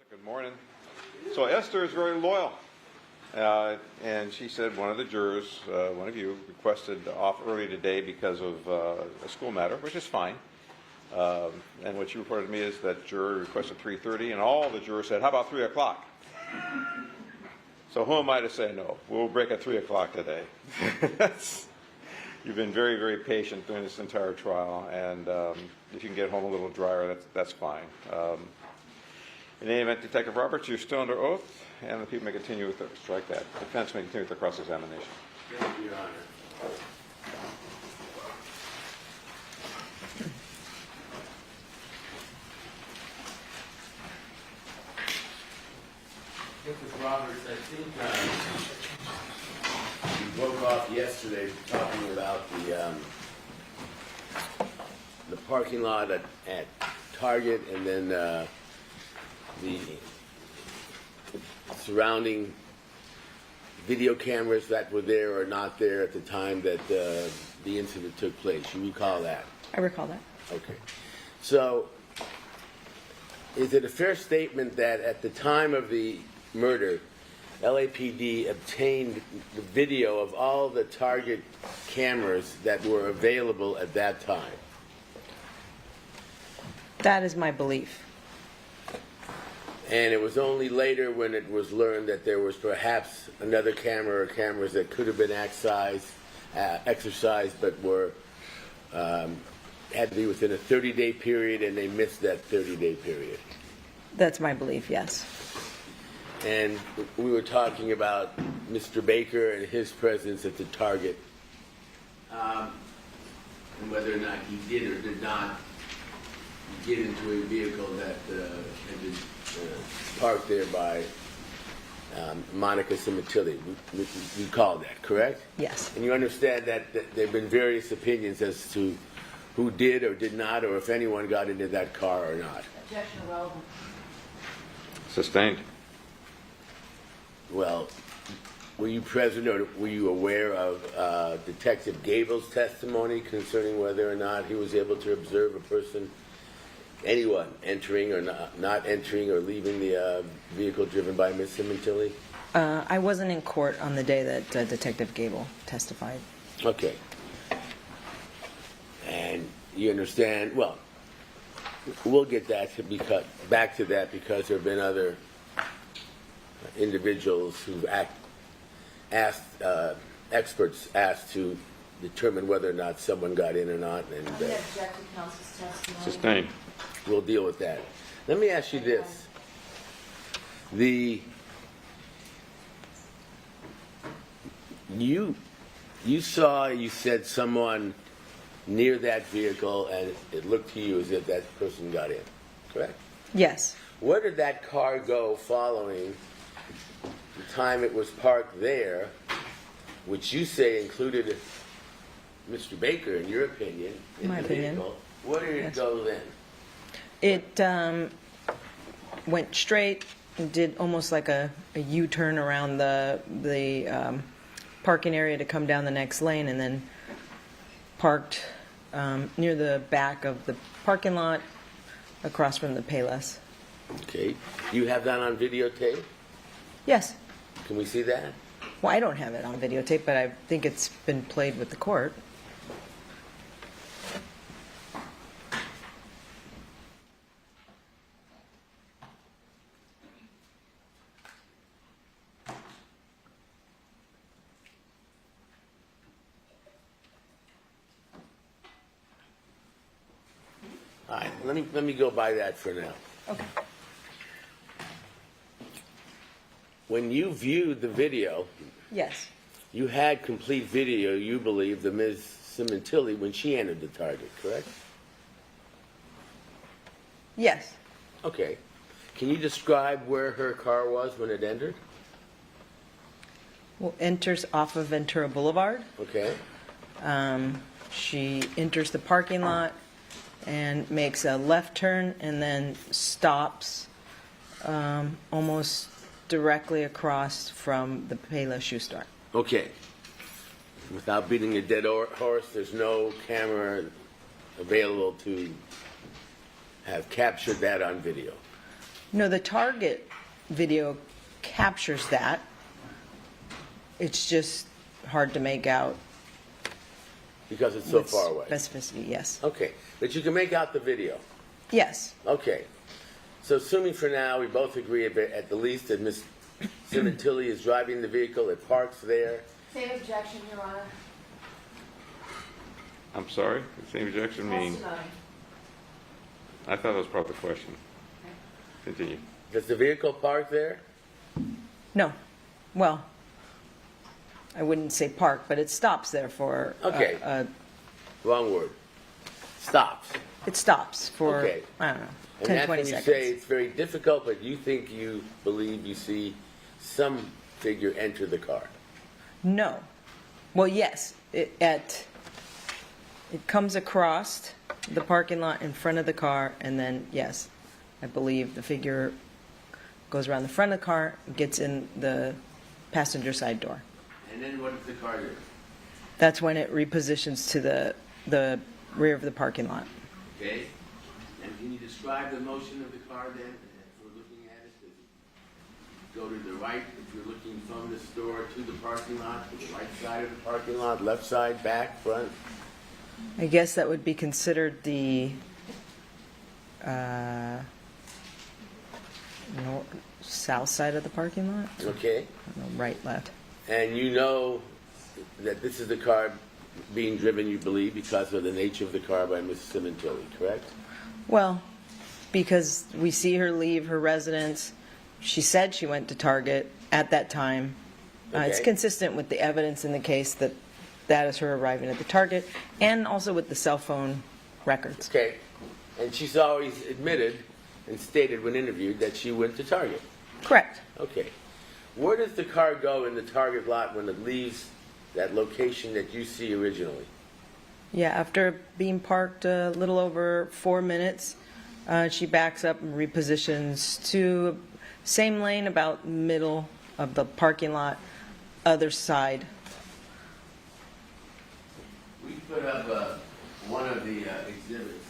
Good morning. So Esther is very loyal, and she said one of the jurors, one of you, requested off early today because of a school matter, which is fine. And what she reported to me is that juror requested 3:30, and all the jurors said, "How about 3 o'clock?" So who am I to say no? We'll break at 3 o'clock today. You've been very, very patient during this entire trial, and if you can get home a little drier, that's fine. In any event, Detective Roberts, you're still under oath, and the people may continue with strike that. Defense may continue with their cross-examination. Thank you, Your Honor. Mrs. Roberts, I think we broke off yesterday talking about the parking lot at Target, and then the surrounding video cameras that were there or not there at the time that the incident took place. You recall that? I recall that. Okay. So, is it a fair statement that at the time of the murder, LAPD obtained the video of all the Target cameras that were available at that time? That is my belief. And it was only later when it was learned that there was perhaps another camera or cameras that could have been exercised but were had to be within a 30-day period, and they missed that 30-day period. That's my belief, yes. And we were talking about Mr. Baker and his presence at the Target, and whether or not he did or did not get into a vehicle that had been parked there by Monica Sementilli. We call that, correct? Yes. And you understand that there have been various opinions as to who did or did not, or if anyone got into that car or not. Objection relevant. Sustained. Well, were you present or were you aware of Detective Gable's testimony concerning whether or not he was able to observe a person, anyone, entering or not entering or leaving the vehicle driven by Ms. Sementilli? I wasn't in court on the day that Detective Gable testified. Okay. And you understand, well, we'll get that back to that because there have been other individuals who've experts asked to determine whether or not someone got in or not. And I would object to counsel's testimony. Sustained. we'll deal with that. Let me ask you this. You said someone near that vehicle, and it looked to you as if that person got in, correct? Yes. Where did that car go following the time it was parked there, which you say included Mr. Baker, in your opinion, in My the opinion. vehicle? Where did it go then? It went straight and did almost like a U-turn around the parking area to come down the next lane, and then parked near the back of the parking lot across from the Payless. Okay. You have that on videotape? Yes. Can we see that? Well, I don't have it on videotape, but I think it's been played with the court. All right. Let me go by that for now. Okay. When you viewed the video, Yes. you had complete video, you believe, of Ms. Sementilli when she entered the Target, correct? Yes. Okay. Can you describe where her car was when it entered? Well, enters off of Ventura Boulevard. Okay. She enters the parking lot and makes a left turn and then stops almost directly across from the Payless Shoe Store. Okay. Without beating a dead horse, there's no camera available to have captured that on video. No, the Target video captures that. It's just hard to make out. Because it's so with far away. Specificity, yes. Okay, but you can make out the video. Yes, Okay. So assuming for now we both agree at the least that Ms. Sementilli is driving the vehicle, it parks there. Same objection, Your Honor. I'm sorry, the same objection mean, Testimony. I thought that was part of the question. Continue. Does the vehicle park there? no, well, I wouldn't say park, but it stops there for, Okay. Wrong word. Stops. It stops for, Okay. I don't know, And 10, that's 20 when you seconds. say it's very difficult, but you think you believe you see some figure enter the car. No. Well, yes, it comes across the parking lot in front of the car, and then, yes, I believe the figure goes around the front of the car, gets in the passenger side door. And then what does the car do? That's when it repositions to the rear of the parking lot. Okay. And can you describe the motion of the car then, if we're looking at it? Does it go to the right if you're looking from the store to the parking lot, to the right side of the parking lot, left side, back, front? I guess that would be considered the south side of the parking lot. Okay. I don't know, right, left. And you know that this is the car being driven, you believe, because of the nature of the car by Ms. Sementilli, correct? Well, because we see her leave her residence. She said she went to Target at that time. It's Okay. consistent with the evidence in the case that that is her arriving at the Target, and also with the cell phone records. Okay. And she's always admitted and stated when interviewed that she went to Target. Correct. Okay. Where does the car go in the Target lot when it leaves that location that you see originally? Yeah, after being parked a little over 4 minutes, she backs up and repositions to same lane, about middle of the parking lot, other side. We put up one of the exhibits,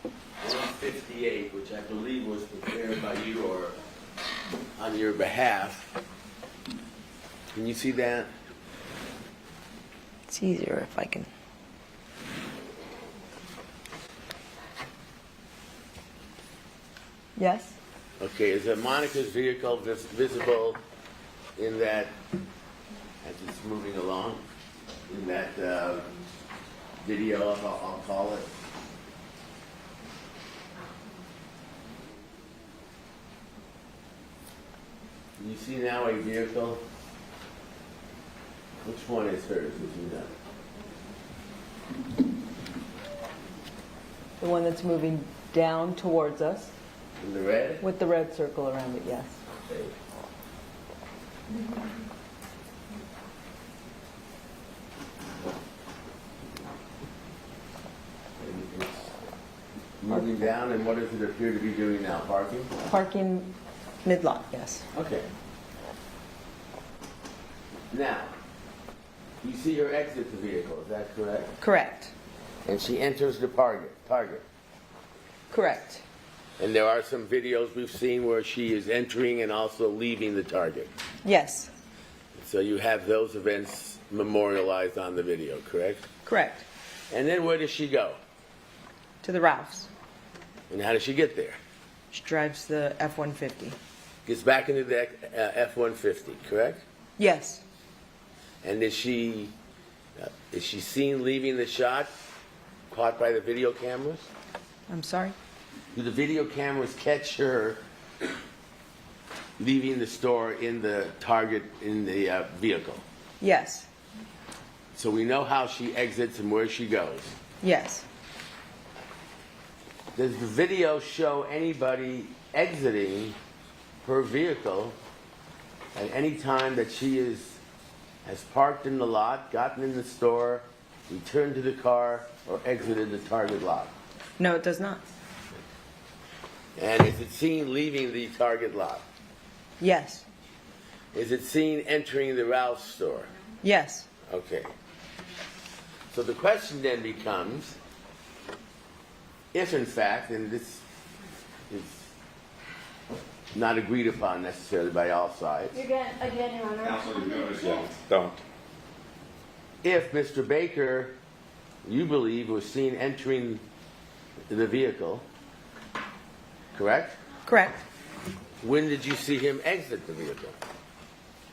158, which I believe was prepared by you or on your behalf. Can you see that? It's easier if I can. Yes? Okay, is Monica's vehicle visible in that, as it's moving along, in that video, I'll call it? Can you see now a vehicle? Which one is hers, if you know? The one that's moving down towards us In the red? with the red circle around it, yes. Okay. It's moving down, and what does it appear to be doing now? Parking? Parking mid-lot, yes. Okay. Now, you see her exit the vehicle, is that correct? Correct. And she enters the target. Correct. And there are some videos we've seen where she is entering and also leaving the target. Yes. So you have those events memorialized on the video, correct? Correct. And then where does she go? To the Ralphs. And how does she get there? She drives the F-150. Gets back into the F-150, correct? Yes. And is she seen leaving the shot, caught by the video cameras? I'm sorry? Do the video cameras catch her leaving the store in the target in the vehicle? Yes. So we know how she exits and where she goes. Yes. Does the video show anybody exiting her vehicle at any time that she has parked in the lot, gotten in the store, returned to the car, or exited the target lot? No, it does not. And is it seen leaving the target lot? Yes. Is it seen entering the Ralph's store? Yes. Okay. So the question then becomes, if in fact, and this is not agreed upon necessarily by all sides. Again, Your Honor. Counsel, you notice, don't. If Mr. Baker, you believe, was seen entering the vehicle, correct? Correct. When did you see him exit the vehicle?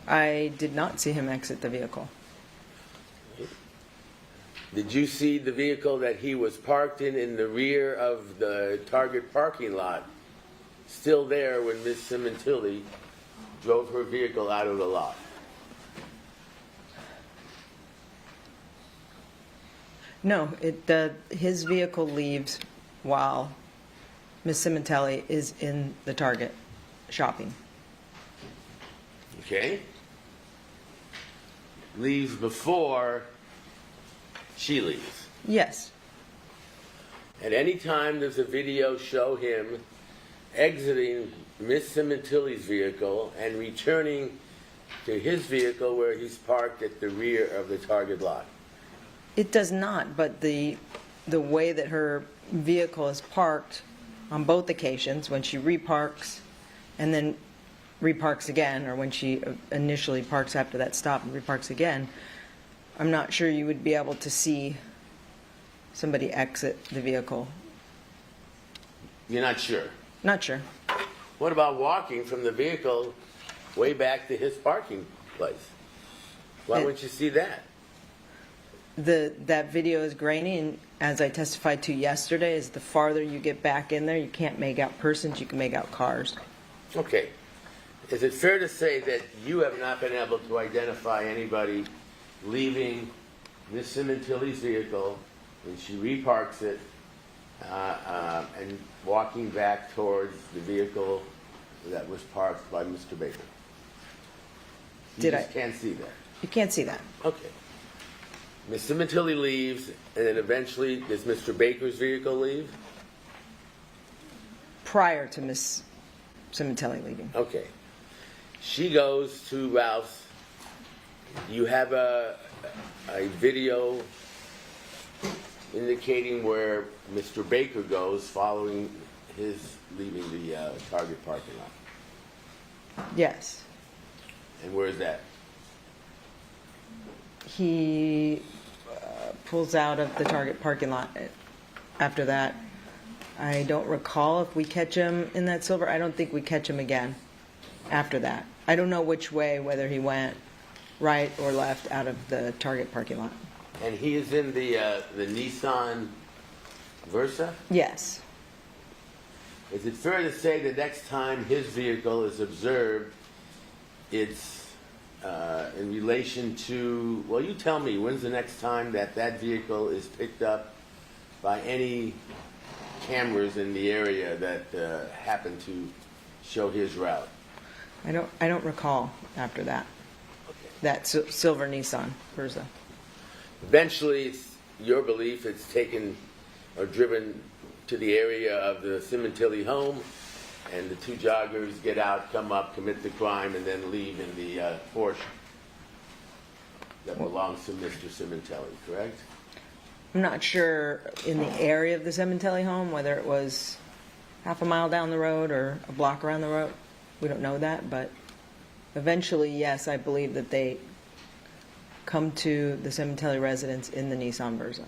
I did not see him exit the vehicle. Did you see the vehicle that he was parked in the rear of the Target parking lot, still there when Ms. Sementilli drove her vehicle out of the lot? No, his vehicle leaves while Ms. Sementilli is in the Target shopping. Okay? Leaves before she leaves. Yes. At any time does a video show him exiting Miss Sementilli's vehicle and returning to his vehicle where he's parked at the rear of the Target lot? It does not, but the way that her vehicle is parked on both occasions, when she reparks and then reparks again, or when she initially parks after that stop and reparks again, I'm not sure you would be able to see somebody exit the vehicle. You're not sure? Not sure. What about walking from the vehicle way back to his parking place? Why wouldn't you see that? That video is grainy, and as I testified to yesterday, is the farther you get back in there, you can't make out persons, you can make out cars. Okay. Is it fair to say that you have not been able to identify anybody leaving Miss Sementilli's vehicle when she reparks it and walking back towards the vehicle that was parked by Mr. Baker? You just can't see that. You can't see that. Okay. Miss Sementilli leaves, and then eventually, does Mr. Baker's vehicle leave? Prior to Miss Sementilli leaving. Okay. She goes to Ralph's. You have a video indicating where Mr. Baker goes following his leaving the Target parking lot. Yes. And where is that? He pulls out of the Target parking lot after that. I don't recall if we catch him in that silver. I don't think we catch him again after that. I don't know which way, whether he went right or left out of the Target parking lot. And he is in the Nissan Versa? Yes. Is it fair to say the next time his vehicle is observed, it's in relation to, well, you tell me, when's the next time that vehicle is picked up by any cameras in the area that happen to show his route? I don't recall after that. Okay. That silver Nissan Versa. Eventually, it's your belief it's taken or driven to the area of the Sementilli home, and the two joggers get out, come up, commit the crime, and then leave in the Porsche that belongs to Mr. Sementilli, correct? I'm not sure in the area of the Sementilli home, whether it was half a mile down the road or a block around the road. We don't know that, but eventually, yes, I believe that they come to the Sementilli residence in the Nissan Versa.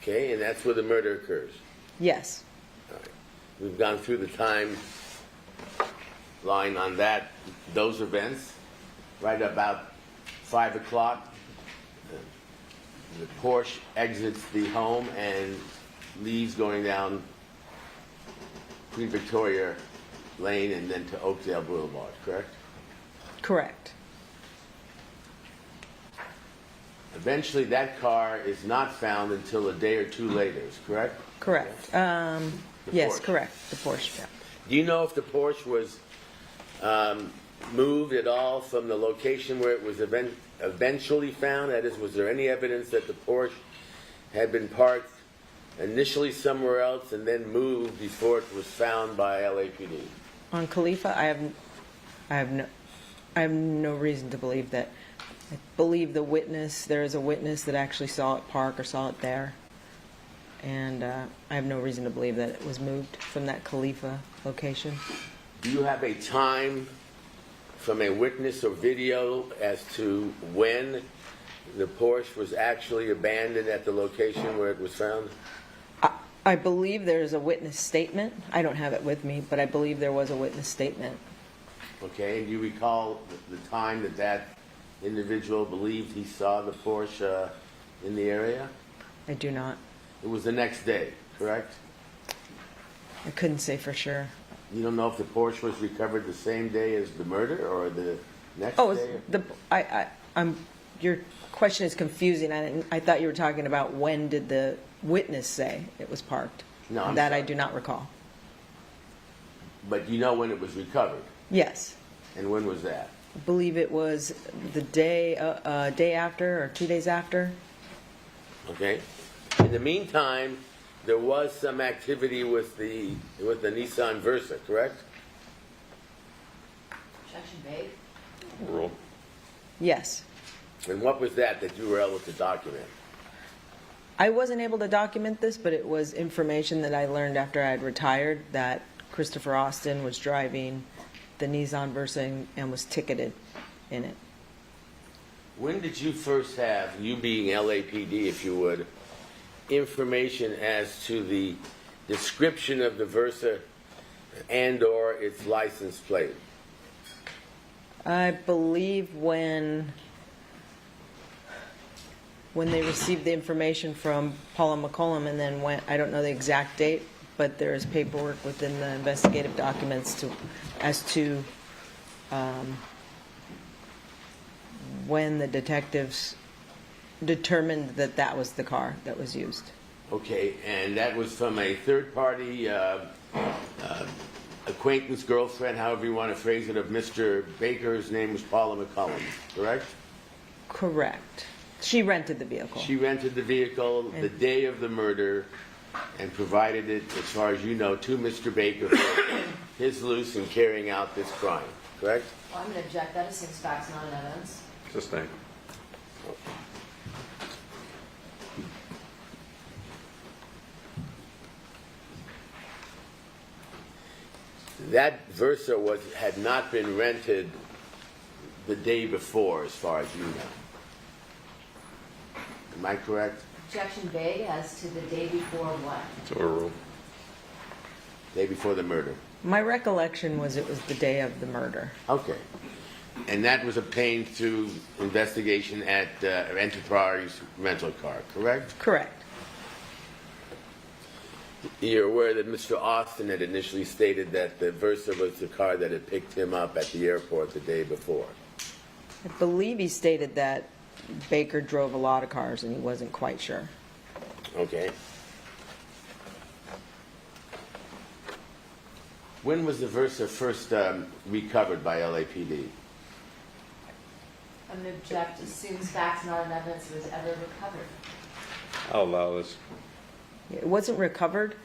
Okay, and that's where the murder occurs. Yes. All right. We've gone through the time line on those events. Right about 5 o'clock, the Porsche exits the home and leaves going down Queen Victoria Lane and then to Oakdale Boulevard, correct? Correct. Eventually, that car is not found until a day or two later, is correct? Correct. Yes, Porsche. correct. The Porsche. Yeah. Do you know if the Porsche was moved at all from the location where it was eventually found? That is, was there any evidence that the Porsche had been parked initially somewhere else and then moved before it was found by LAPD? On Khalifa, I have no reason to believe that. I believe there is a witness that actually saw it park or saw it there. and I have no reason to believe that it was moved from that Khalifa location. Do you have a time from a witness or video as to when the Porsche was actually abandoned at the location where it was found? I believe there's a witness statement. I don't have it with me, but I believe there was a witness statement. Okay, and do you recall the time that that individual believed he saw the Porsche in the area? I do not. It was the next day, correct? I couldn't say for sure. You don't know if the Porsche was recovered the same day as the murder or the next Oh, day? your question is confusing. I thought you were talking about when did the witness say it was parked. No, I'm that I sorry. do not recall. But you know when it was recovered? Yes. And when was that? I believe it was the day after or 2 days after. Okay. In the meantime, there was some activity with the Nissan Versa, correct? Objection made. Rule. Yes. And what was that you were able to document? I wasn't able to document this, but it was information that I learned after I had retired that Christopher Austin was driving the Nissan Versa and was ticketed in it. When did you first have, you being LAPD if you would, information as to the description of the Versa and or its license plate? I believe when they received the information from Paula McCollum and then went, I don't know the exact date, but there is paperwork within the investigative documents as to when the detectives determined that that was the car that was used. Okay, and that was from a third-party acquaintance, girlfriend, however you want to phrase it, of Mr. Baker's name was Paula McCollum, correct? Correct. She rented the vehicle. She rented the vehicle the day of the murder and provided it, as far as you know, to Mr. Baker for his use in carrying out this crime, correct? Well, I'm going to object. That assumes facts, not an evidence. Sustained. That Versa had not been rented the day before, as far as you know. Am I correct? Objection vague as to the day before what? It's overruled. Day before the murder. My recollection was it was the day of the murder. Okay. And that was obtained through investigation at Enterprise Rental Car, correct? Correct. You're aware that Mr. Austin had initially stated that the Versa was the car that had picked him up at the airport the day before. I believe he stated that Baker drove a lot of cars and he wasn't quite sure. Okay. When was the Versa first recovered by LAPD? I'm going to object. Assumes facts, not an evidence. It was ever recovered. I'll allow this. It wasn't recovered.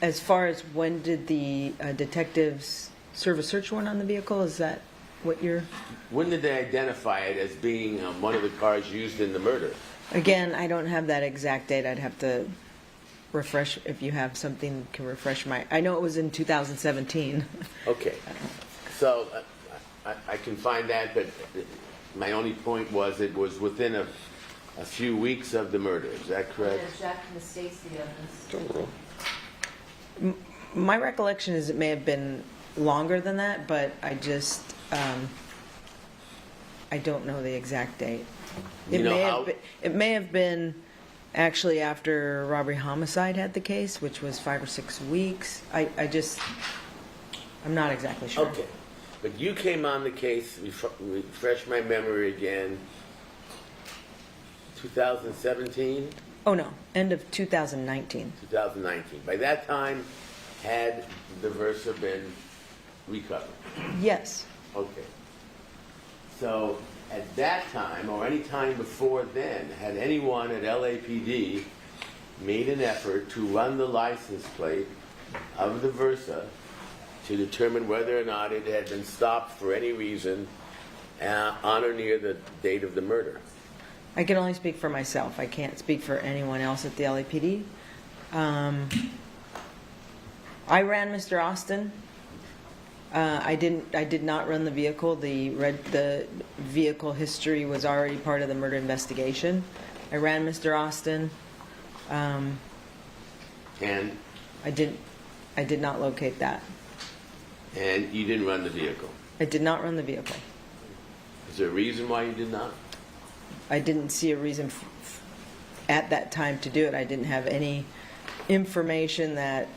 As far as when did the detectives serve a search warrant on the vehicle? Is that what you're... When did they identify it as being one of the cars used in the murder? Again, I don't have that exact date. I'd have to refresh, if you have something can refresh my... I know it was in 2017. Okay. So I can find that, but my only point was it was within a few weeks of the murder. Is that I'm correct? going to object. Misstates the evidence. It's overruled. My recollection is it may have been longer than that, but I just... I don't know the exact date. You know It may have been actually after robbery homicide had the case, which was 5 or 6 weeks. I'm not exactly sure. Okay. But you came on the case, refresh my memory again, 2017? Oh, no, end of 2019. 2019. By that time, had the Versa been recovered? Yes. Okay. So at that time, or any time before then, had anyone at LAPD made an effort to run the license plate of the Versa to determine whether or not it had been stopped for any reason on or near the date of the murder? I can only speak for myself. I can't speak for anyone else at the LAPD. I ran Mr. Austin. I did not run the vehicle. The vehicle history was already part of the murder investigation. I ran Mr. Austin. And I did not locate that. and you didn't run the vehicle. I did not run the vehicle. Is there a reason why you did not? I didn't see a reason at that time to do it. I didn't have any information that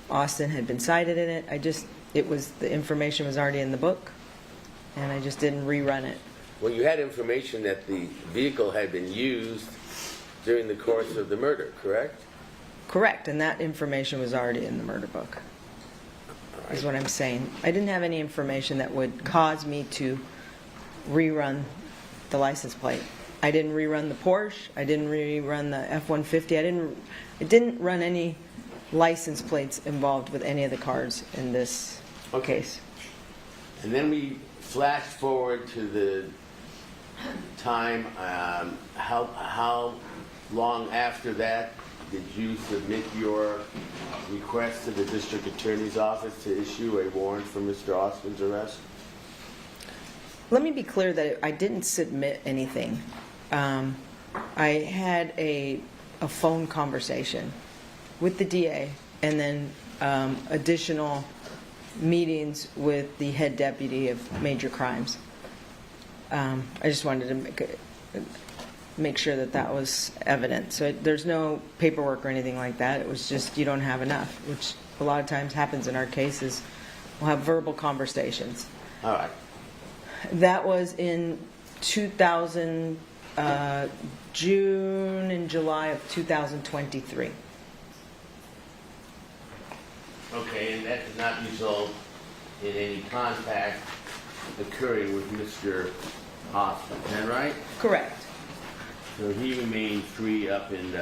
Austin had been cited in it. The information was already in the book, and I just didn't rerun it. Well, you had information that the vehicle had been used during the course of the murder, correct? Correct, and that information was already in the murder book, is what I'm saying. I didn't have any information that would cause me to rerun the license plate. I didn't rerun the Porsche. I didn't rerun the F-150. I didn't run any license plates involved with any of the cars in this case. And then we flash forward to the time, how long after that did you submit your request to the district attorney's office to issue a warrant for Mr. Austin's arrest? Let me be clear that I didn't submit anything. I had a phone conversation with the DA and then additional meetings with the head deputy of major crimes. I just wanted to make sure that was evident. So there's no paperwork or anything like that. It was just you don't have enough, which a lot of times happens in our cases. We'll have verbal conversations. All right. That was in 2000, June and July of 2023. Okay, and that did not result in any contact occurring with Mr. Austin, is that right? Correct. So he remained free up in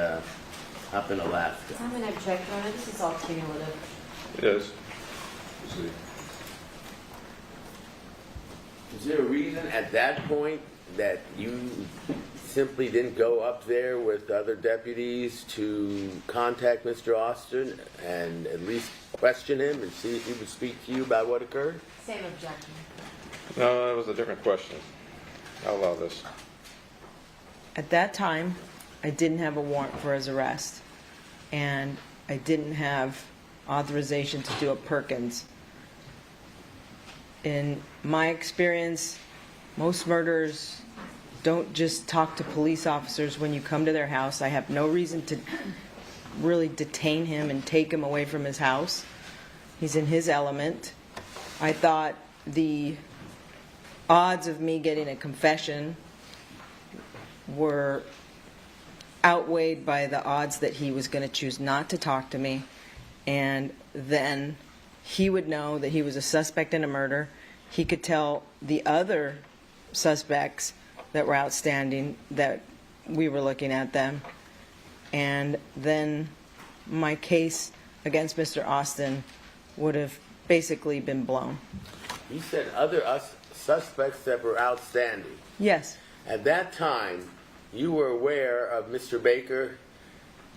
Alaska. I'm going to object, Your Honor. This is all cumulative. It is. Is there a reason at that point that you simply didn't go up there with other deputies to contact Mr. Austin and at least question him and see if he would speak to you about what occurred? Same objection. No, that was a different question. I'll allow this. At that time, I didn't have a warrant for his arrest, and I didn't have authorization to do a Perkins. In my experience, most murderers don't just talk to police officers when you come to their house. I have no reason to really detain him and take him away from his house. He's in his element. I thought the odds of me getting a confession were outweighed by the odds that he was going to choose not to talk to me, and then he would know that he was a suspect in a murder. He could tell the other suspects that were outstanding that we were looking at them, and then my case against Mr. Austin would have basically been blown. You said other suspects that were outstanding. Yes. At that time, you were aware of Mr. Baker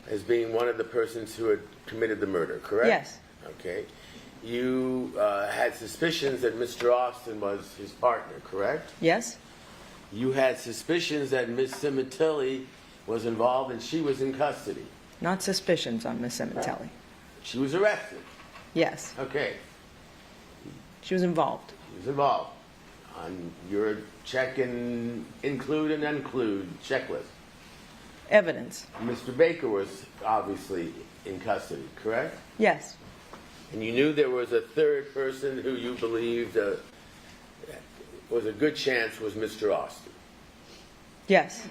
as being one of the persons who had committed the murder, correct? Yes. Okay. You had suspicions that Mr. Austin was his partner, correct? Yes. You had suspicions that Miss Sementilli was involved and she was in custody. Not suspicions on Miss Sementilli. She was arrested. Yes. Okay. She was involved. She was involved on your check and include and include checklist. Evidence. Mr. Baker was obviously in custody, correct? Yes. And you knew there was a third person who you believed was a good chance was Mr. Austin. Yes.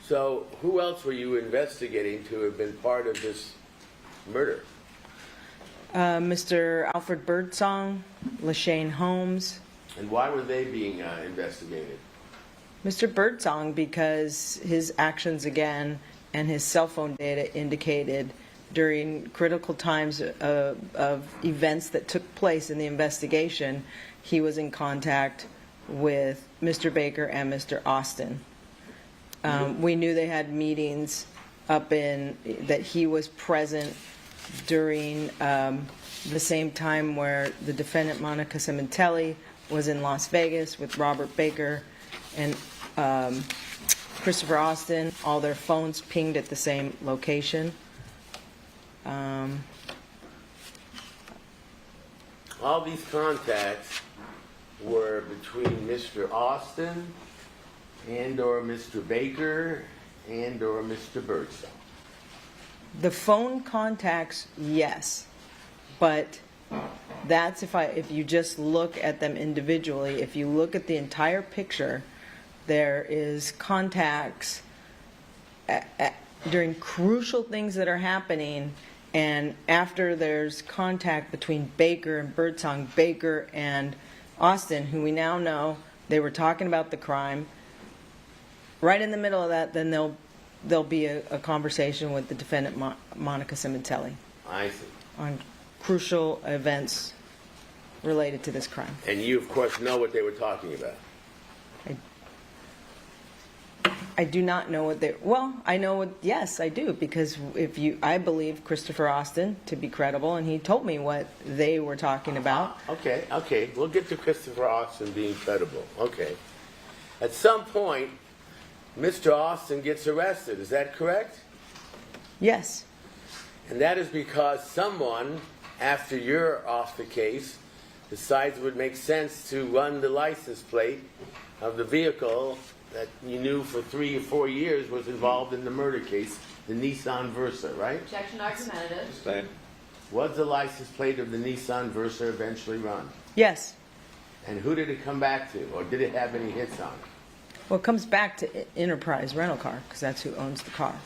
So who else were you investigating to have been part of this murder? Mr. Alfred Birdsong, LaShane Holmes. And why were they being investigated? Mr. Birdsong, because his actions again and his cell phone data indicated during critical times of events that took place in the investigation, he was in contact with Mr. Baker and Mr. Austin. We knew they had meetings up in, that he was present during the same time where the defendant, Monica Sementilli, was in Las Vegas with Robert Baker and Christopher Austin. All their phones pinged at the same location. All these contacts were between Mr. Austin and/or Mr. Baker and/or Mr. Birdsong. The phone contacts, yes, but that's if you just look at them individually. If you look at the entire picture, there is contacts during crucial things that are happening, and after there's contact between Baker and Birdsong, Baker and Austin, who we now know they were talking about the crime. Right in the middle of that, then there'll be a conversation with the defendant, Monica Sementilli, I see. on crucial events related to this crime. And you, of course, know what they were talking about. I do not know what they. Well, I know what. Yes, I do, because I believe Christopher Austin to be credible, and he told me what they were talking about. Okay. We'll get to Christopher Austin being credible. Okay. At some point, Mr. Austin gets arrested. Is that correct? Yes. And that is because someone, after you're off the case, decides it would make sense to run the license plate of the vehicle that you knew for 3 or 4 years was involved in the murder case, the Nissan Versa, right? Objection argumentative. Sustained. Was the license plate of the Nissan Versa eventually run? Yes. And who did it come back to? Or did it have any hits on it? Well, it comes back to Enterprise Rental Car, because that's who owns the car.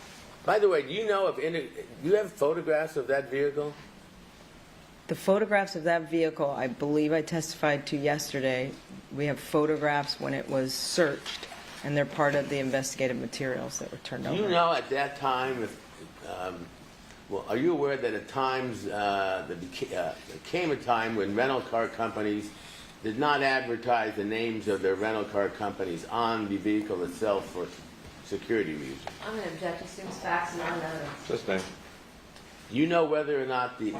By the way, do you know do you have photographs of that vehicle? The photographs of that vehicle, I believe I testified to yesterday. We have photographs when it was searched, and they're part of the investigative materials that were turned over. Do you know at that time, are you aware that at times there came a time when rental car companies did not advertise the names of their rental car companies on the vehicle itself for security reasons? I'm going to object. Assumes facts and not evidence. Sustained. Do you know whether or not the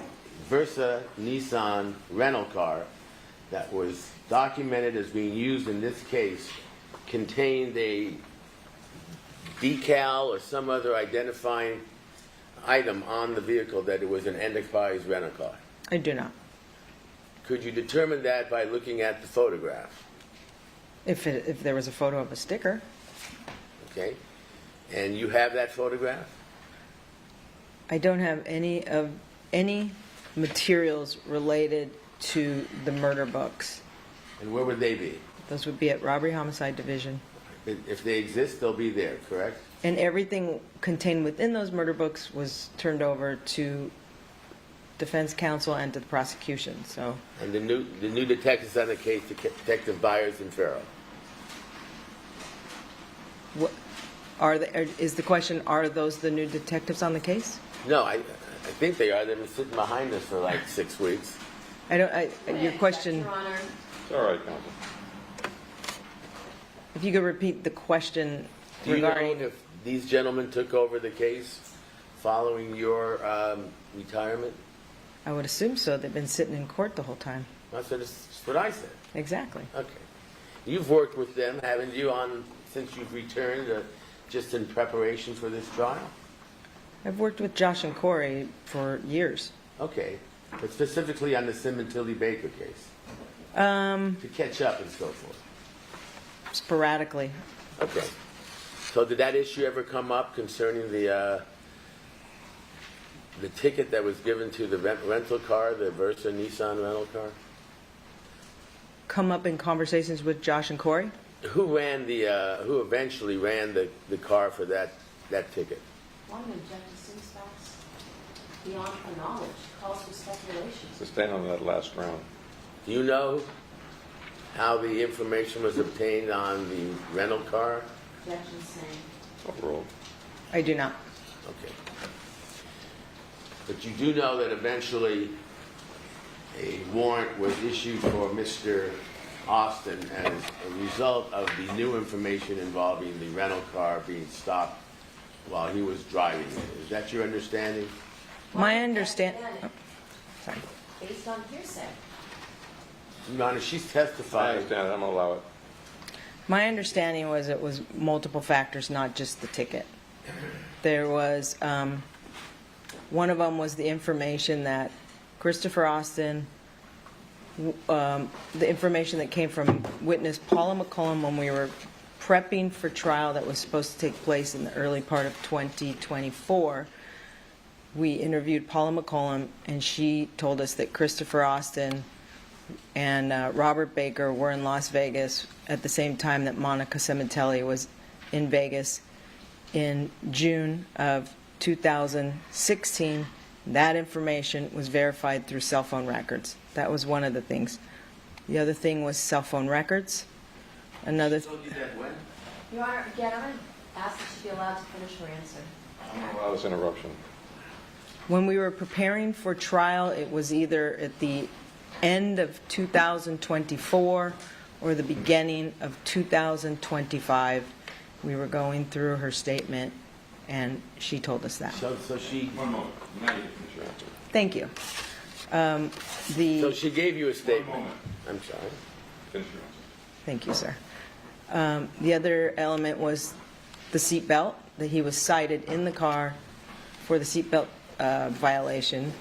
Versa Nissan rental car that was documented as being used in this case contained a decal or some other identifying item on the vehicle that it was an Enterprise rental car? I do not. Could you determine that by looking at the photograph? If there was a photo of a sticker. Okay. And you have that photograph? I don't have any materials related to the murder books. And where would they be? Those would be at Robbery Homicide Division. If they exist, they'll be there, correct? And everything contained within those murder books was turned over to defense counsel and to the prosecution. So. And the new detectives on the case, Detective Byers and Farrell. What is the question? Are those the new detectives on the case? No, I think they are. They've been sitting behind us for like 6 weeks. Your question. Your Honor. It's all right, counsel. If you could repeat the question Do you regarding. know if these gentlemen took over the case following your retirement? I would assume so. They've been sitting in court the whole time. That's what I said. Exactly. Okay. You've worked with them, haven't you, since you've returned, just in preparation for this trial? I've worked with Josh and Corey for years. Okay. But specifically on the Sementilli Baker case? To catch up and so forth. Sporadically. Okay. So did that issue ever come up concerning the ticket that was given to the rental car, the Versa Nissan rental car? Come up in conversations with Josh and Corey? Who eventually ran the car for that ticket? I'm going to object. Assumes facts beyond our knowledge. Calls for speculation. Sustained on that last round. Do you know how the information was obtained on the rental car? Objection same. Overruled. I do not. Okay. But you do know that eventually a warrant was issued for Mr. Austin as a result of the new information involving the rental car being stopped while he was driving it. Is that your understanding? My understand. Again, Oh, sorry. based on hearsay. Your Honor, she's I testifying. understand, I'm gonna allow it. My understanding was it was multiple factors, not just the ticket. There was, one of them was the information that Christopher Austin, the information that came from witness Paula McCollum when we were prepping for trial that was supposed to take place in the early part of 2024. We interviewed Paula McCollum, and she told us that Christopher Austin and Robert Baker were in Las Vegas at the same time that Monica Sementilli was in Vegas in June of 2016. That information was verified through cell phone records. That was one of the things. The other thing was cell phone records. Another. Told you that when? Your Honor, again, I'm going to ask that she be allowed to finish her answer. I'm gonna allow this interruption. When we were preparing for trial, it was either at the end of 2024 or the beginning of 2025. We were going through her statement, and she told us that. So she, One moment, now you can finish your answer. Thank you. so she gave you a statement. moment. I'm sorry. Finish your answer. Thank you, sir. The other element was the seatbelt, that he was cited in the car for the seatbelt violation.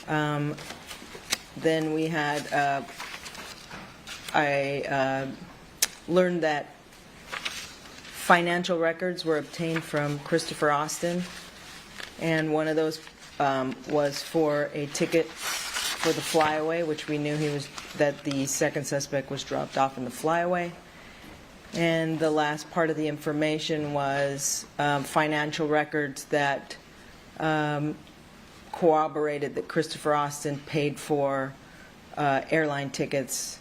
Then we had, I learned that financial records were obtained from Christopher Austin, and one of those was for a ticket for the flyaway, which we knew that the second suspect was dropped off in the flyaway. And the last part of the information was financial records that corroborated that Christopher Austin paid for airline tickets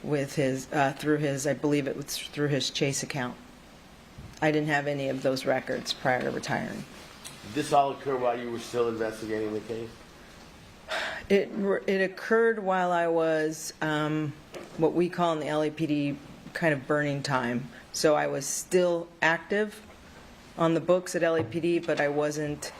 with his through his, I believe it was through his Chase account. I didn't have any of those records prior to retiring. Did this all occur while you were still investigating the case? It occurred while I was what we call in the LAPD kind of burning time. So I was still active on the books at LAPD, but I wasn't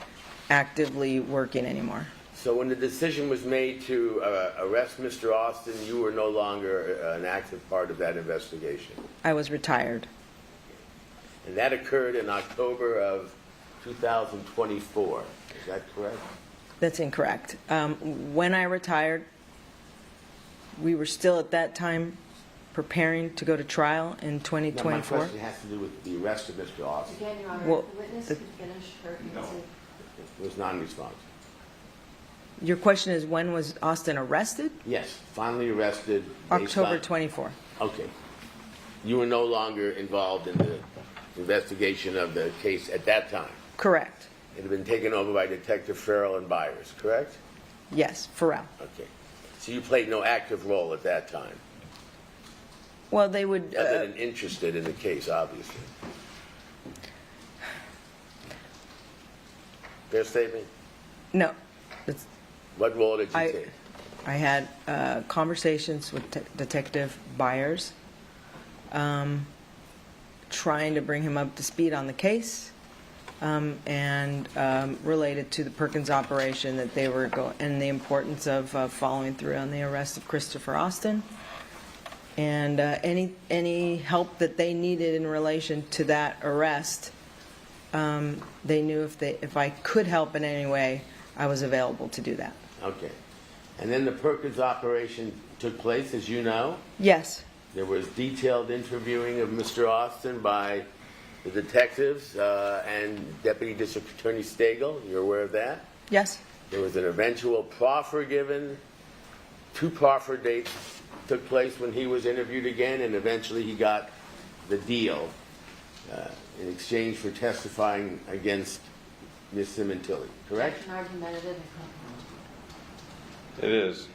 actively working anymore. So when the decision was made to arrest Mr. Austin, you were no longer an active part of that investigation. I was retired. And that occurred in October of 2024. Is that correct? That's incorrect. When I retired, we were still at that time preparing to go to trial in No, my 2024. question has to do with the arrest of Mr. Austin. Again, Your Honor, Well, if the witness the- could finish her No. answer. It was non-responsive. Your question is, when was Austin arrested? Yes, finally arrested. based October on- 24. Okay. You were no longer involved in the investigation of the case at that time. Correct. It had been taken over by Detective Farrell and Byers, correct? Yes, Farrell. Okay. So you played no active role at that time, Well, they would. other than interested in the case, obviously. Fair statement? No. It's, What role did you I take? had conversations with Detective Byers, trying to bring him up to speed on the case, and related to the Perkins operation that they were and the importance of following through on the arrest of Christopher Austin, and any help that they needed in relation to that arrest. They knew if I could help in any way, I was available to do that. Okay. And then the Perkins operation took place, as you know. Yes. There was detailed interviewing of Mr. Austin by the detectives and Deputy District Attorney Stagel. You're aware of that? Yes. There was an eventual proffer given. 2 proffer dates took place when he was interviewed again, and eventually he got the deal in exchange for testifying against Ms. Sementilli, correct? Objection argumentative and compromised. It is.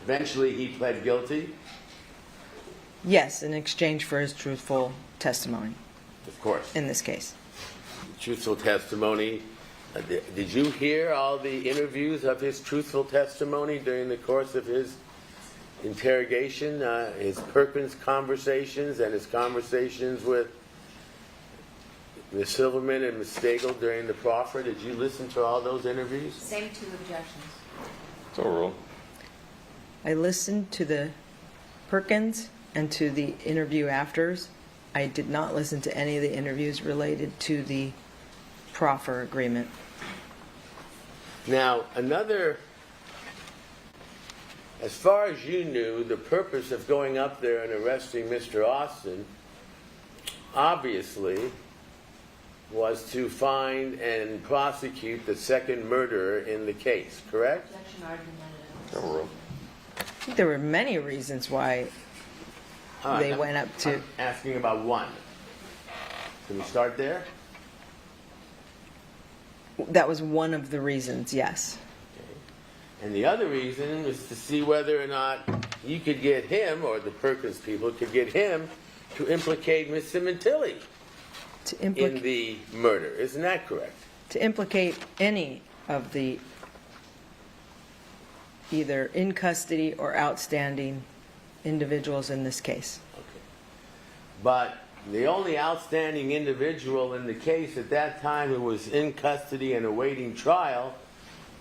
Eventually he pled guilty, Yes, in exchange for his truthful testimony of course. in this case. Truthful testimony. Did you hear all the interviews of his truthful testimony during the course of his interrogation, his Perkins conversations and his conversations with Ms. Silverman and Ms. Stagel during the proffer? Did you listen to all those interviews? Same two objections. So rule. I listened to the Perkins and to the interview afters. I did not listen to any of the interviews related to the proffer agreement. Now, as far as you knew, the purpose of going up there and arresting Mr. Austin obviously was to find and prosecute the second murderer in the case, correct? Objection argumentative. So rule. I think there were many reasons why All right, they went up to... I'm asking about one. Can we start there? That was one of the reasons, yes. Okay. And the other reason was to see whether or not you could get him, or the Perkins people could get him, to implicate Miss Sementilli in the murder. Isn't that correct? To implicate any of the either in custody or outstanding individuals in this case. Okay. But the only outstanding individual in the case at that time who was in custody and awaiting trial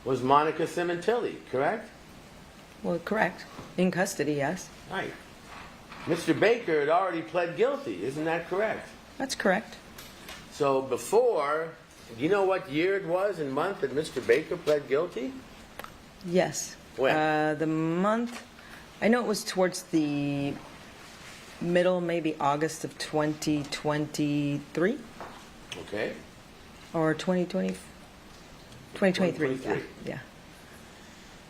was Monica Sementilli, correct? Well, correct. In custody, yes. Right. Mr. Baker had already pled guilty. Isn't that correct? That's correct. So before, do you know what year it was and month that Mr. Baker pled guilty? Yes. When? The month, I know it was towards the middle, maybe August of 2023 Okay. or 2020, 2023. 2023. Yeah.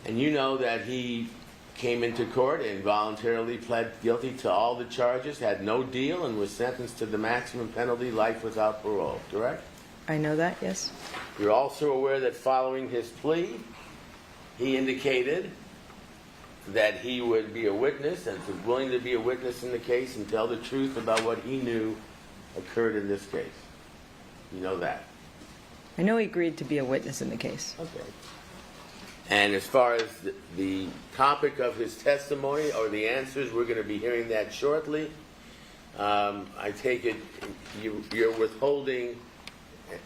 And you know that he came into court and voluntarily pled guilty to all the charges, had no deal, and was sentenced to the maximum penalty, life without parole, correct? I know that, yes. You're also aware that following his plea, he indicated that he would be a witness and was willing to be a witness in the case and tell the truth about what he knew occurred in this case. You know that? I know he agreed to be a witness in the case. Okay. And as far as the topic of his testimony or the answers, we're going to be hearing that shortly. I take it you're withholding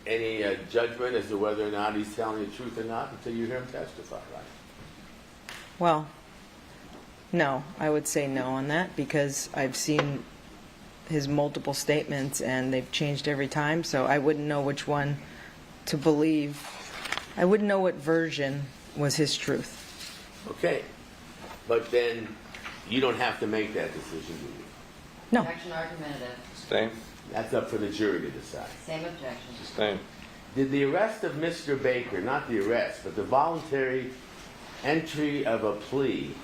any judgment as to whether or not he's telling the truth or not until you hear him testify, right? Well, no, I would say no on that because I've seen his multiple statements and they've changed every time, so I wouldn't know which one to believe. I wouldn't know what version was his truth. Okay. But then you don't have to make that decision, do you? No. Objection argumentative. Sustain. That's up for the jury to decide. Same objection. Sustain. Did the arrest of Mr. Baker, not the arrest, but the voluntary entry of a plea,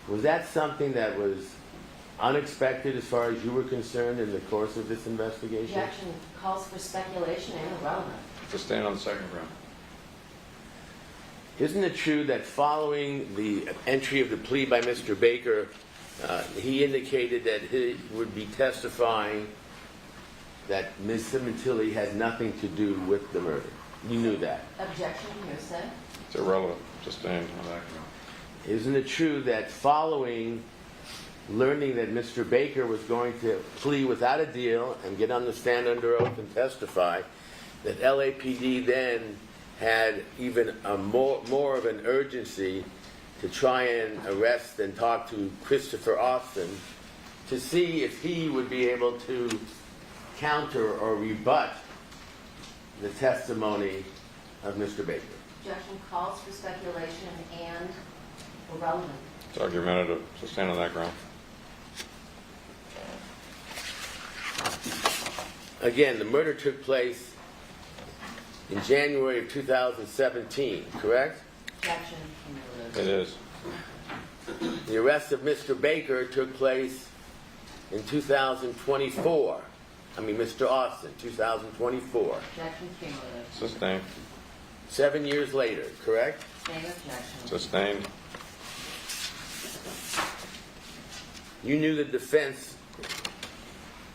was that something that was unexpected as far as you were concerned in the course of this investigation? Objection calls for speculation and irrelevant. Sustain on the second ground. Isn't it true that following the entry of the plea by Mr. Baker, he indicated that he would be testifying that Ms. Sementilli had nothing to do with the murder? You knew that. Objection, hearsay. It's irrelevant. Sustain on that ground. Isn't it true that following learning that Mr. Baker was going to plea without a deal and get on the stand under oath and testify, that LAPD then had even more of an urgency to try and arrest and talk to Christopher Austin to see if he would be able to counter or rebut the testimony of Mr. Baker? Objection calls for speculation and irrelevant. It's argumentative. Sustain on that ground. Again, the murder took place in January of 2017, correct? Objection, It cumulative. is. The arrest of Mr. Baker took place in 2024. Mr. Austin, 2024. Objection, cumulative. Sustain. 7 years later, correct? Same objection. Sustained. You knew the defense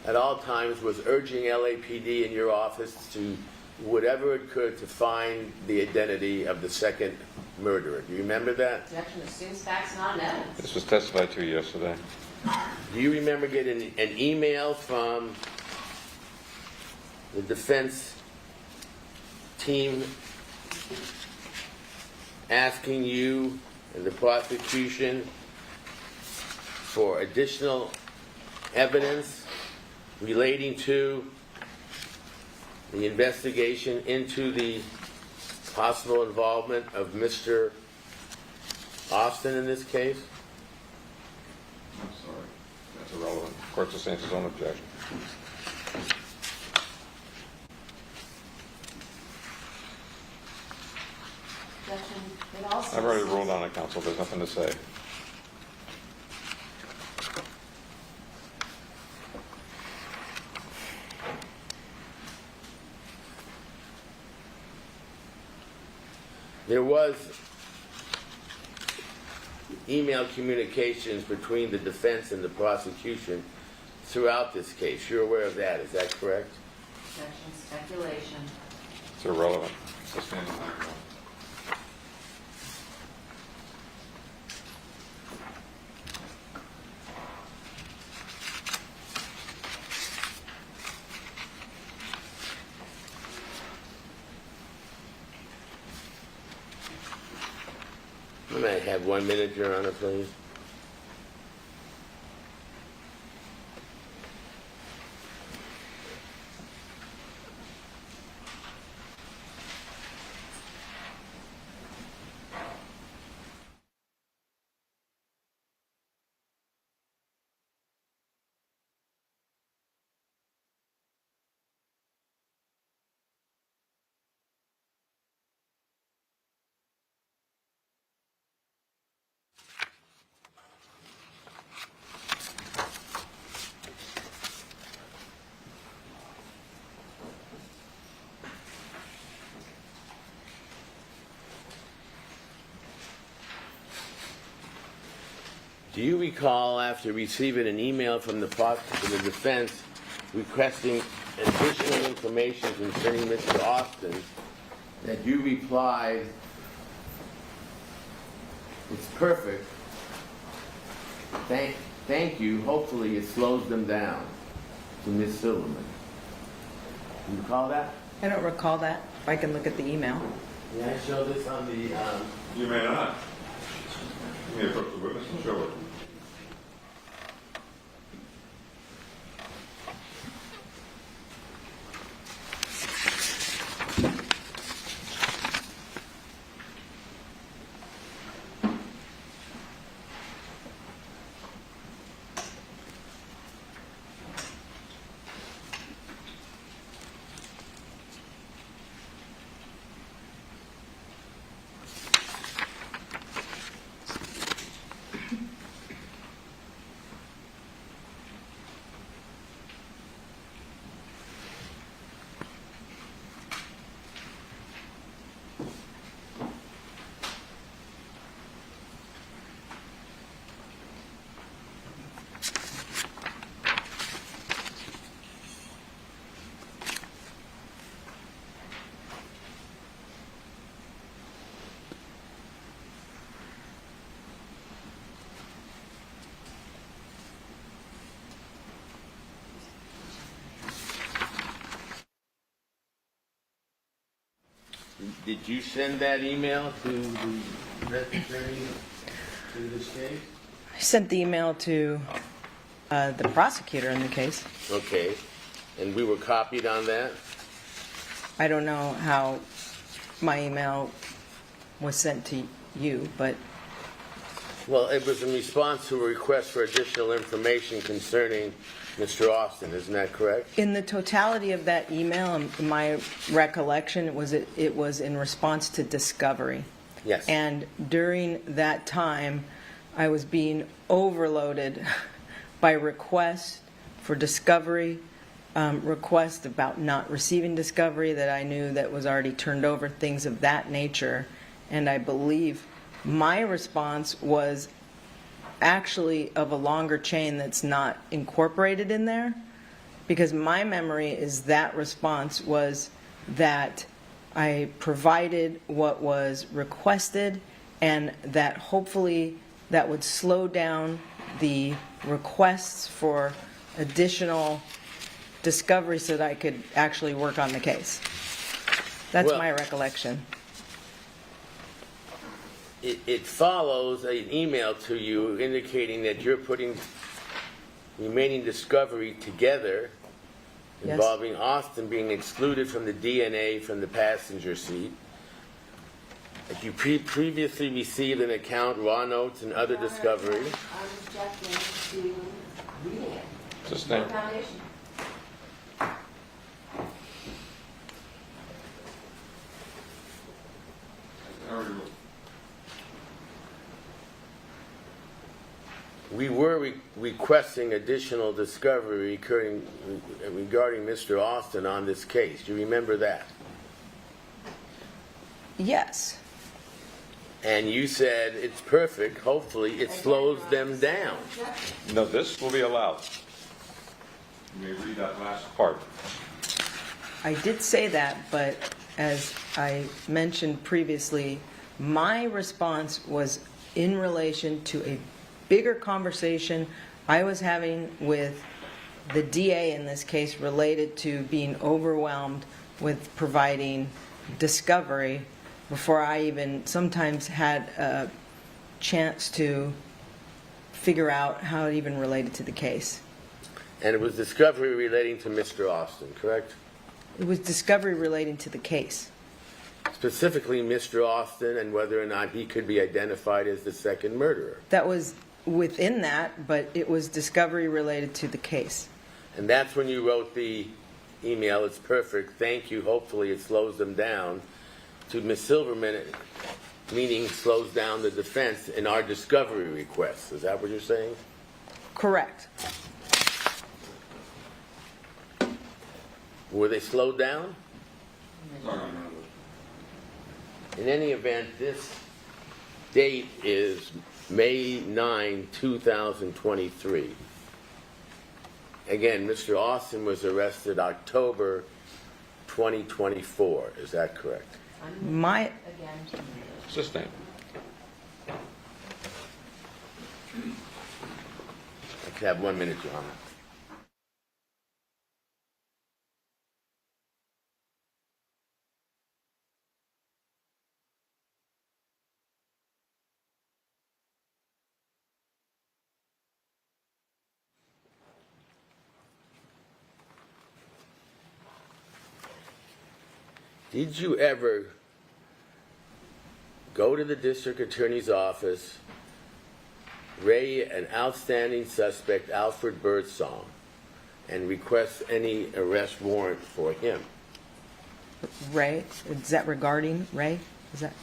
at all times was urging LAPD in your office to whatever it could to find the identity of the second murderer. Do you remember that? Objection assumes facts, not evidence. This was testified to yesterday. Do you remember getting an email from the defense team asking you and the prosecution for additional evidence relating to the investigation into the possible involvement of Mr. Austin in this case? I'm sorry. That's irrelevant. Court sustains its own objection. Objection. It also I've already says- ruled on it, counsel. There's nothing to say. There was email communications between the defense and the prosecution throughout this case. You're aware of that, is that correct? Objection, speculation. It's irrelevant. Sustains its own objection. I might have 1 minute, Your Honor, please. Do you recall, after receiving an email from the defense requesting additional information concerning Mr. Austin, that you replied, "It's perfect. Thank you. Hopefully it slows them down," to Ms. Silverman? Do you recall that? I don't recall that. If I can look at the email. May I show this on the... You may not. You may approach the witness and show it. Did you send that email to the attorney to this case? I sent the email to the prosecutor in the case. Okay. And we were copied on that? I don't know how my email was sent to you, but Well, it was in response to a request for additional information concerning Mr. Austin, isn't that correct? in the totality of that email, my recollection was it was in response to discovery. Yes. And during that time, I was being overloaded by requests for discovery, requests about not receiving discovery that I knew that was already turned over, things of that nature. And I believe my response was actually of a longer chain that's not incorporated in there, because my memory is that response was that I provided what was requested, and that hopefully that would slow down the requests for additional discovery so that I could actually work on the case. That's Well- my recollection. It follows an email to you indicating that you're putting remaining discovery together Yes. involving Austin being excluded from the DNA from the passenger seat. That you previously received an account, raw notes, and other discovery. I'm objecting to reading it. Sustained. No foundation. We were requesting additional discovery regarding Mr. Austin on this case. Do you remember that? Yes. And you said it's perfect. Hopefully, it slows them down. No, this will be allowed. You may read that last part. I did say that, but as I mentioned previously, my response was in relation to a bigger conversation I was having with the DA in this case related to being overwhelmed with providing discovery before I even sometimes had a chance to figure out how it even related to the case. And it was discovery relating to Mr. Austin, correct? It was discovery relating to the case. Specifically, Mr. Austin and whether or not he could be identified as the second murderer. That was within that, but it was discovery related to the case. And that's when you wrote the email, it's perfect, thank you, hopefully it slows them down, to Ms. Silverman, meaning slows down the defense in our discovery requests. Is that what you're saying? Correct. Were they slowed down? In any event, this date is May 9, 2023. Again, Mr. Austin was arrested October 2024. Is that correct? My, Again. Sustained. I could have 1 minute, Your Honor. Did you ever go to the district attorney's office, ray an outstanding suspect, Alfred Birdsong, and request any arrest warrant for him? Ray, is that regarding Ray? Is that,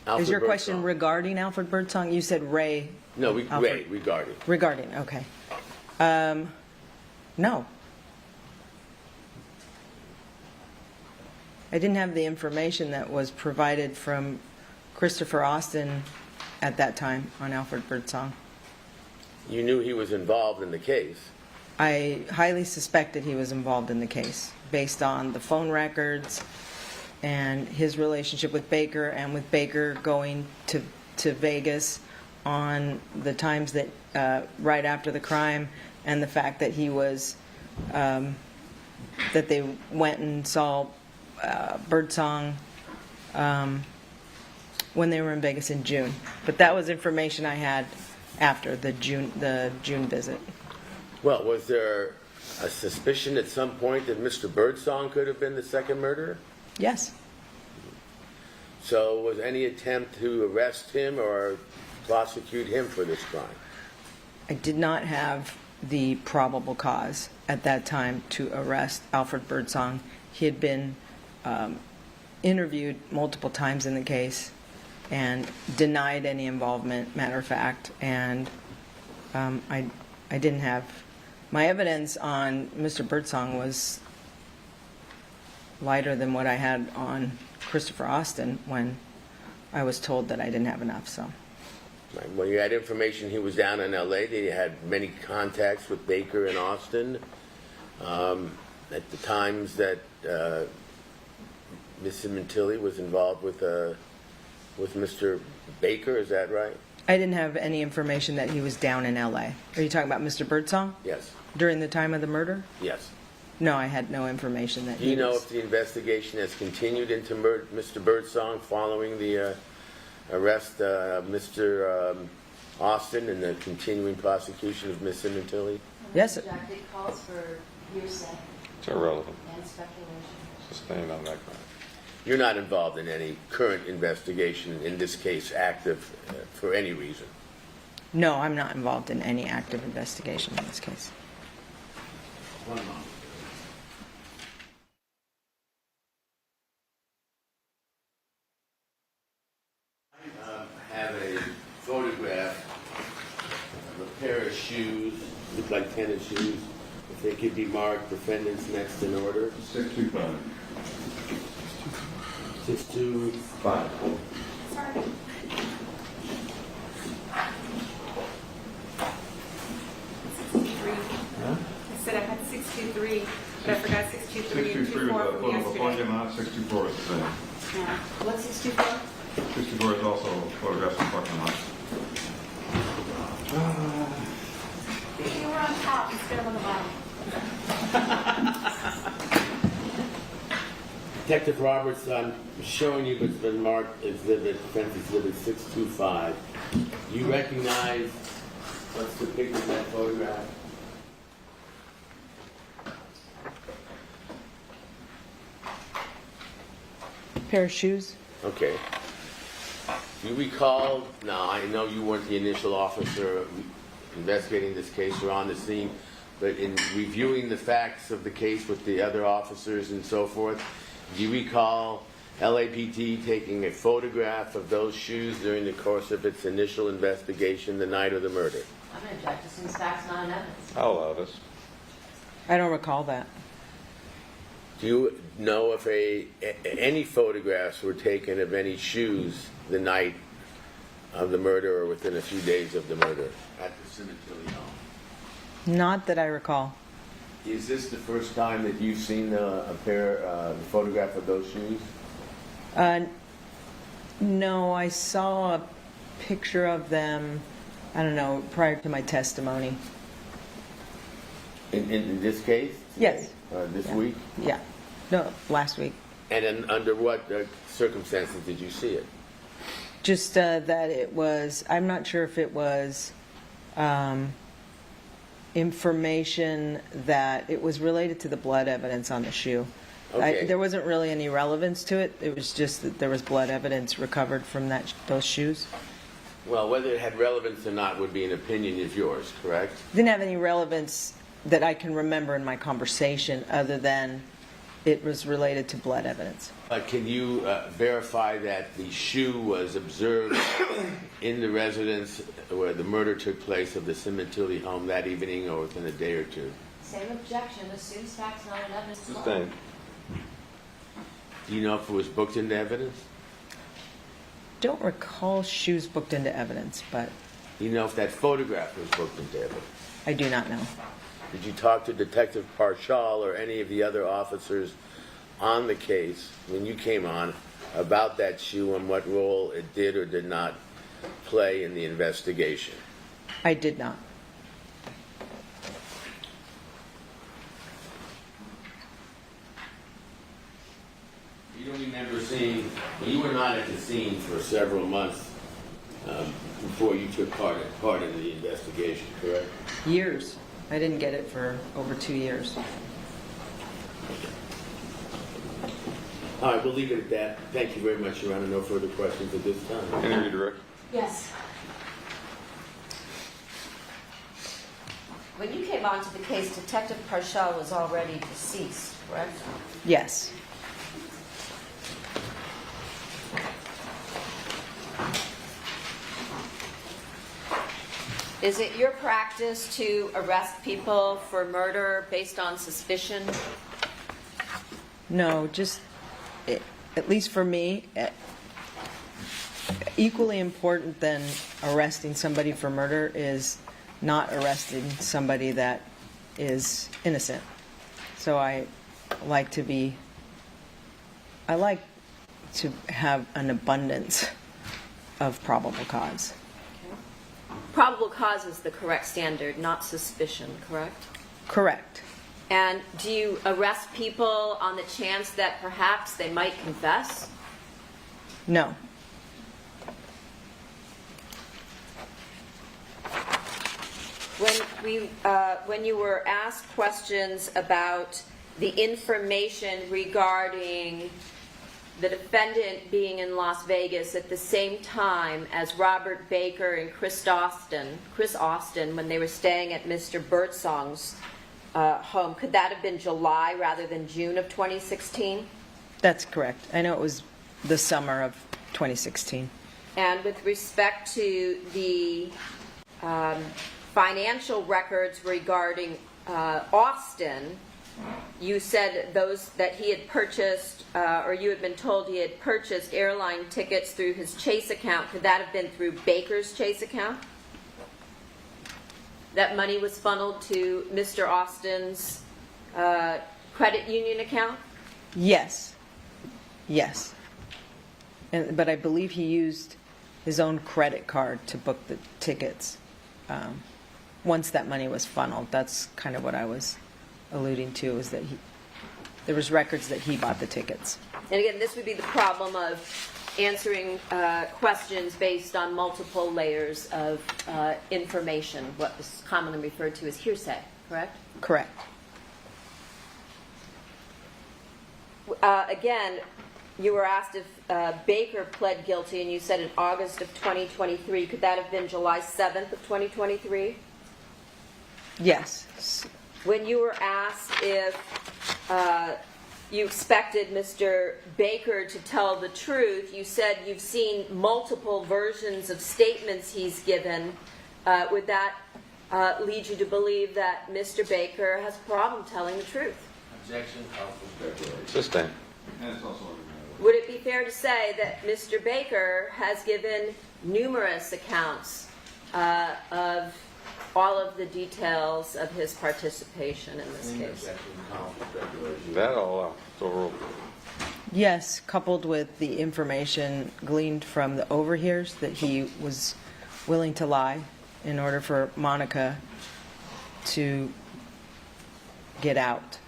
Alfred is your question Birdsong. regarding Alfred Birdsong? You said Ray. No, Alfred. Ray, regarding. Regarding, okay. No. I didn't have the information that was provided from Christopher Austin at that time on Alfred Birdsong. You knew he was involved in the case. I highly suspected he was involved in the case based on the phone records and his relationship with Baker, and with Baker going to Vegas on the times that right after the crime, and the fact that he was that they went and saw Birdsong when they were in Vegas in June. But that was information I had after the June visit. Well, was there a suspicion at some point that Mr. Birdsong could have been the second murderer? Yes. So was any attempt to arrest him or prosecute him for this crime? I did not have the probable cause at that time to arrest Alfred Birdsong. He had been interviewed multiple times in the case and denied any involvement, matter of fact, and I didn't have... My evidence on Mr. Birdsong was lighter than what I had on Christopher Austin when I was told that I didn't have enough, so... Right. When you had information he was down in L.A., that he had many contacts with Baker and Austin, at the times that Ms. Sementilli was involved with Mr. Baker, is that right? I didn't have any information that he was down in L.A. Are you talking about Mr. Birdsong? Yes. During the time of the murder? Yes. No, I had no information that Do you he know was... if the investigation has continued into Mr. Birdsong following the arrest of Mr. Austin and the continuing prosecution of Ms. Sementilli? Yes. It calls for hearsay It's irrelevant. and speculation. Sustained on that ground. You're not involved in any current investigation, in this case active, for any reason? No, I'm not involved in any active investigation in this case. One moment. I have a photograph of a pair of shoes, look like tennis shoes. If they could be marked defendants next in order. 625. 625. Sorry. I said I had 623, but I forgot 623 and 623 24 was a from photo of a yesterday. plug-in on, 624 is the same. Yeah. What's 624? 64 is also photographs of parking lot. You were on top instead of on the bottom. Detective Roberts, I'm showing you what's been marked exhibit, defense exhibit 625. You recognize what's depicted in that photograph? Pair of shoes? Okay. Do you recall, now I know you weren't the initial officer investigating this case or on the scene, but in reviewing the facts of the case with the other officers and so forth, do you recall LAPD taking a photograph of those shoes during the course of its initial investigation the night of the murder? I'm going to object to since facts not in evidence. I'll allow this. I don't recall that. Do you know if any photographs were taken of any shoes the night of the murder or within a few days of the murder at the Sementilli home? Not that I recall. Is this the first time that you've seen the photograph of those shoes? No, I saw a picture of them, I don't know, prior to my testimony. In this case? Yes. This Yeah. week? Yeah. No, last week. And under what circumstances did you see it? Just that it was, I'm not sure if it was information that it was related to the blood evidence on the shoe. Okay. There wasn't really any relevance to it. It was just that there was blood evidence recovered from those shoes. Well, whether it had relevance or not would be an opinion of yours, correct? Didn't have any relevance that I can remember in my conversation other than it was related to blood evidence. Can you verify that the shoe was observed in the residence where the murder took place of the Sementilli home that evening or within a day or two? Same objection, assumes facts not in evidence. as well. Sustained. Do you know if it was booked into evidence? Don't recall shoes booked into evidence, but Do you know if that photograph was booked into evidence? I do not know. Did you talk to Detective Parshall or any of the other officers on the case when you came on about that shoe and what role it did or did not play in the investigation? I did not. You don't remember seeing, well, you were not at the scene for several months before you took part in the investigation, correct? Years. I didn't get it for over 2 years. All right, we'll leave it at that. Thank you very much, Your Honor. No further questions at this time. Any redirect? Yes. When you came onto the case, Detective Parshall was already deceased, correct? Yes. Is it your practice to arrest people for murder based on suspicion? No, just, at least for me, equally important than arresting somebody for murder is not arresting somebody that is innocent. So I like to have an abundance of probable cause. Probable cause is the correct standard, not suspicion, correct? Correct. And do you arrest people on the chance that perhaps they might confess? No. When you were asked questions about the information regarding the defendant being in Las Vegas at the same time as Robert Baker and Chris Austin, when they were staying at Mr. Birdsong's home, could that have been July rather than June of 2016? That's correct. I know it was the summer of 2016. And with respect to the financial records regarding Austin, you said those that he had purchased, or you had been told he had purchased airline tickets through his Chase account. Could that have been through Baker's Chase account? That money was funneled to Mr. Austin's credit union account? Yes. Yes. But I believe he used his own credit card to book the tickets once that money was funneled. That's kind of what I was alluding to, is that there was records that he bought the tickets. And again, this would be the problem of answering questions based on multiple layers of information, what is commonly referred to as hearsay, correct? Correct. Again, you were asked if Baker pled guilty, and you said in August of 2023. Could that have been July 7th of 2023? Yes. When you were asked if you expected Mr. Baker to tell the truth, you said you've seen multiple versions of statements he's given. Would that lead you to believe that Mr. Baker has a problem telling the truth? Objection, call for speculation. Sustain. And it's also, Would it be fair to say that Mr. Baker has given numerous accounts of all of the details of his participation in this case? Objection, call for speculation. That'll overrule. Yes, coupled with the information gleaned from the overhears that he was willing to lie in order for Monica to get out.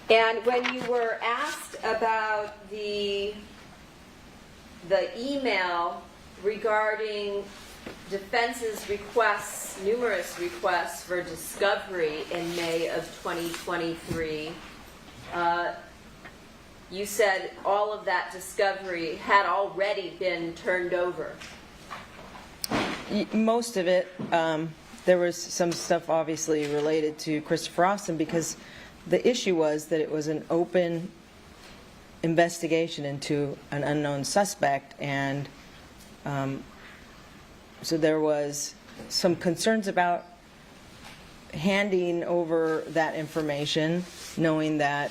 And when you were asked about the email regarding defense's requests, numerous requests for discovery in May of 2023, you said all of that discovery had already been turned over. Most of it, there was some stuff obviously related to Christopher Austin, because the issue was that it was an open investigation into an unknown suspect, and so there was some concerns about handing over that information, knowing that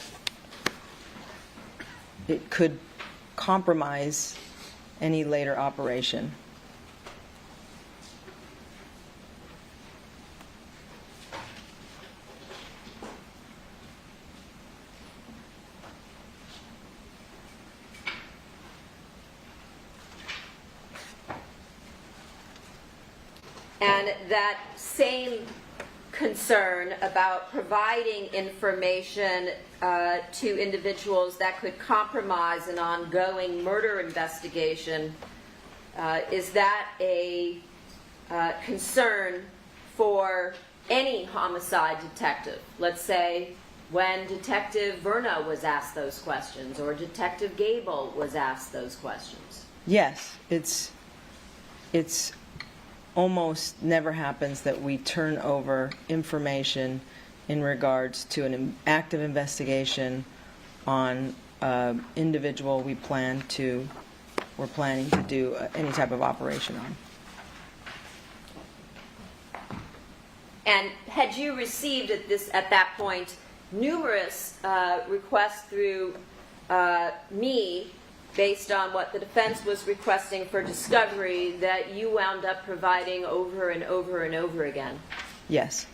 it could compromise any later operation. And that same concern about providing information to individuals that could compromise an ongoing murder investigation, is that a concern for any homicide detective? Let's say when Detective Verna was asked those questions, or Detective Gable was asked those questions. Yes, it's almost never happens that we turn over information in regards to an active investigation on an individual we're planning to do any type of operation on. And had you received at that point numerous requests through me based on what the defense was requesting for discovery that you wound up providing over and over and over again? Yes.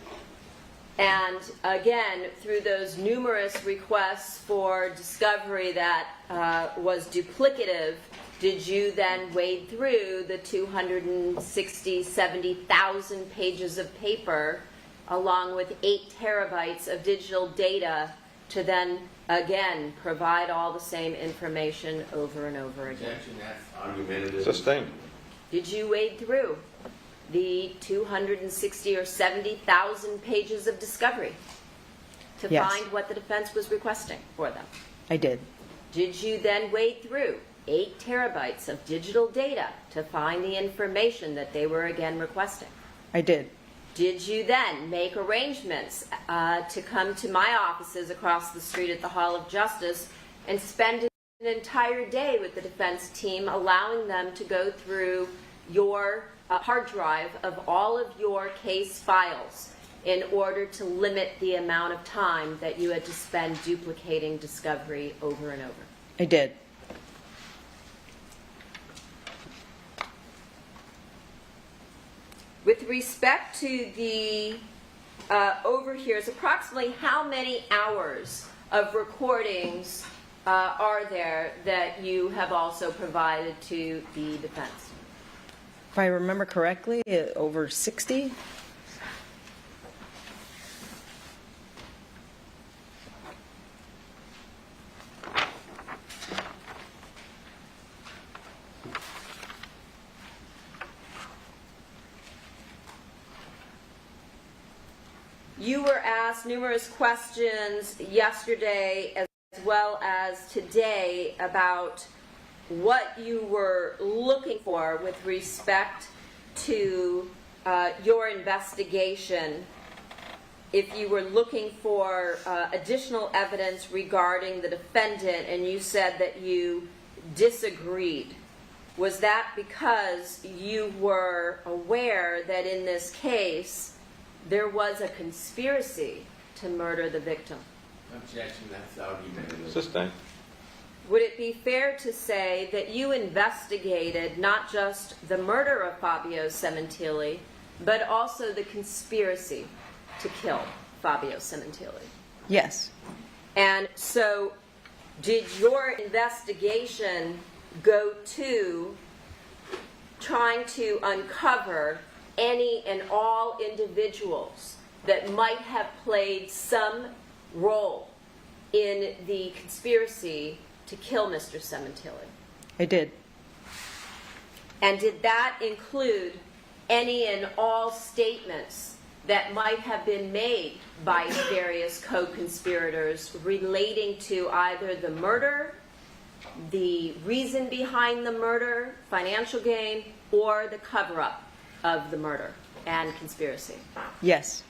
And again, through those numerous requests for discovery that was duplicative, did you then wade through the 70,000 pages of paper along with 8 terabytes of digital data to then, again, provide all the same information over and over again? Objection, that's argumentative. Sustained. Did you wade through the 260 or 70,000 pages of discovery to Yes. find what the defense was requesting for them? I did. Did you then wade through 8 terabytes of digital data to find the information that they were again requesting? I did. Did you then make arrangements to come to my offices across the street at the Hall of Justice and spend an entire day with the defense team, allowing them to go through your hard drive of all of your case files in order to limit the amount of time that you had to spend duplicating discovery over and over? I did. With respect to the overhears, approximately how many hours of recordings are there that you have also provided to the defense? If I remember correctly, over 60? You were asked numerous questions yesterday as well as today about what you were looking for with respect to your investigation. If you were looking for additional evidence regarding the defendant and you said that you disagreed, was that because you were aware that in this case there was a conspiracy to murder the victim? Objection, that's argumentative. Sustained. Would it be fair to say that you investigated not just the murder of Fabio Sementilli, but also the conspiracy to kill Fabio Sementilli? Yes. And so, did your investigation go to trying to uncover any and all individuals that might have played some role in the conspiracy to kill Mr. Sementilli? I did. And did that include any and all statements that might have been made by various co-conspirators relating to either the murder, the reason behind the murder, financial gain, or the cover-up of the murder and conspiracy? Yes.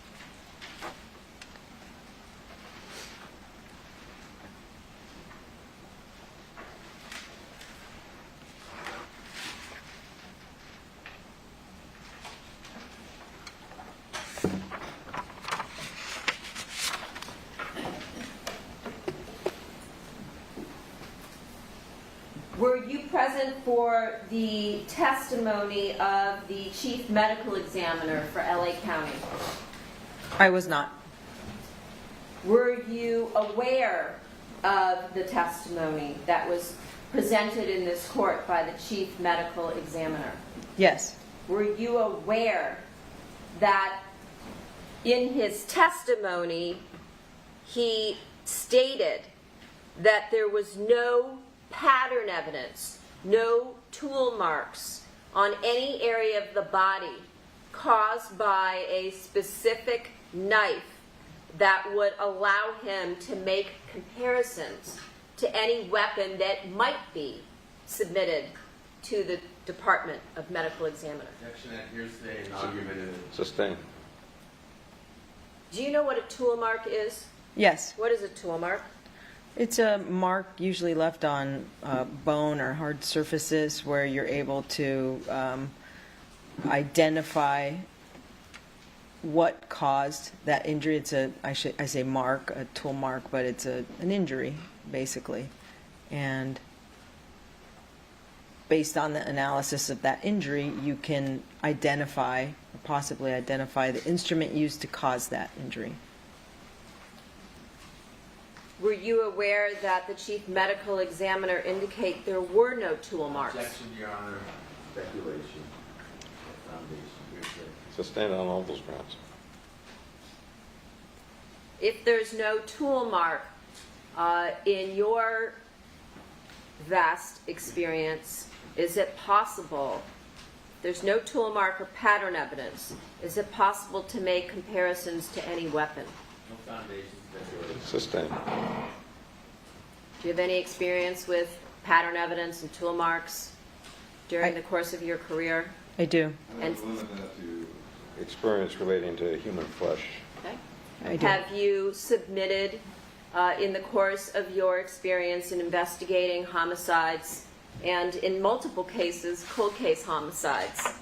Were you present for the testimony of the chief medical examiner for LA County? I was not. Were you aware of the testimony that was presented in this court by the chief medical examiner? Yes. Were you aware that in his testimony he stated that there was no pattern evidence, no tool marks on any area of the body caused by a specific knife that would allow him to make comparisons to any weapon that might be submitted to the Department of Medical Examiner? Objection, that hearsay and argumentative. Sustained. Do you know what a tool mark is? Yes. What is a tool mark? It's a mark usually left on bone or hard surfaces where you're able to identify what caused that injury. It's I say mark, a tool mark, but it's an injury, basically. And based on the analysis of that injury, you can identify, or possibly identify, the instrument used to cause that injury. Were you aware that the chief medical examiner indicate there were no tool marks? Objection, Your Honor. Speculation. Foundation. Sustained on all those grounds. If there's no tool mark, in your vast experience, is it possible, there's no tool mark or pattern evidence, is it possible to make comparisons to any weapon? No foundation. Speculation. Sustained. Do you have any experience with pattern evidence and tool marks during the course of your career? I do. And limited to experience relating to human flesh. Okay. I do. Have you submitted, in the course of your experience in investigating homicides, and in multiple cases, cold case homicides,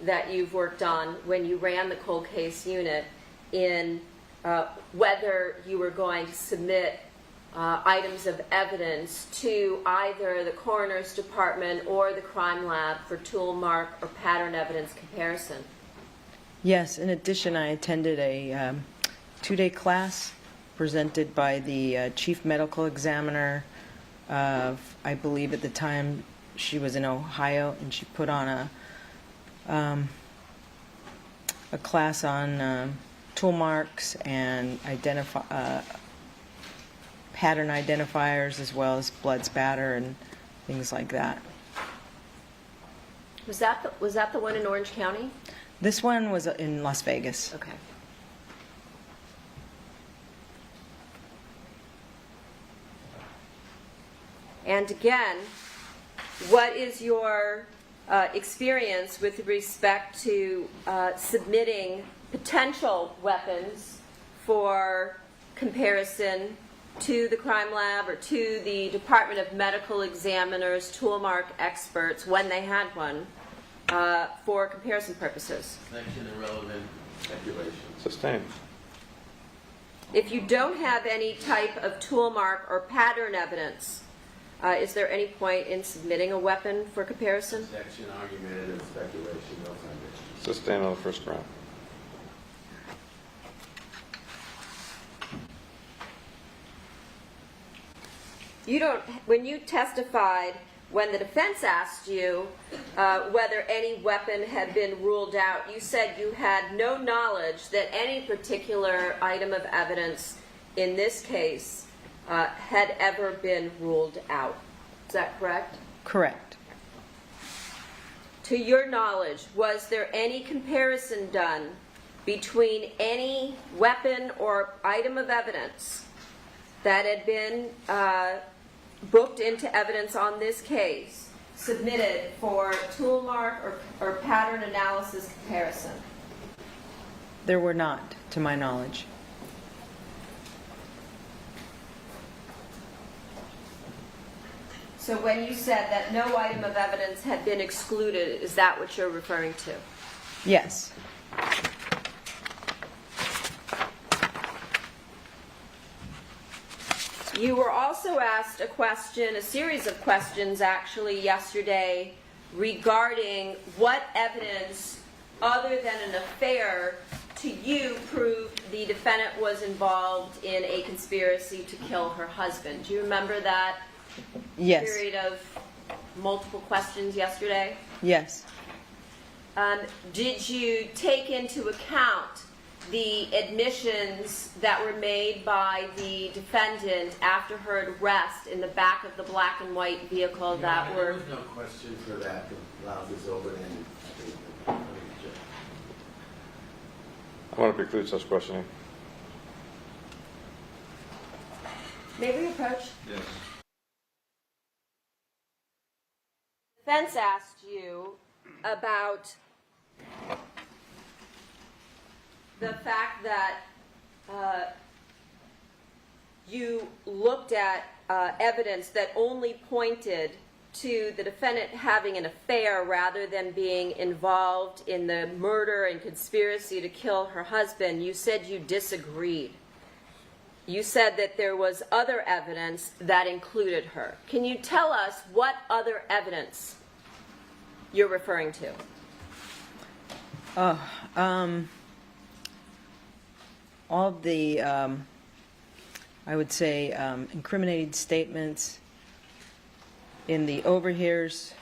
that you've worked on when you ran the cold case unit, in whether you were going to submit items of evidence to either the coroner's department or the crime lab for tool mark or pattern evidence comparison? Yes, in addition, I attended a 2-day class presented by the chief medical examiner of, I believe at the time she was in Ohio, and she put on a class on tool marks and pattern identifiers, as well as blood spatter and things like that. Was that the one in Orange County? This one was in Las Vegas. Okay. And again, what is your experience with respect to submitting potential weapons for comparison to the crime lab or to the Department of Medical Examiners, tool mark experts, when they had one, for comparison purposes? Section irrelevant. Speculation. Sustained. If you don't have any type of tool mark or pattern evidence, is there any point in submitting a weapon for comparison? Section argumentative. Speculation. No foundation. Sustained on the first ground. You don't, when you testified, when the defense asked you whether any weapon had been ruled out, you said you had no knowledge that any particular item of evidence in this case had ever been ruled out. Is that correct? Correct. To your knowledge, was there any comparison done between any weapon or item of evidence that had been booked into evidence on this case, submitted for tool mark or pattern analysis comparison? There were not, to my knowledge. So when you said that no item of evidence had been excluded, is that what you're referring to? Yes. You were also asked a question, a series of questions actually yesterday, regarding what evidence other than an affair to you proved the defendant was involved in a conspiracy to kill her husband. Do you remember that Yes. period of multiple questions yesterday? Yes. Did you take into account the admissions that were made by the defendant after her arrest in the back of the black and white vehicle that There were... was no question for that. Allows this open-ended statement. I want to preclude such questioning. May we approach? Yes. The defense asked you about the fact that you looked at evidence that only pointed to the defendant having an affair rather than being involved in the murder and conspiracy to kill her husband, you said you disagreed. You said that there was other evidence that included her. Can you tell us what other evidence you're referring to? All the, I would say, incriminating statements in the overhears,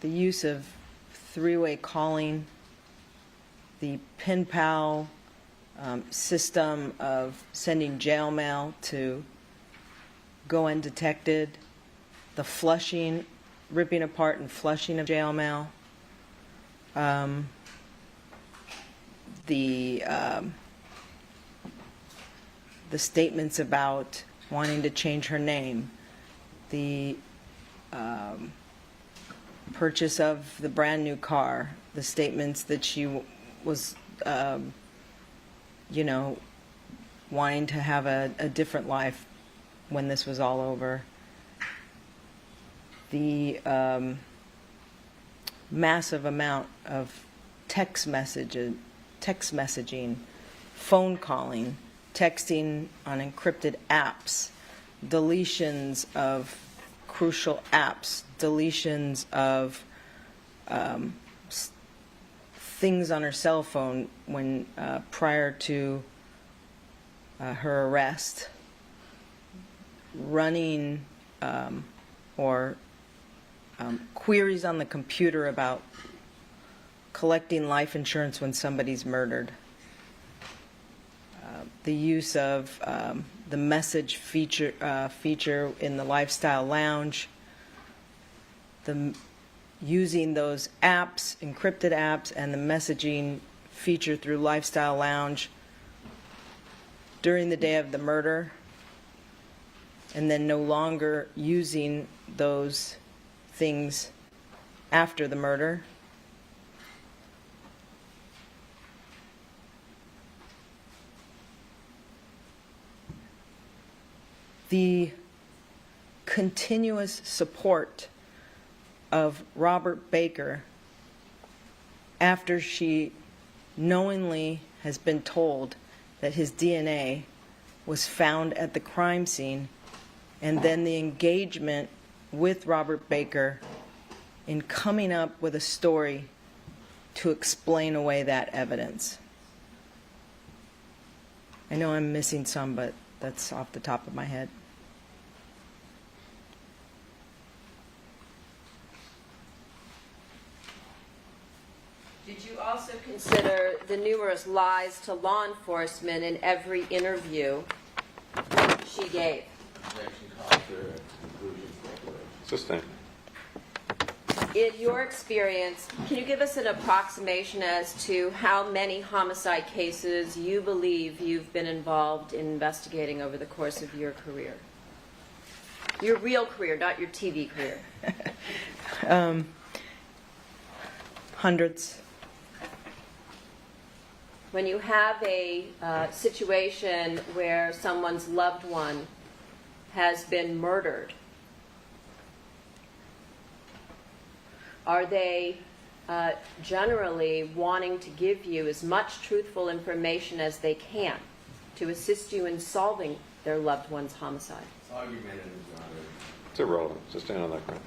the use of three-way calling, the pen pal system of sending jail mail to go undetected, the flushing, ripping apart and flushing of jail mail, the statements about wanting to change her name, the purchase of the brand new car, the statements that she was, wanting to have a different life when this was all over, the massive amount of text messaging, phone calling, texting on encrypted apps, deletions of crucial apps, deletions of things on her cell phone when prior to her arrest, running or queries on the computer about collecting life insurance when somebody's murdered. The use of the message feature in the lifestyle lounge, using those apps, encrypted apps, and the messaging feature through lifestyle lounge during the day of the murder, and then no longer using those things after the murder. The continuous support of Robert Baker after she knowingly has been told that his DNA was found at the crime scene, and then the engagement with Robert Baker in coming up with a story to explain away that evidence. I know I'm missing some, but that's off the top of my head. Did you also consider the numerous lies to law enforcement in every interview she gave? Objection called for conclusion declaration. Sustained. In your experience, can you give us an approximation as to how many homicide cases you believe you've been involved in investigating over the course of your career? Your real career, not your TV career. Hundreds. When you have a situation where someone's loved one has been murdered, are they generally wanting to give you as much truthful information as they can to assist you in solving their loved one's homicide? It's argumentative, Your Honor. It's irrelevant. Sustain on that ground.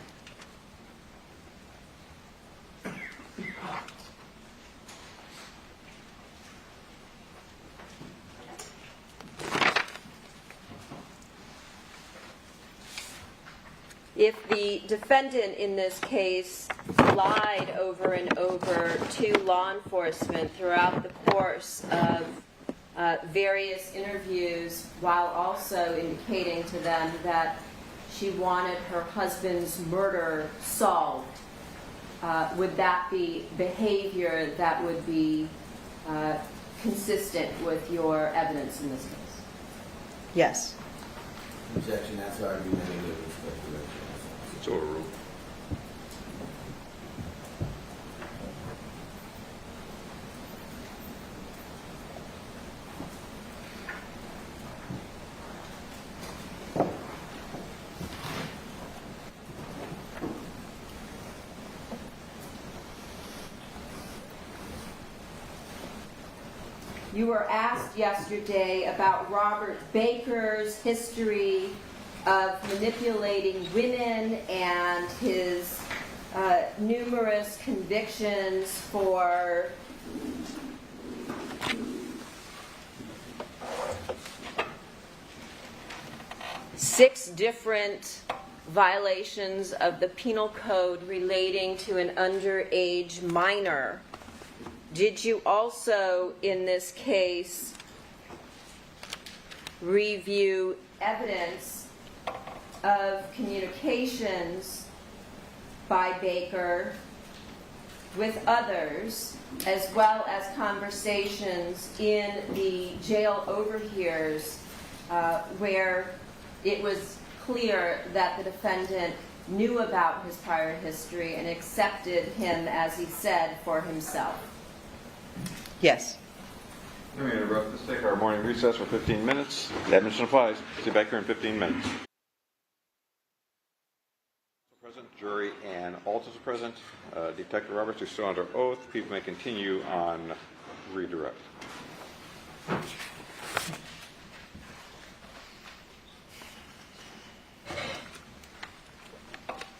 If the defendant in this case lied over and over to law enforcement throughout the course of various interviews, while also indicating to them that she wanted her husband's murder solved, would that be behavior that would be consistent with your evidence in this case? Yes. Objection, that's argumentative with respect to that. It's overruled. You were asked yesterday about Robert Baker's history of manipulating women and his numerous convictions for six different violations of the penal code relating to an underage minor. Did you also, in this case, review evidence of communications by Baker with others, as well as conversations in the jail overhears where it was clear that the defendant knew about his prior history and accepted him, as he said, for himself? Yes. Let me interrupt. Let's take our morning recess for 15 minutes. The admission applies. See you back here in 15 minutes. Present, jury, and alt is present. Detective Roberts is still under oath. People may continue on redirect.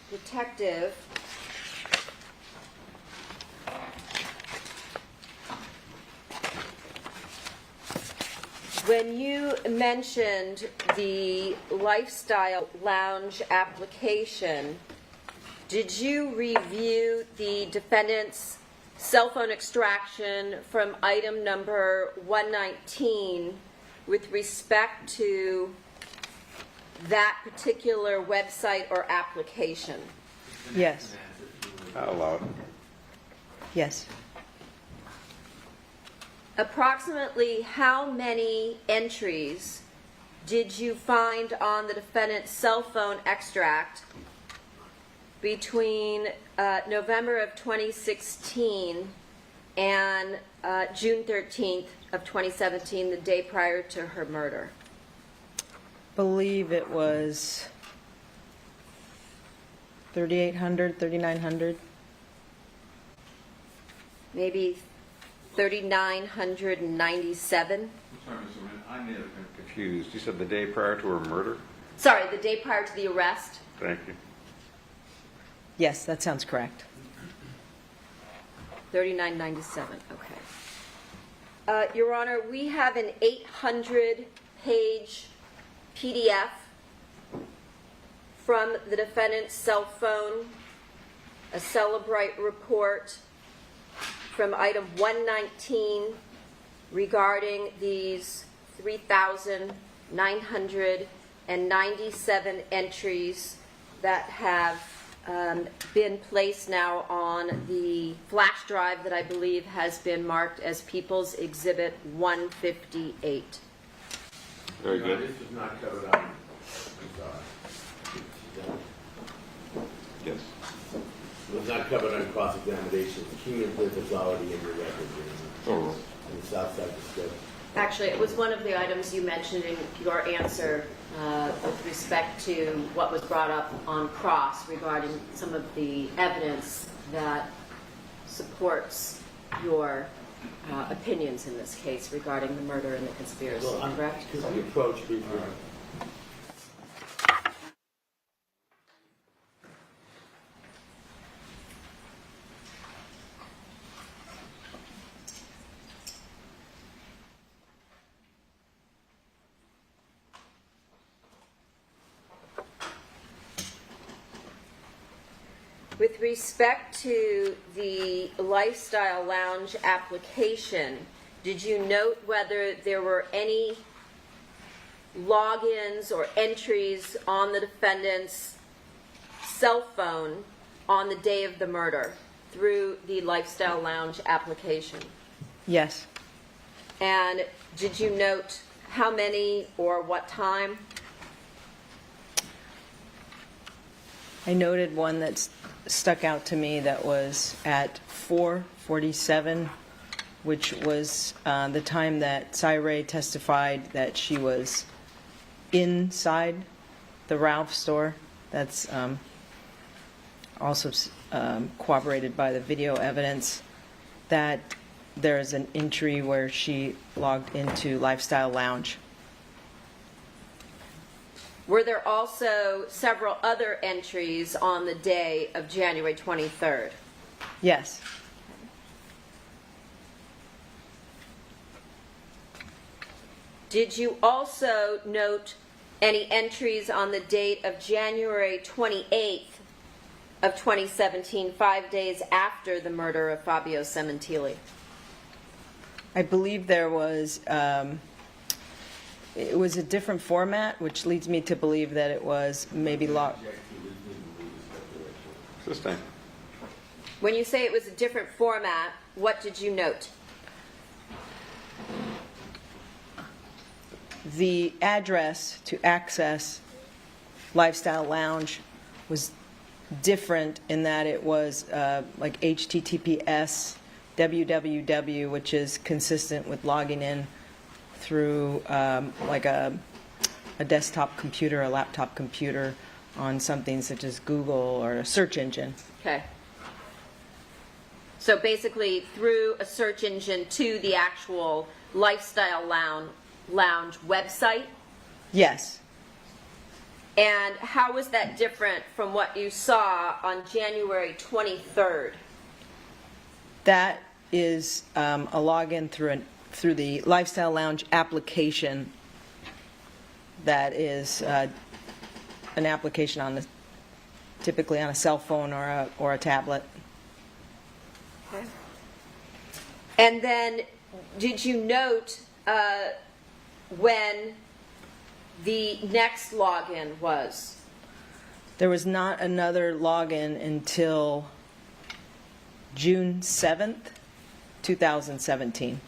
Detective, when you mentioned the lifestyle lounge application, did you review the defendant's cell phone extraction from item number 119 with respect to that particular website or application? Yes. I'll allow it. Yes. Approximately how many entries did you find on the defendant's cell phone extract between November of 2016 and June 13th of 2017, the day prior to her murder? Believe it was 3,800, 3,900. Maybe 3,997. I'm sorry, Mr. Wynn. I may have been confused. You said the day prior to her murder? Sorry, the day prior to the arrest. Thank you. Yes, that sounds correct. 3,997, okay. Your Honor, we have an 800-page PDF from the defendant's cell phone, a Celebrite report from item 119 regarding these 3,997 entries that have been placed now on the flash drive that I believe has been marked as People's Exhibit 158. Very No, good. This was not covered on, I'm sorry. Yes. It was not covered on cross-examination. Cumulative is already in your record Oh. in the South Side discussion. Actually, it was one of the items you mentioned in your answer with respect to what was brought up on cross regarding some of the evidence that supports your opinions in this case regarding the murder and the conspiracy, Well, correct? Because the approach briefly. With respect to the Lifestyle Lounge application, did you note whether there were any logins or entries on the defendant's cell phone on the day of the murder through the Lifestyle Lounge application? Yes. And did you note how many or what time? I noted one that stuck out to me that was at 4:47, which was the time that Cyree testified that she was inside the Ralph store. That's also corroborated by the video evidence, that there's an entry where she logged into Lifestyle Lounge. Were there also several other entries on the day of January 23rd? Yes. Did you also note any entries on the date of January 28th of 2017, 5 days after the murder of Fabio Sementilli? I believe there was, it was a different format, which leads me to believe that it was maybe logged. Sustain. When you say it was a different format, what did you note? The address to access Lifestyle Lounge was different in that it was like HTTPS www, which is consistent with logging in through like a desktop computer, a laptop computer on something such as Google or a search engine. Okay. So basically through a search engine to the actual Lifestyle Lounge website? Yes. And how was that different from what you saw on January 23rd? That is a login through the Lifestyle Lounge application. That is an application on typically on a cell phone or a tablet. Okay. And then, did you note when the next login was? There was not another login until June 7th, 2017.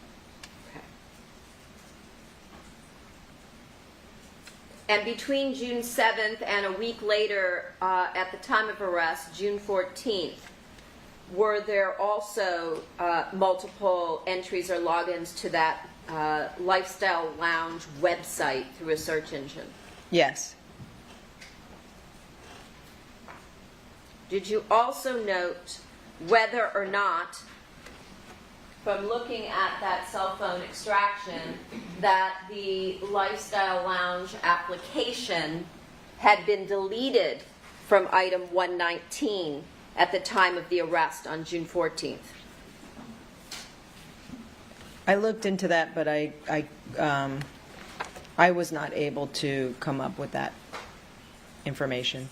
Okay. And between June 7th and a week later, at the time of arrest, June 14th, were there also multiple entries or logins to that Lifestyle Lounge website through a search engine? Yes. Did you also note whether or not, from looking at that cell phone extraction, that the Lifestyle Lounge application had been deleted from item 119 at the time of the arrest on June 14th? I looked into that, but I was not able to come up with that information.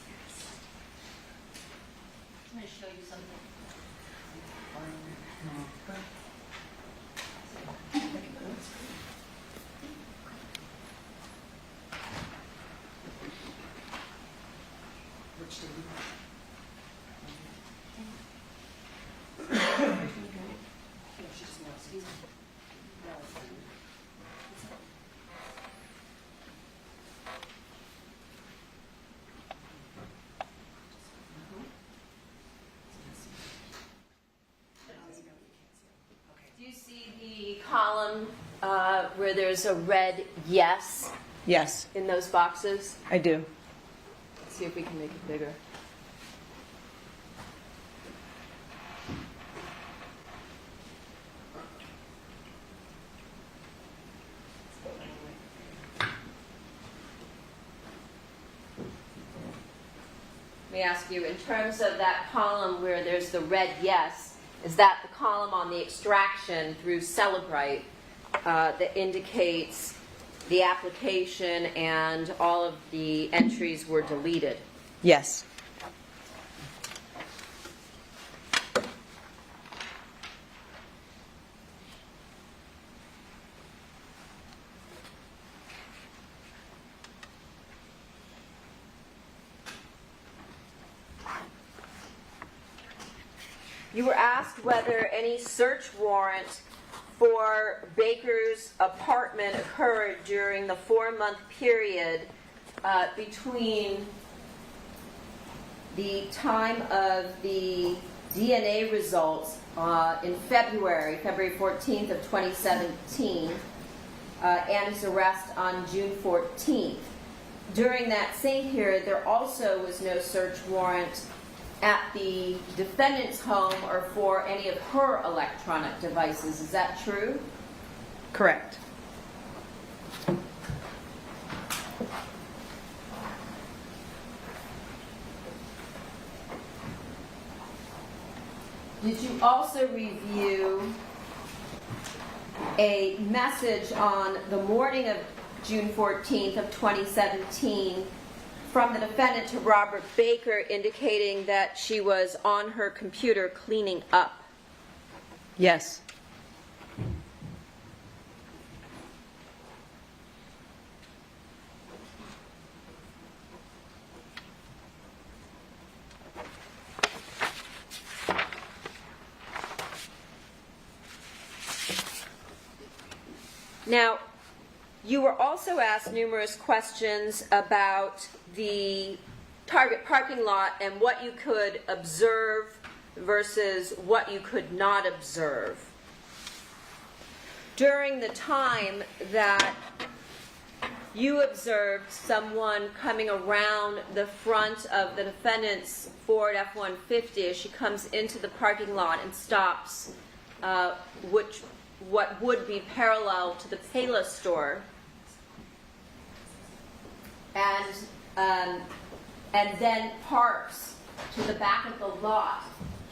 I'm going to show you something. Which did you No, she just knows. Excuse me. No, it's fine. Do you see the column where there's a red yes Yes, in those boxes? I do. Let's see if we can make it bigger. Let me ask you, in terms of that column where there's the red yes, is that the column on the extraction through Celebrite that indicates the application and all of the entries were deleted? Yes. You were asked whether any search warrant for Baker's apartment occurred during the 4-month period between the time of the DNA results in February 14th of 2017, and his arrest on June 14th. During that same period, there also was no search warrant at the defendant's home or for any of her electronic devices. Is that true? Correct. Did you also review a message on the morning of June 14th of 2017 from the defendant to Robert Baker indicating that she was on her computer cleaning up? Yes. Now, you were also asked numerous questions about the Target parking lot and what you could observe versus what you could not observe. During the time that you observed someone coming around the front of the defendant's Ford F-150 as she comes into the parking lot and stops, what would be parallel to the Payless store, and then parks to the back of the lot.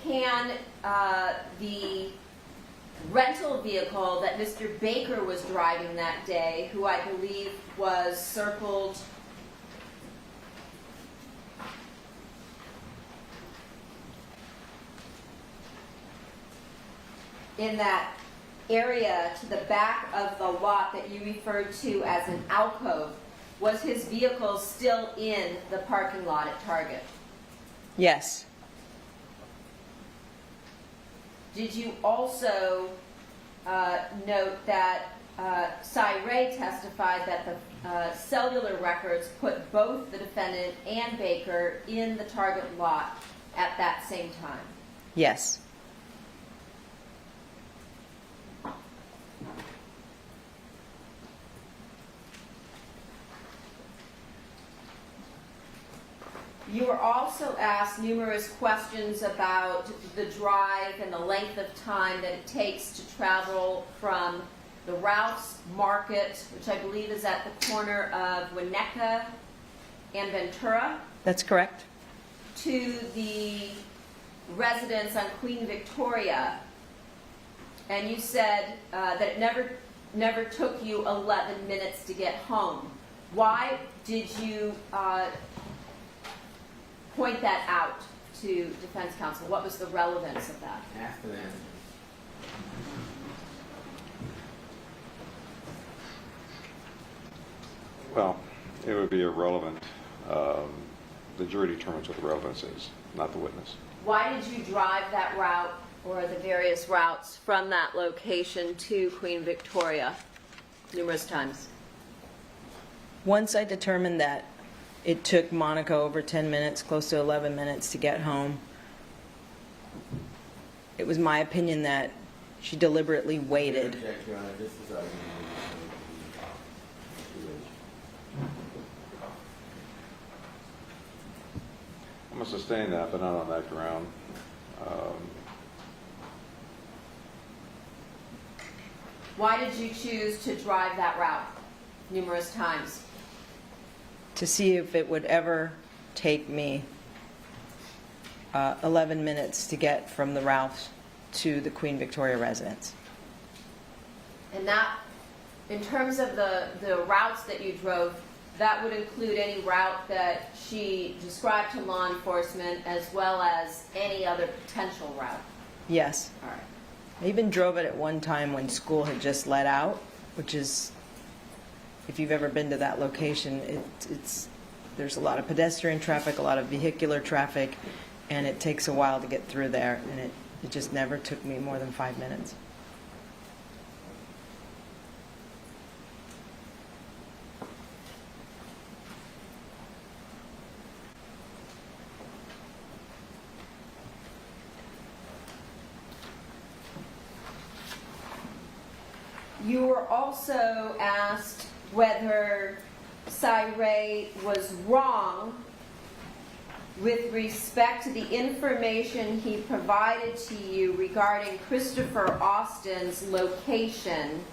Can the rental vehicle that Mr. Baker was driving that day, who I believe was circled in that area to the back of the lot that you referred to as an alcove, was his vehicle still in the parking lot at Target? Yes. Did you also note that Cy Ray testified that the cellular records put both the defendant and Baker in the Target lot at that same time? Yes. You were also asked numerous questions about the drive and the length of time that it takes to travel from the Ralph's Market, which I believe is at the corner of Winnetka and Ventura, That's correct. to the residence on Queen Victoria. And you said that it never took you 11 minutes to get home. Why did you point that out to defense counsel? What was the relevance of that? After that. Well, it would be irrelevant. The jury determines what the relevance is, not the witness. Why did you drive that route or the various routes from that location to Queen Victoria numerous times? Once I determined that it took Monica over 10 minutes, close to 11 minutes to get home, it was my opinion that she deliberately waited. Objection, Your Honor. This is argument. I'm going to sustain that, but not on that ground. Why did you choose to drive that route numerous times? To see if it would ever take me 11 minutes to get from the Ralphs to the Queen Victoria residence. And that, in terms of the routes that you drove, that would include any route that she described to law enforcement as well as any other potential route? Yes. All right. I even drove it at one time when school had just let out, which is, if you've ever been to that location, there's a lot of pedestrian traffic, a lot of vehicular traffic, and it takes a while to get through there, and it just never took me more than 5 minutes. You were also asked whether Cy Ray was wrong with respect to the information he provided to you regarding Christopher Austin's location,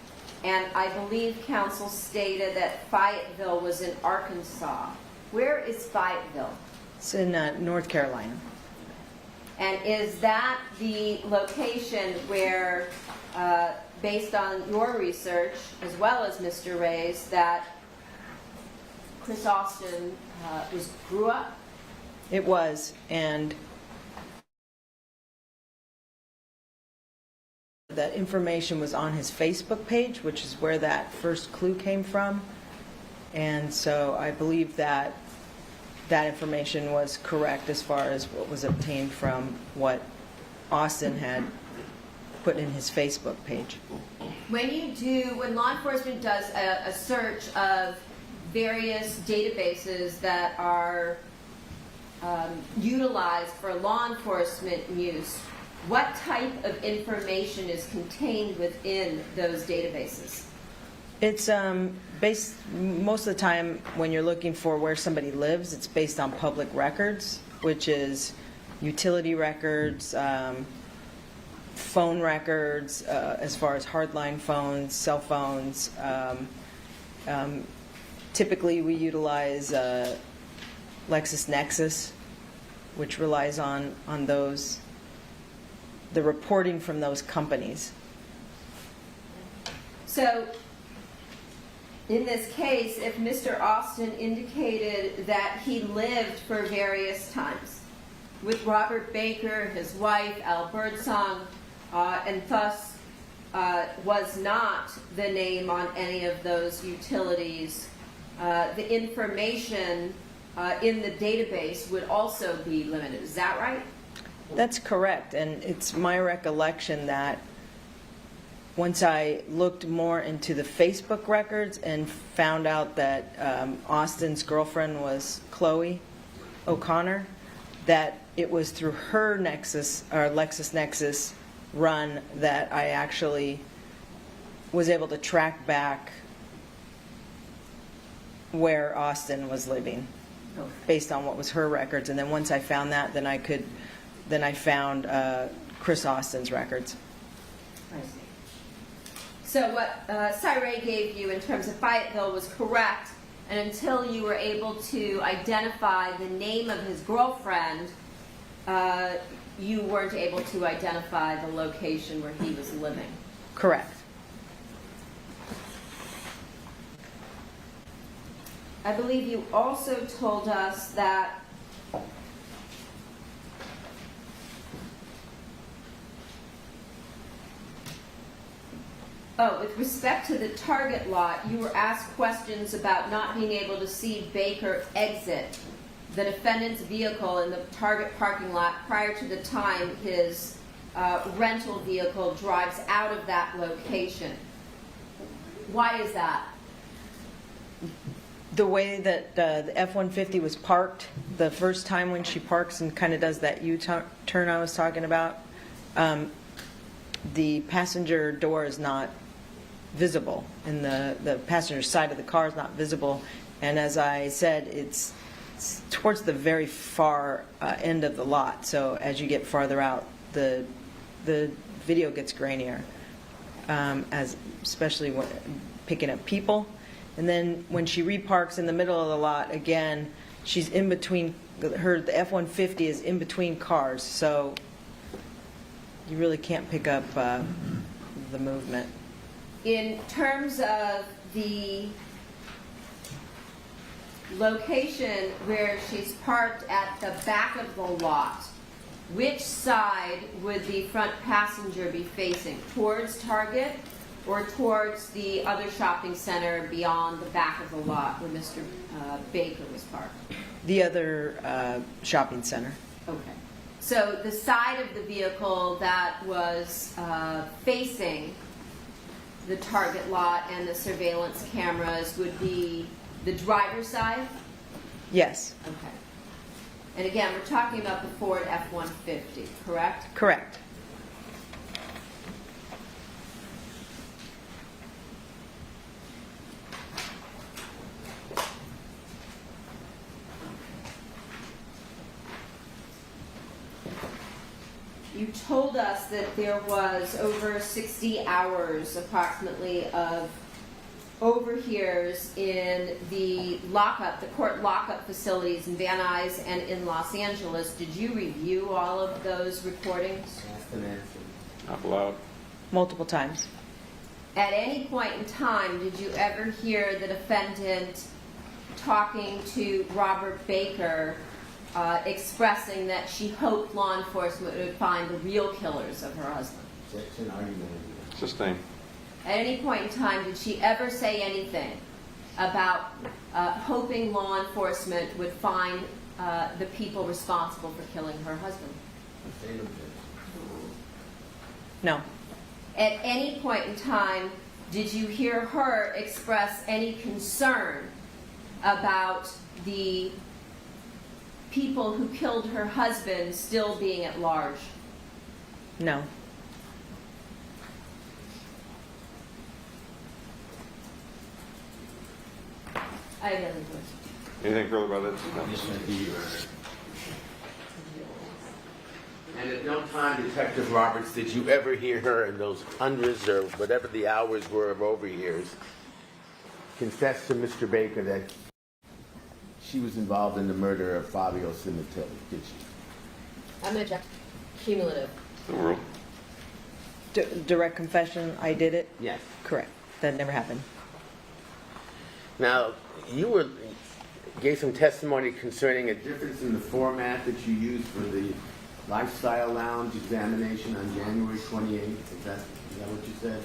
and I believe counsel stated that Fayetteville was in Arkansas. Where is Fayetteville? It's in North Carolina. And is that the location where, based on your research, as well as Mr. Ray's, that Chris Austin grew up? It was, and that information was on his Facebook page, which is where that first clue came from. And so I believe that that information was correct as far as what was obtained from what Austin had put in his Facebook page. When law enforcement does a search of various databases that are utilized for law enforcement use, what type of information is contained within those databases? It's based, most of the time when you're looking for where somebody lives, it's based on public records, which is utility records, phone records, as far as hardline phones, cell phones. Typically we utilize LexisNexis, which relies on those, the reporting from those companies. So, in this case, if Mr. Austin indicated that he lived for various times with Robert Baker, his wife, Al Birdsong, and thus was not the name on any of those utilities, the information in the database would also be limited. Is that right? That's correct, and it's my recollection that once I looked more into the Facebook records and found out that Austin's girlfriend was Chloe O'Connor, that it was through her LexisNexis run that I actually was able to track back where Austin was living, based on what was her records. And then once I found that, then I found Chris Austin's records. I see. So what Cyree gave you in terms of Fayetteville was correct, and until you were able to identify the name of his girlfriend, you weren't able to identify the location where he was living. Correct. I believe you also told us that with respect to the target lot, you were asked questions about not being able to see Baker exit the defendant's vehicle in the target parking lot prior to the time his rental vehicle drives out of that location. Why is that? The way that the F-150 was parked the first time when she parks and kind of does that U-turn I was talking about, the passenger door is not visible, and the passenger side of the car is not visible. And as I said, it's towards the very far end of the lot. So as you get farther out, the video gets grainier, especially when picking up people. And then when she reparks in the middle of the lot, again, she's in between, the F-150 is in between cars, so you really can't pick up the movement. In terms of the location where she's parked at the back of the lot, which side would the front passenger be facing? Towards Target or towards the other shopping center beyond the back of the lot where Mr. Baker was parked? The other shopping center. Okay. So the side of the vehicle that was facing the target lot and the surveillance cameras would be the driver's side? Yes. Okay. And again, we're talking about the Ford F-150, correct? Correct. told us that there was over 60 hours approximately of overhears in the lockup, the court lockup facilities in Van Nuys and in Los Angeles. Did you review all of those recordings? Asked and answered. Not allowed. Multiple times. At any point in time, did you ever hear the defendant talking to Robert Baker, expressing that she hoped law enforcement would find the real killers of her husband? Objection, argument. Sustained. At any point in time, did she ever say anything about hoping law enforcement would find the people responsible for killing her husband? Sustained objection. No. At any point in time, did you hear her express any concern about the people who killed her husband still being at large? No. I have nothing to Anything further about this? No. And at no time, Detective Roberts, did you ever hear her in those hundreds or whatever the hours were of overhears confess to Mr. Baker that she was involved in the murder of Fabio Sementilli, did she? I'm going to check. Cumulative. The world. Direct confession, I did it? Yes. Correct. That never happened. Now, you gave some testimony concerning a difference in the format that you used for the Lifestyle Lounge examination on January 28th. Is that what you said?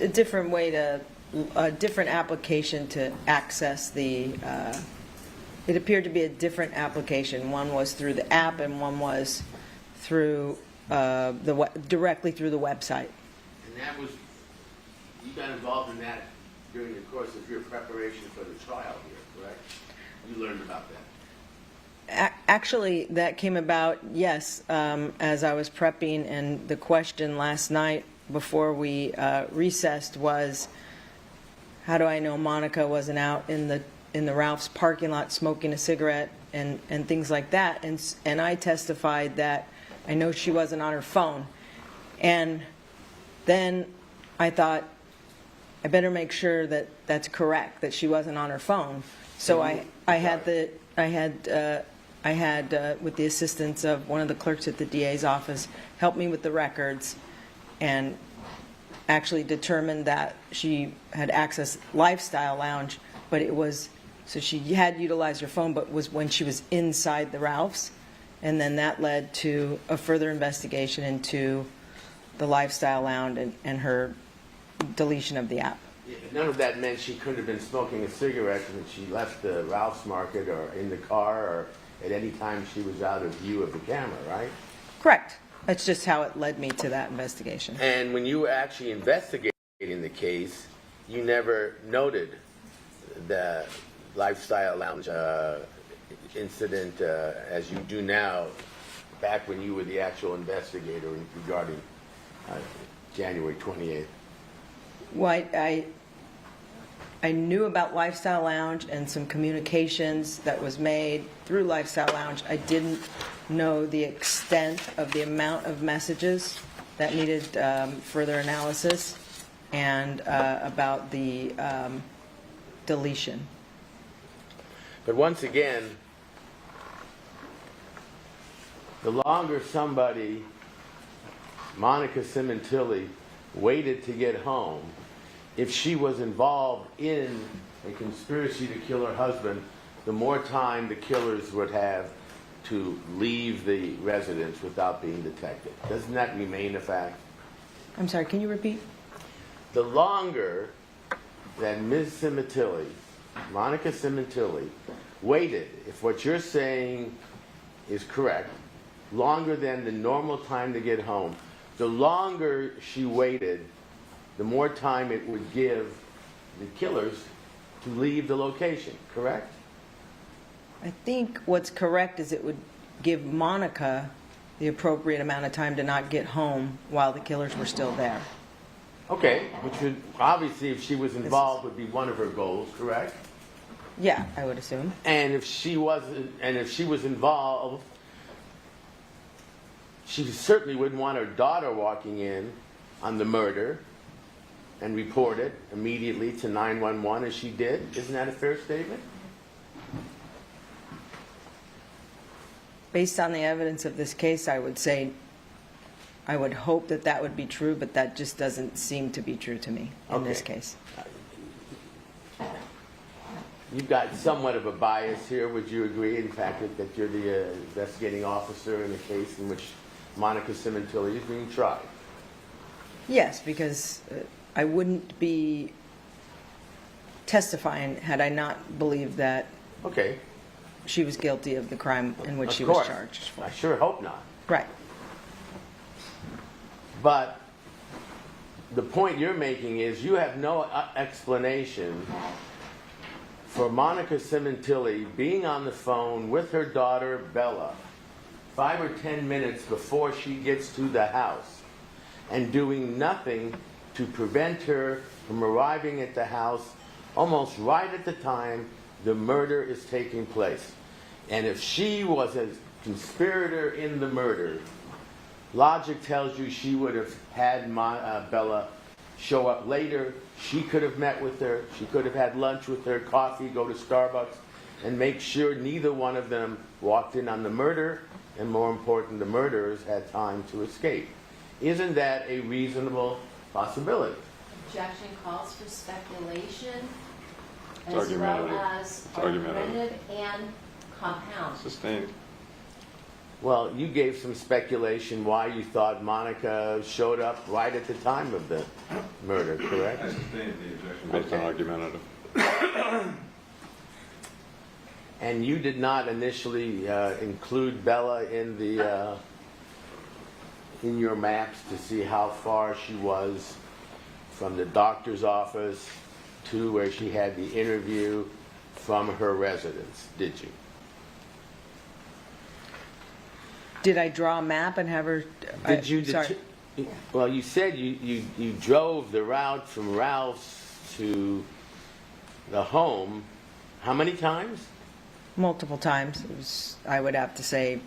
A different way to, a different application to access the, it appeared to be a different application. One was through the app and one was through, directly through the website. And that was, you got involved in that during the course of your preparation for the trial here, correct? You learned about that. Actually, that came about, yes, as I was prepping, and the question last night before we recessed was, how do I know Monica wasn't out in the Ralph's parking lot smoking a cigarette and things like that? And I testified that I know she wasn't on her phone. And then I thought, I better make sure that that's correct, that she wasn't on her phone. So I had, with the assistance of one of the clerks at the DA's office, help me with the records and actually determined that she had accessed Lifestyle Lounge, but it was, so she had utilized her phone, but was when she was inside the Ralph's. And then that led to a further investigation into the Lifestyle Lounge and her deletion of the app. Yeah, but none of that meant she couldn't have been smoking a cigarette when she left the Ralph's Market or in the car or at any time she was out of view of the camera, right? Correct. That's just how it led me to that investigation. And when you were actually investigating the case, you never noted the Lifestyle Lounge incident as you do now, back when you were the actual investigator regarding January 28th. Well, I knew about Lifestyle Lounge and some communications that was made through Lifestyle Lounge. I didn't know the extent of the amount of messages that needed further analysis and about the deletion. But once again, the longer somebody, Monica Sementilli, waited to get home, if she was involved in a conspiracy to kill her husband, the more time the killers would have to leave the residence without being detected. Doesn't that remain a fact? I'm sorry, can you repeat? The longer that Ms. Sementilli, Monica Sementilli, waited, if what you're saying is correct, longer than the normal time to get home, the longer she waited, the more time it would give the killers to leave the location, correct? I think what's correct is it would give Monica the appropriate amount of time to not get home while the killers were still there. Okay, which would, obviously, if she was involved, would be one of her goals, correct? Yeah, I would assume. And if she wasn't, and if she was involved, she certainly wouldn't want her daughter walking in on the murder and report it immediately to 911 as she did. Isn't that a fair statement? Based on the evidence of this case, I would say, I would hope that that would be true, but that just doesn't seem to be true to me in this Okay. case. You've got somewhat of a bias here. Would you agree, in fact, that you're the investigating officer in the case in which Monica Sementilli is being tried? Yes, because I wouldn't be testifying had I not believed that Okay. she was guilty of the crime in which Of she was course. charged for. I sure hope not. Right. But the point you're making is you have no explanation for Monica Sementilli being on the phone with her daughter Bella 5 or 10 minutes before she gets to the house and doing nothing to prevent her from arriving at the house almost right at the time the murder is taking place. And if she was a conspirator in the murder, logic tells you she would have had Bella show up later. She could have met with her. She could have had lunch with her, coffee, go to Starbucks, and make sure neither one of them walked in on the murder, and more important, the murderers had time to escape. Isn't that a reasonable possibility? Objection calls for speculation It's as well argumentative. as It's argumentative. argumentative and compound. Sustained. Well, you gave some speculation why you thought Monica showed up right at the time of the murder, correct? I sustained the objection. Based on Okay. argumentative. And you did not initially include Bella in the in your maps to see how far she was from the doctor's office to where she had the interview from her residence, did you? Did I draw a map and have her? Did you? Sorry. Well, you said you drove the route from Ralph's to the home. How many times? Multiple times. It was, I would have to say,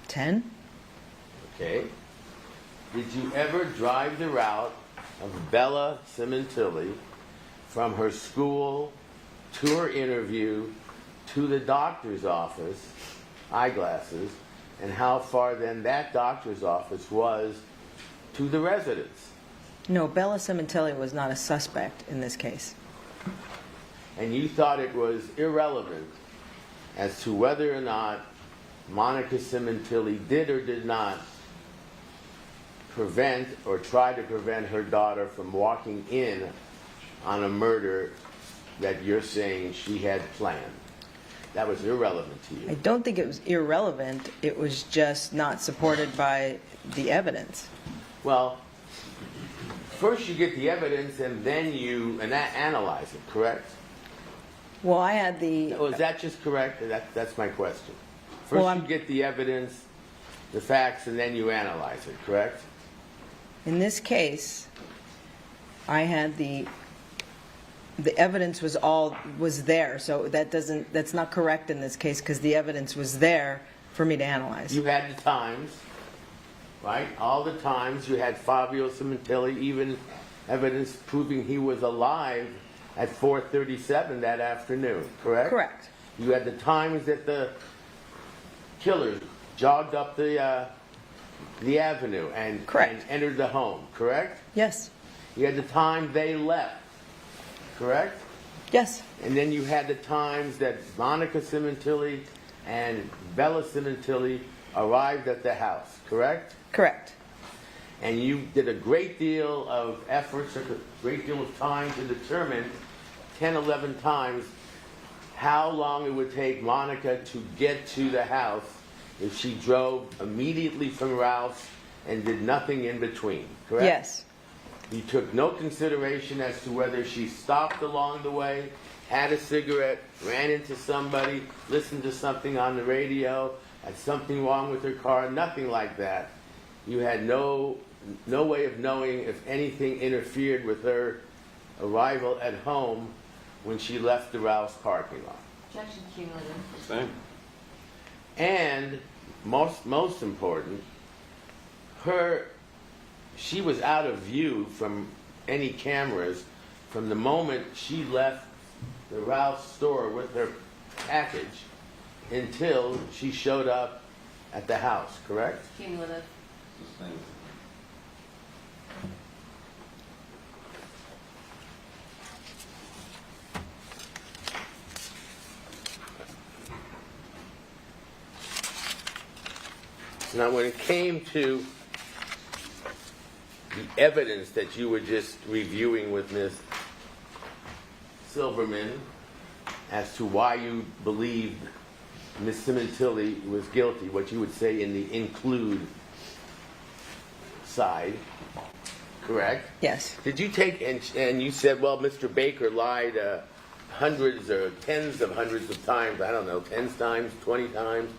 10. Okay. Did you ever drive the route of Bella Sementilli from her school to her interview to the doctor's office, eyeglasses, and how far then that doctor's office was to the residence? No, Bella Sementilli was not a suspect in this case. And you thought it was irrelevant as to whether or not Monica Sementilli did or did not prevent or try to prevent her daughter from walking in on a murder that you're saying she had planned. That was irrelevant to you. I don't think it was irrelevant. It was just not supported by the evidence. Well, first you get the evidence and then you analyze it, correct? Well, I had the... Oh, is that just correct? That's my question. First Well, you get the evidence, the facts, and then you analyze it, correct? In this case, I had the evidence was there, so that's not correct in this case because the evidence was there for me to analyze. You had the times, right? All the times. You had Fabio Sementilli, even evidence proving he was alive at 4:37 that afternoon, correct? Correct. You had the times that the killers jogged up the avenue and Correct. entered the home, correct? Yes. You had the time they left, correct? Yes. And then you had the times that Monica Sementilli and Bella Sementilli arrived at the house, correct? Correct. And you did a great deal of efforts, a great deal of time to determine 10, 11 times how long it would take Monica to get to the house if she drove immediately from Ralph's and did nothing in between, correct? Yes. You took no consideration as to whether she stopped along the way, had a cigarette, ran into somebody, listened to something on the radio, had something wrong with her car, nothing like that. You had no way of knowing if anything interfered with her arrival at home when she left the Ralph's parking lot. Objection cumulative. Same. And most important, she was out of view from any cameras from the moment she left the Ralph's store with her package until she showed up at the house, correct? Cumulative. Sustained. Now, when it came to the evidence that you were just reviewing with Ms. Silverman as to why you believed Ms. Sementilli was guilty, what you would say in the include side, correct? Yes. Did you take, and you said, well, Mr. Baker lied hundreds or tens of hundreds of times, I don't know, 10 times, 20 times,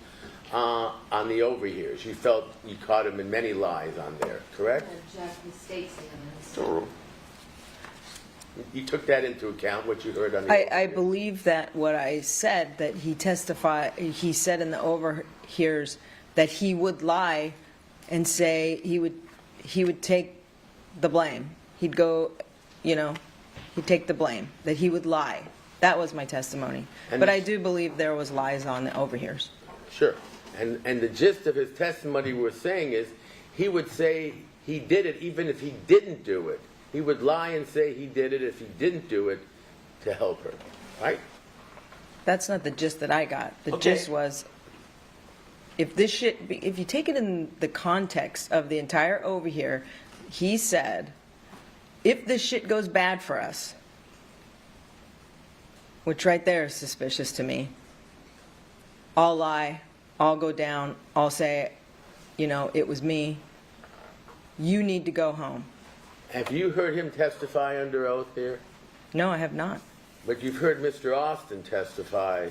on the overhears. You felt you caught him in many lies on there, correct? Object, he states the evidence. So, You took that into account, what you heard on the I overhears? believe that what I said, that he said in the overhears that he would lie and say he would take the blame. He'd go, he'd take the blame, that he would lie. That was my testimony. And But you- I do believe there was lies on the overhears. Sure. And the gist of his testimony we're saying is he would say he did it even if he didn't do it. He would lie and say he did it if he didn't do it to help her, right? That's not the gist that I got. The Okay. gist was, if you take it in the context of the entire overhear, he said, if this shit goes bad for us, which right there is suspicious to me, I'll lie, I'll go down, I'll say, it was me. You need to go home. Have you heard him testify under oath here? No, I have not. But you've heard Mr. Austin testify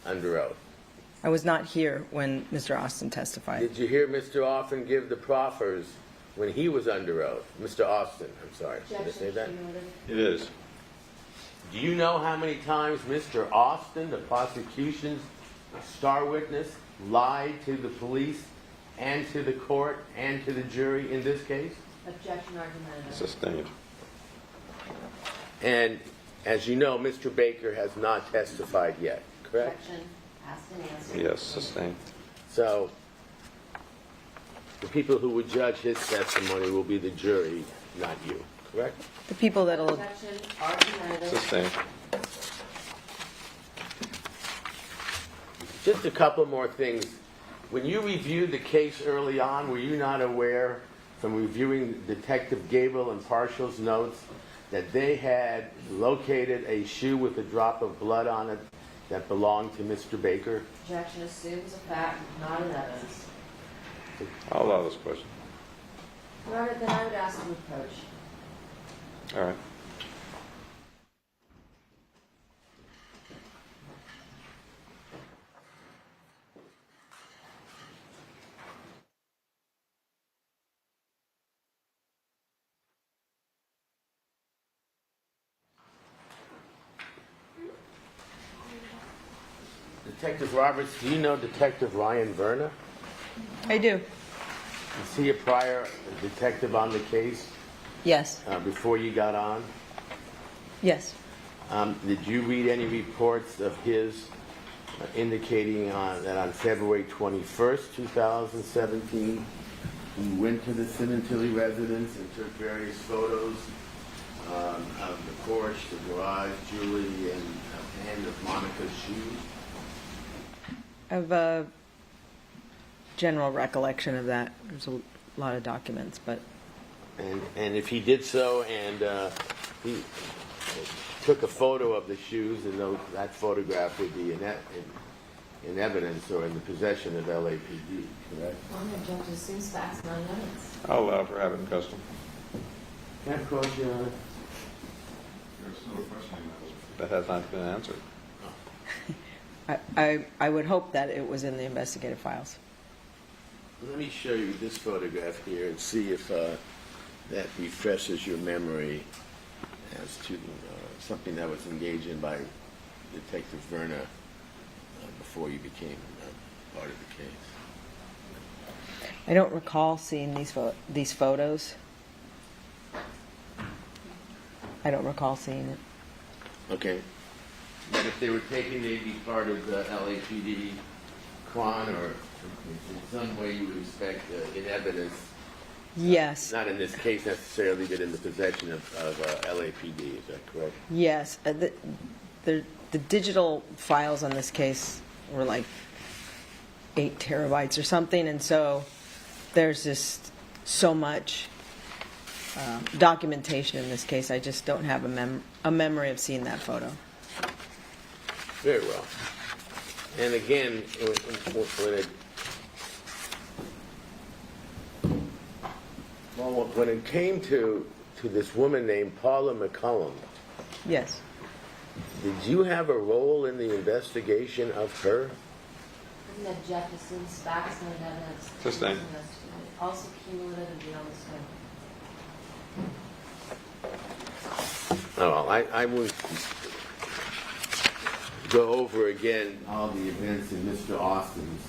under oath. I was not here when Mr. Austin testified. Did you hear Mr. Austin give the proffers when he was under oath? Mr. Austin, I'm sorry. Did I say Objection, that? cumulative. it is. Do you know how many times Mr. Austin, the prosecution's star witness, lied to the police and to the court and to the jury in this case? Objection, argumentative. Sustained. And as you know, Mr. Baker has not testified yet, correct? Objection, asked and answered. Yes, sustained. So the people who would judge his testimony will be the jury, not you, correct? The people that'll, Objection, argumentative. Sustained. Just a couple more things. When you reviewed the case early on, were you not aware from reviewing Detective Gable and Partial's notes that they had located a shoe with a drop of blood on it that belonged to Mr. Baker? Objection assumes a fact, not an evidence. I'll allow this question. Your Honor, then I would ask to approach. All right. Detective Roberts, do you know Detective Ryan Verna? I do. Is he a prior detective on the case Yes, before you got on? yes. Did you read any reports of his indicating that on February 21st, 2017, he went to the Sementilli residence and took various photos of the porch, the garage, Julie, and of Monica's shoes? I have a general recollection of that. There's a lot of documents, but And if he did so and he took a photo of the shoes, and that photograph would be in evidence or in the possession of LAPD, correct? Your objection assumes facts, not an evidence. I'll allow for habit and custom. Can I cross you on it? There's still a question That has not been answered. I would hope that it was in the investigative files. Let me show you this photograph here and see if that refreshes your memory as to something that was engaged in by Detective Verna before you became part of the case. I don't recall seeing these photos. I don't recall seeing it. Okay. But if they were taken, they'd be part of the LAPD con, or in some way you would expect in evidence, Yes, not in this case necessarily, but in the possession of LAPD. Is that correct? yes. The digital files on this case were like 8 terabytes or something, and so there's just so much documentation in this case. I just don't have a memory of seeing that photo. Very well. And again, when it came to this woman named Paula McCullum, Yes. did you have a role in the investigation of her? Isn't that Jefferson's facts and evidence? Sustained. Also cumulative and beyond the scope. Oh, well, I would go over again all the events in Mr. Austin's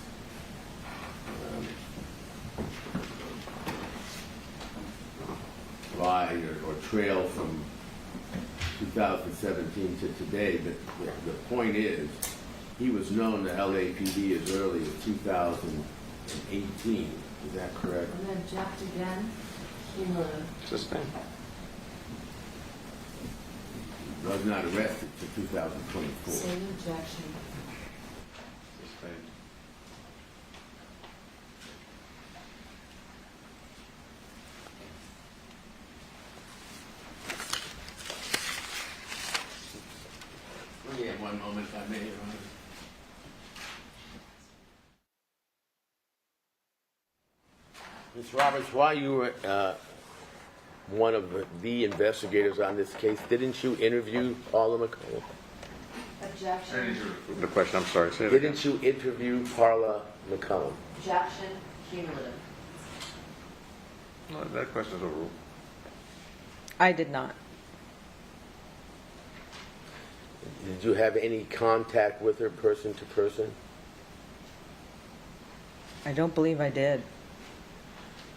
ride or trail from 2017 to today, but the point is, he was known to LAPD as early as 2018. Is that correct? And then Jeff again, cumulative. Sustained. Was not arrested to 2024. Same objection. Sustained. Let me have one moment, if I may, Your Honor. Ms. Roberts, while you were one of the investigators on this case, didn't you interview Paula McCullum? Objection. The question, I'm sorry, say it again. Didn't you interview Paula McCullum? Objection. Cumulative. No, that question is overruled. I did not. Did you have any contact with her person to person? I don't believe I did.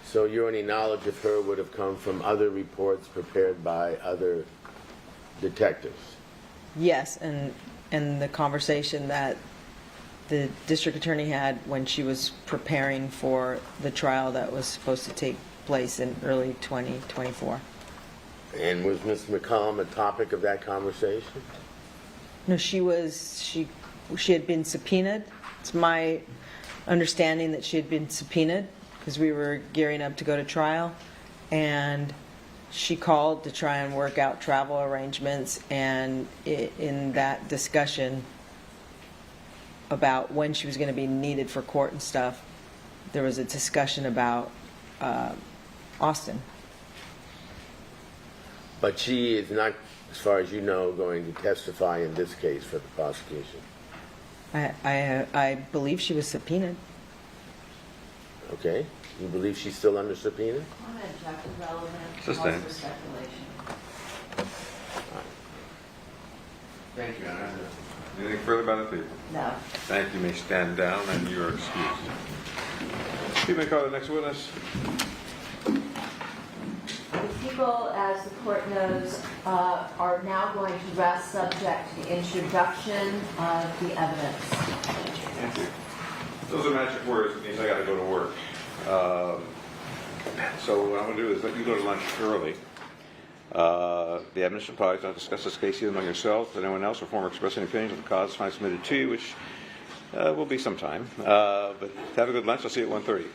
So your only knowledge of her would have come from other reports prepared by other detectives? Yes, and the conversation that the district attorney had when she was preparing for the trial that was supposed to take place in early 2024. And was Ms. McCullum a topic of that conversation? No, she had been subpoenaed. It's my understanding that she had been subpoenaed because we were gearing up to go to trial, and she called to try and work out travel arrangements, and in that discussion about when she was going to be needed for court and stuff, there was a discussion about Austin. But she is not, as far as you know, going to testify in this case for the prosecution. I believe she was subpoenaed. Okay? You believe she's still under subpoena? I'm going to object to relevant. Sustained. Calls for speculation. Thank you, Your Honor. Anything further by the people? No. Thank you. You may stand down, and you are excused. You may call the next witness. The people, as the court knows, are now going to rest subject to the introduction of the evidence. Thank you. Those are magic words. It means I got to go to work. So what I'm going to do is let you go to lunch early. The evidence applies. Not discuss this case either among yourselves, with anyone else, or form expressing opinions of the cause finally submitted to you, which will be some time. But have a good lunch. I'll see you at 1:30.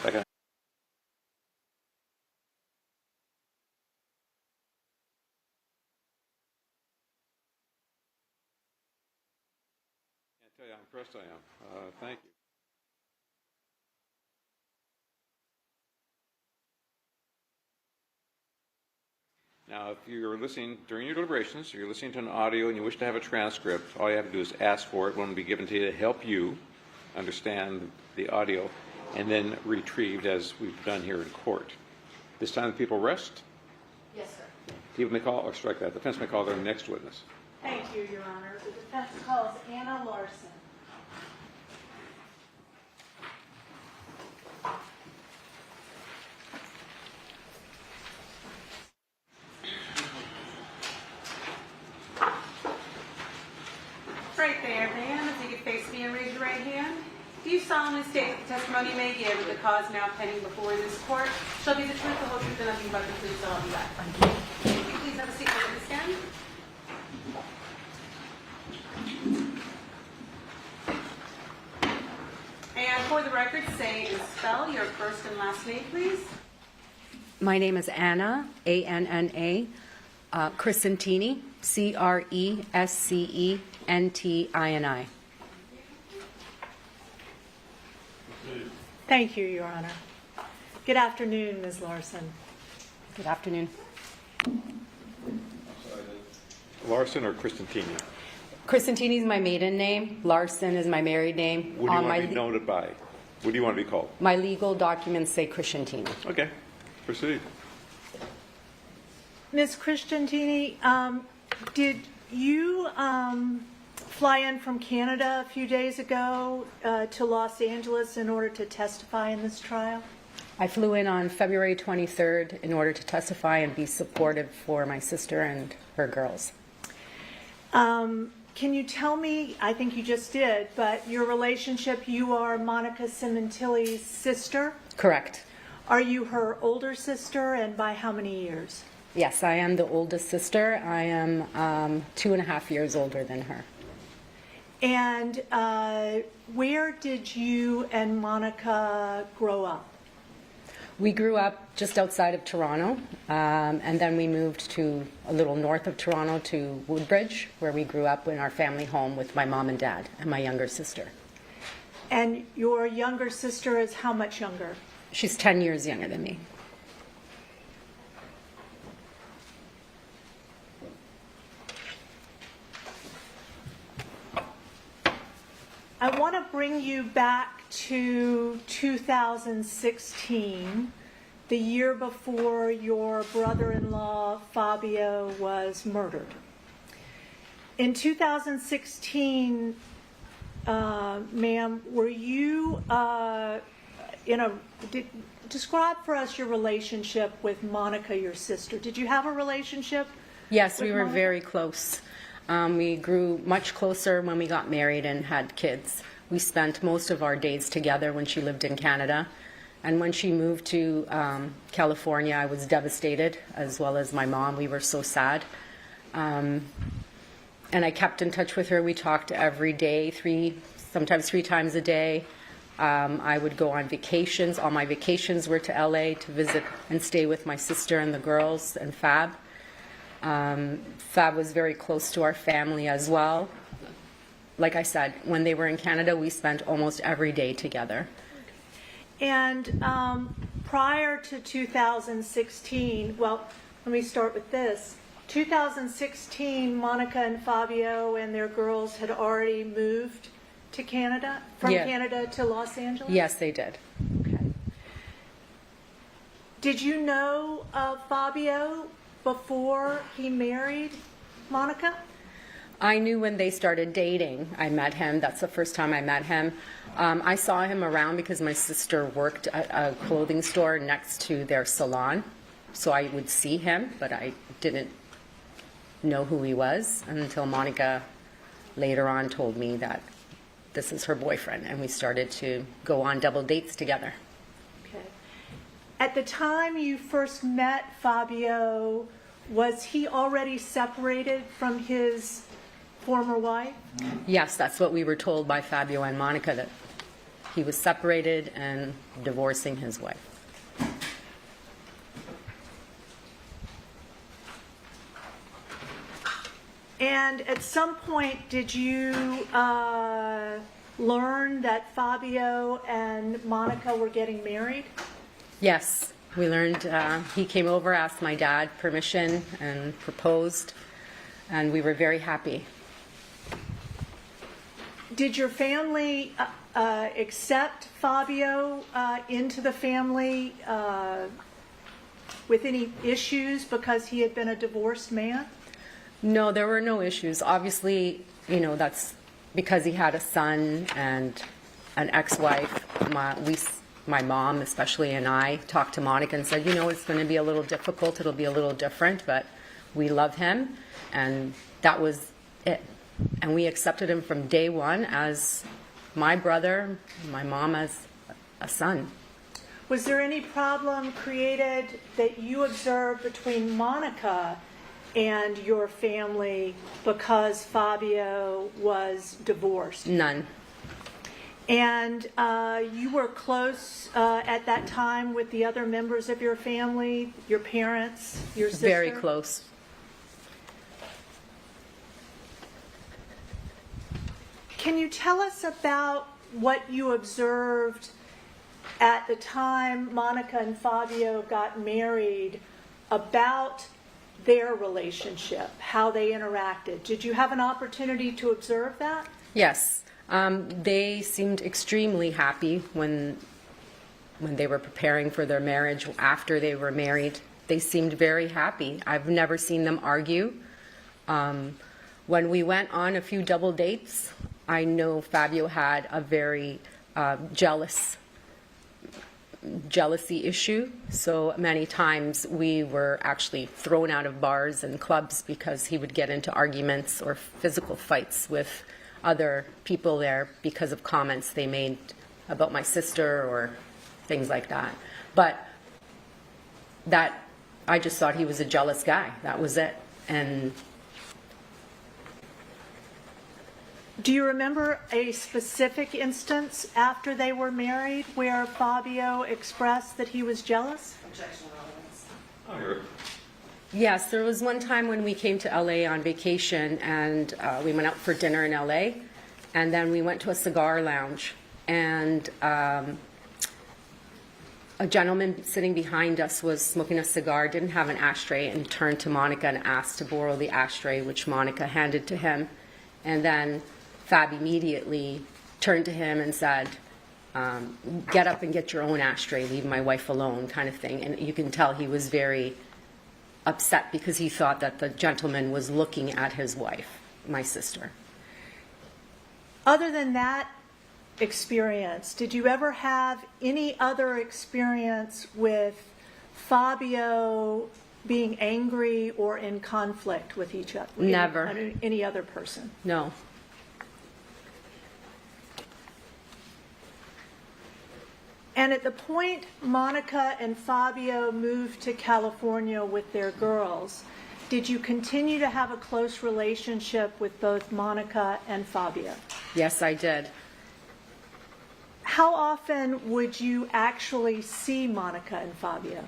Second. Can't tell you how impressed I am. Thank you. Now, if you're listening during your deliberations, or you're listening to an audio and you wish to have a transcript, all you have to do is ask for it. One will be given to you to help you understand the audio, and then retrieved as we've done here in court. This time the people rest. Yes, sir. People may call, or strike that. The defense may call their next witness. Thank you, Your Honor. The defense calls Anna Larson. testimony you may give in the cause now pending before this court shall be the truth, the whole truth, and nothing but the truth, so help you God. Thank you. Please have a seat for the stand. And for the record, say and spell your first and last name, please. My name is Anna, A-N-N-A, Crescentini, C-R-E-S-C-E-N-T-I-N-I. Thank you, Your Honor. Good afternoon, Ms. Larson. Good afternoon. Larson or Christantini? Crescentini is my maiden name. Larson is my married name. What do you want to be noted by? What do you want to be called? My legal documents say Crescentini. Okay, proceed. Ms. Christiantini, did you fly in from Canada a few days ago to Los Angeles in order to testify in this trial? I flew in on February 23rd in order to testify and be supportive for my sister and her girls. Can you tell me, I think you just did, but your relationship, you are Monica Sementilli's sister? Correct. Are you her older sister, and by how many years? Yes, I am the oldest sister. I am 2.5 years older than her. And where did you and Monica grow up? We grew up just outside of Toronto, and then we moved to a little north of Toronto to Woodbridge, where we grew up in our family home with my mom and dad and my younger sister. And your younger sister is how much younger? She's 10 years younger than me. I want to bring you back to 2016, the year before your brother-in-law Fabio was murdered. In 2016, ma'am, were you describe for us your relationship with Monica, your sister. Did you have a relationship? Yes, we with were Monica? very close. We grew much closer when we got married and had kids. We spent most of our days together when she lived in Canada. And when she moved to California, I was devastated, as well as my mom. We were so sad. And I kept in touch with her. We talked every day, sometimes three times a day. I would go on vacations. All my vacations were to LA to visit and stay with my sister and the girls and Fab. Fab was very close to our family as well. Like I said, when they were in Canada, we spent almost every day together. And prior to 2016, well, let me start with this. 2016, Monica and Fabio and their girls had already moved to Canada, from Yeah. Canada to Los Angeles? Yes, they did. Okay. Did you know of Fabio before he married Monica? I knew when they started dating. I met him. That's the first time I met him. I saw him around because my sister worked at a clothing store next to their salon. So I would see him, but I didn't know who he was until Monica later on told me that this is her boyfriend, and we started to go on double dates together. Okay. At the time you first met Fabio, was he already separated from his former wife? Yes, that's what we were told by Fabio and Monica, that he was separated and divorcing his wife. And at some point, did you learn that Fabio and Monica were getting married? Yes, we learned, he came over, asked my dad permission, and proposed, and we were very happy. Did your family accept Fabio into the family with any issues because he had been a divorced man? No, there were no issues. Obviously, that's because he had a son and an ex-wife. My mom especially and I talked to Monica and said, it's going to be a little difficult. It'll be a little different, but we love him. And that was it. And we accepted him from day one as my brother, my mom as a son. Was there any problem created that you observed between Monica and your family because Fabio was divorced? None. And you were close at that time with the other members of your family, your parents, your sister? Very close. Can you tell us about what you observed at the time Monica and Fabio got married about their relationship, how they interacted? Did you have an opportunity to observe that? Yes. They seemed extremely happy when they were preparing for their marriage, after they were married. They seemed very happy. I've never seen them argue. When we went on a few double dates, I know Fabio had a very jealousy issue. So many times we were actually thrown out of bars and clubs because he would get into arguments or physical fights with other people there because of comments they made about my sister or things like that. But that, I just thought he was a jealous guy. That was it. And do you remember a specific instance after they were married where Fabio expressed that he was jealous? I heard. yes, there was one time when we came to LA on vacation, and we went out for dinner in LA, and then we went to a cigar lounge, and a gentleman sitting behind us was smoking a cigar, didn't have an ashtray, and turned to Monica and asked to borrow the ashtray, which Monica handed to him. And then Fab immediately turned to him and said, get up and get your own ashtray, leave my wife alone, kind of thing. And you can tell he was very upset because he thought that the gentleman was looking at his wife, my sister. Other than that experience, did you ever have any other experience with Fabio being angry or in conflict with each other? Never. Any other person? No. And at the point Monica and Fabio moved to California with their girls, did you continue to have a close relationship with both Monica and Fabio? Yes, I did. How often would you actually see Monica and Fabio?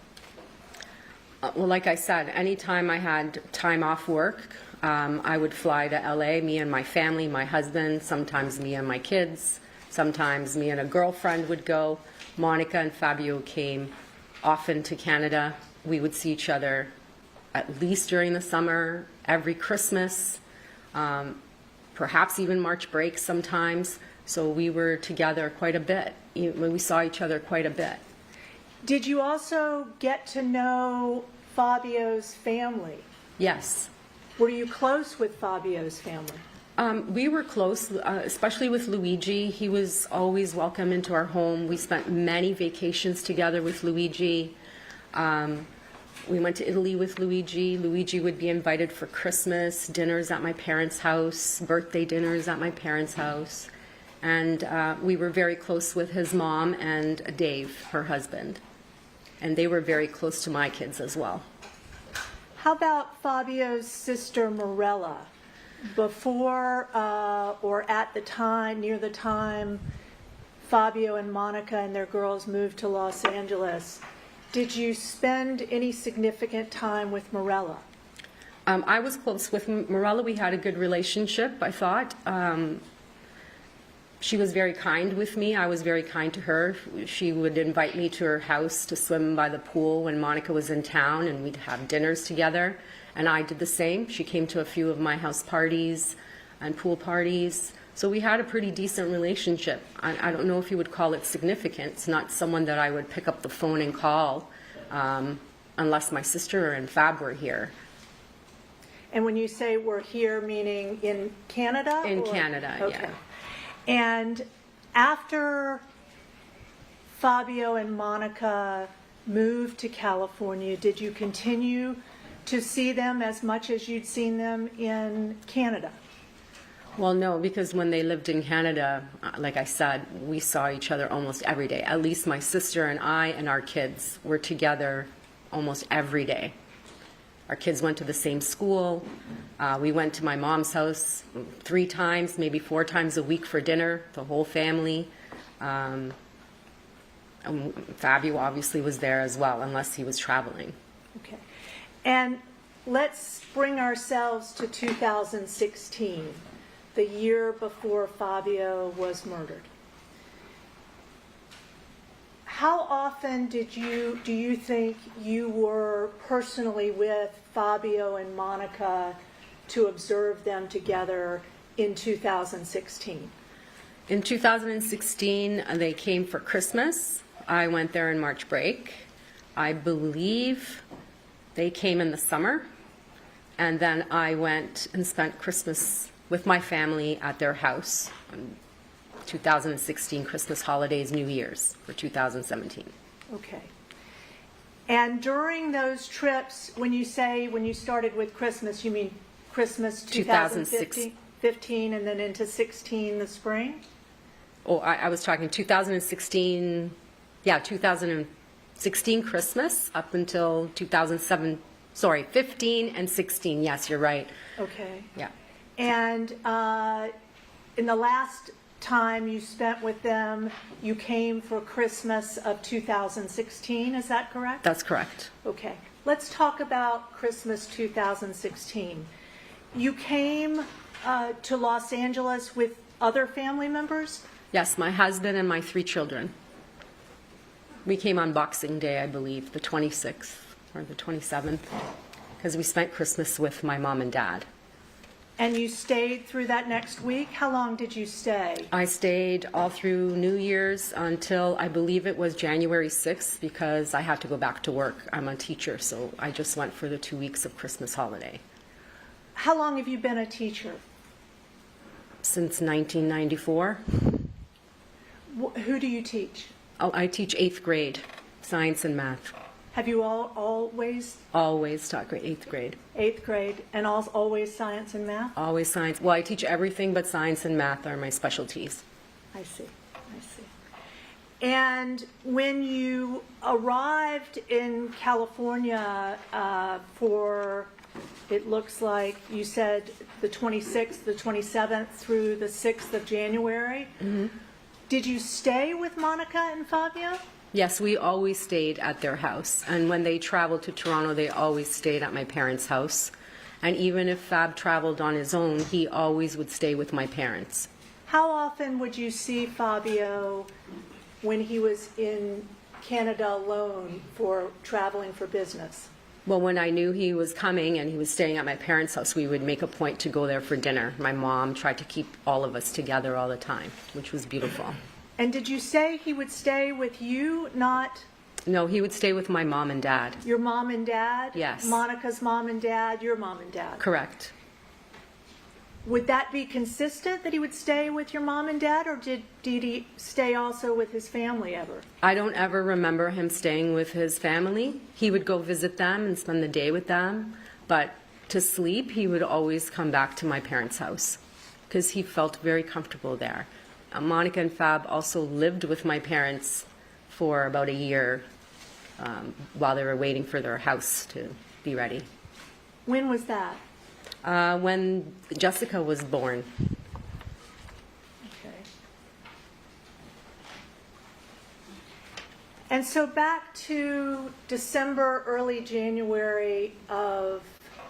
Well, like I said, anytime I had time off work, I would fly to LA, me and my family, my husband, sometimes me and my kids, sometimes me and a girlfriend would go. Monica and Fabio came often to Canada. We would see each other at least during the summer, every Christmas, perhaps even March break sometimes. So we were together quite a bit. We saw each other quite a bit. Did you also get to know Fabio's family? Yes. Were you close with Fabio's family? We were close, especially with Luigi. He was always welcome into our home. We spent many vacations together with Luigi. We went to Italy with Luigi. Luigi would be invited for Christmas dinners at my parents' house, birthday dinners at my parents' house. And we were very close with his mom and Dave, her husband. And they were very close to my kids as well. How about Fabio's sister Morella? Before or at the time, near the time Fabio and Monica and their girls moved to Los Angeles, did you spend any significant time with Morella? I was close with Morella. We had a good relationship, I thought. She was very kind with me. I was very kind to her. She would invite me to her house to swim by the pool when Monica was in town, and we'd have dinners together. And I did the same. She came to a few of my house parties and pool parties. So we had a pretty decent relationship. I don't know if you would call it significant. It's not someone that I would pick up the phone and call unless my sister and Fab were here. And when you say we're here, meaning in Canada? In Canada, okay. yeah. And after Fabio and Monica moved to California, did you continue to see them as much as you'd seen them in Canada? Well, no, because when they lived in Canada, like I said, we saw each other almost every day. At least my sister and I and our kids were together almost every day. Our kids went to the same school. We went to my mom's house 3 times, maybe 4 times a week for dinner, the whole family. And Fabio obviously was there as well, unless he was traveling. Okay. And let's bring ourselves to 2016, the year before Fabio was murdered. How often do you think you were personally with Fabio and Monica to observe them together in 2016? In 2016, they came for Christmas. I went there in March break. I believe they came in the summer. And then I went and spent Christmas with my family at their house. 2016 Christmas holidays, New Year's for 2017. Okay. And during those trips, when you started with Christmas, you mean Christmas 2015 and then into 16, the spring? Oh, I was talking 2016, 2016 Christmas up until 15 and 16. Yes, you're right. Okay. Yeah. And in the last time you spent with them, you came for Christmas of 2016, is that correct? That's correct. Okay. Let's talk about Christmas 2016. You came to Los Angeles with other family members? Yes, my husband and my 3 children. We came on Boxing Day, I believe, the 26th or the 27th, because we spent Christmas with my mom and dad. And you stayed through that next week? How long did you stay? I stayed all through New Year's until I believe it was January 6th, because I had to go back to work. I'm a teacher, so I just went for the 2 weeks of Christmas holiday. How long have you been a teacher? Since 1994. Who do you teach? Oh, I teach 8th grade, science and math. Have you always? Always taught grade 8th grade. 8th grade, and always science and math? Always science. Well, I teach everything, but science and math are my specialties. I see. And when you arrived in California for, it looks like you said the 26th, the 27th through the 6th of January, did you stay with Monica and Fabio? Yes, we always stayed at their house. And when they traveled to Toronto, they always stayed at my parents' house. And even if Fab traveled on his own, he always would stay with my parents. How often would you see Fabio when he was in Canada alone for traveling for business? Well, when I knew he was coming and he was staying at my parents' house, we would make a point to go there for dinner. My mom tried to keep all of us together all the time, which was beautiful. And did you say he would stay with you, not No, he would stay with my mom and dad. your mom and dad? Yes. Monica's mom and dad, your mom and dad? Correct. Would that be consistent, that he would stay with your mom and dad, or did he stay also with his family ever? I don't ever remember him staying with his family. He would go visit them and spend the day with them, but to sleep, he would always come back to my parents' house because he felt very comfortable there. Monica and Fab also lived with my parents for about a year while they were waiting for their house to be ready. When was that? When Jessica was born. Okay. And so back to December, early January of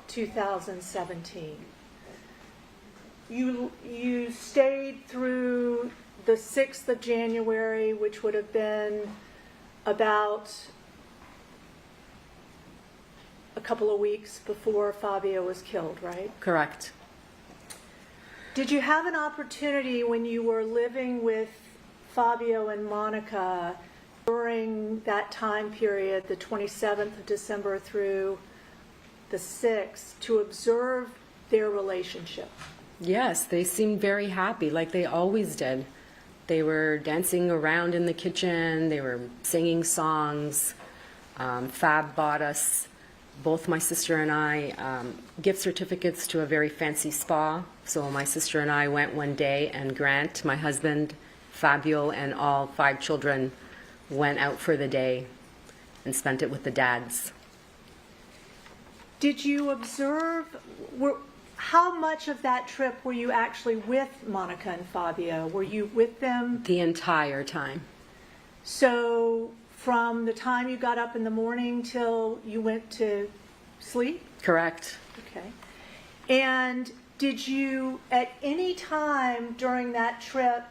2017. You stayed through the 6th of January, which would have been about a couple of weeks before Fabio was killed, right? Correct. Did you have an opportunity when you were living with Fabio and Monica during that time period, the 27th of December through the 6th, to observe their relationship? Yes, they seemed very happy, like they always did. They were dancing around in the kitchen. They were singing songs. Fab bought us both my sister and I gift certificates to a very fancy spa. So my sister and I went one day, and Grant, my husband, Fabio, and all 5 children went out for the day and spent it with the dads. Did you observe, how much of that trip were you actually with Monica and Fabio? Were you with them? The entire time. So from the time you got up in the morning till you went to sleep? Correct. Okay. And did you at any time during that trip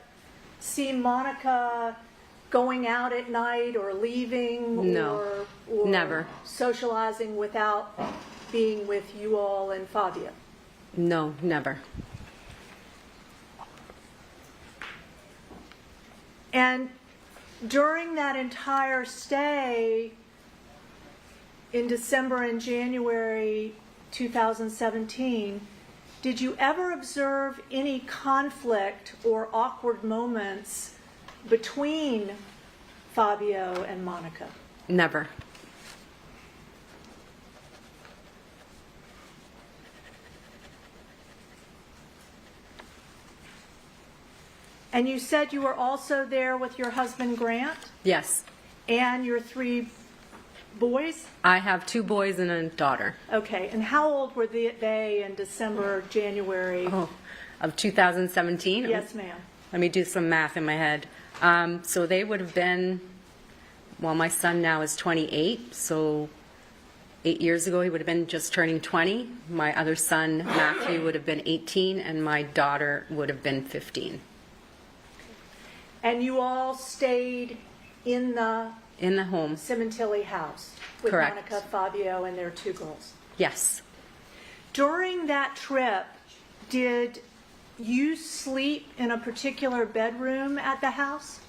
see Monica going out at night or leaving? No, or never. Socializing without being with you all and Fabio? No, never. And during that entire stay in December and January 2017, did you ever observe any conflict or awkward moments between Fabio and Monica? Never. And you said you were also there with your husband Grant Yes. and your 3 boys? I have 2 boys and a daughter. Okay, and how old were they in December, January? Oh, of 2017? Yes, ma'am. Let me do some math in my head. So they would have been, well, my son now is 28, so 8 years ago he would have been just turning 20. My other son, Matthew, would have been 18, and my daughter would have been 15. And you all stayed in the In the home, Sementilli house with Correct. Monica, Fabio, and their 2 girls. yes. During that trip, did you sleep in a particular bedroom at the house?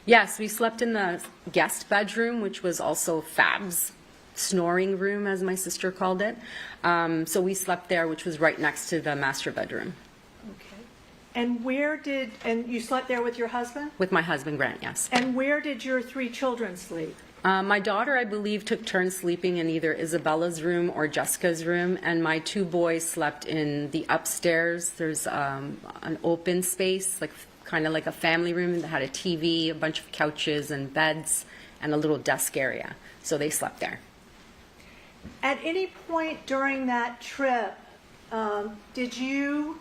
Yes, we slept in the guest bedroom, which was also Fab's snoring room, as my sister called it. So we slept there, which was right next to the master bedroom. Okay. And and you slept there with your husband? With my husband, Grant, yes. And where did your 3 children sleep? My daughter, I believe, took turns sleeping in either Isabella's room or Jessica's room, and my 2 boys slept in the upstairs. There's an open space, kind of like a family room that had a TV, a bunch of couches and beds, and a little desk area. So they slept there. At any point during that trip, did you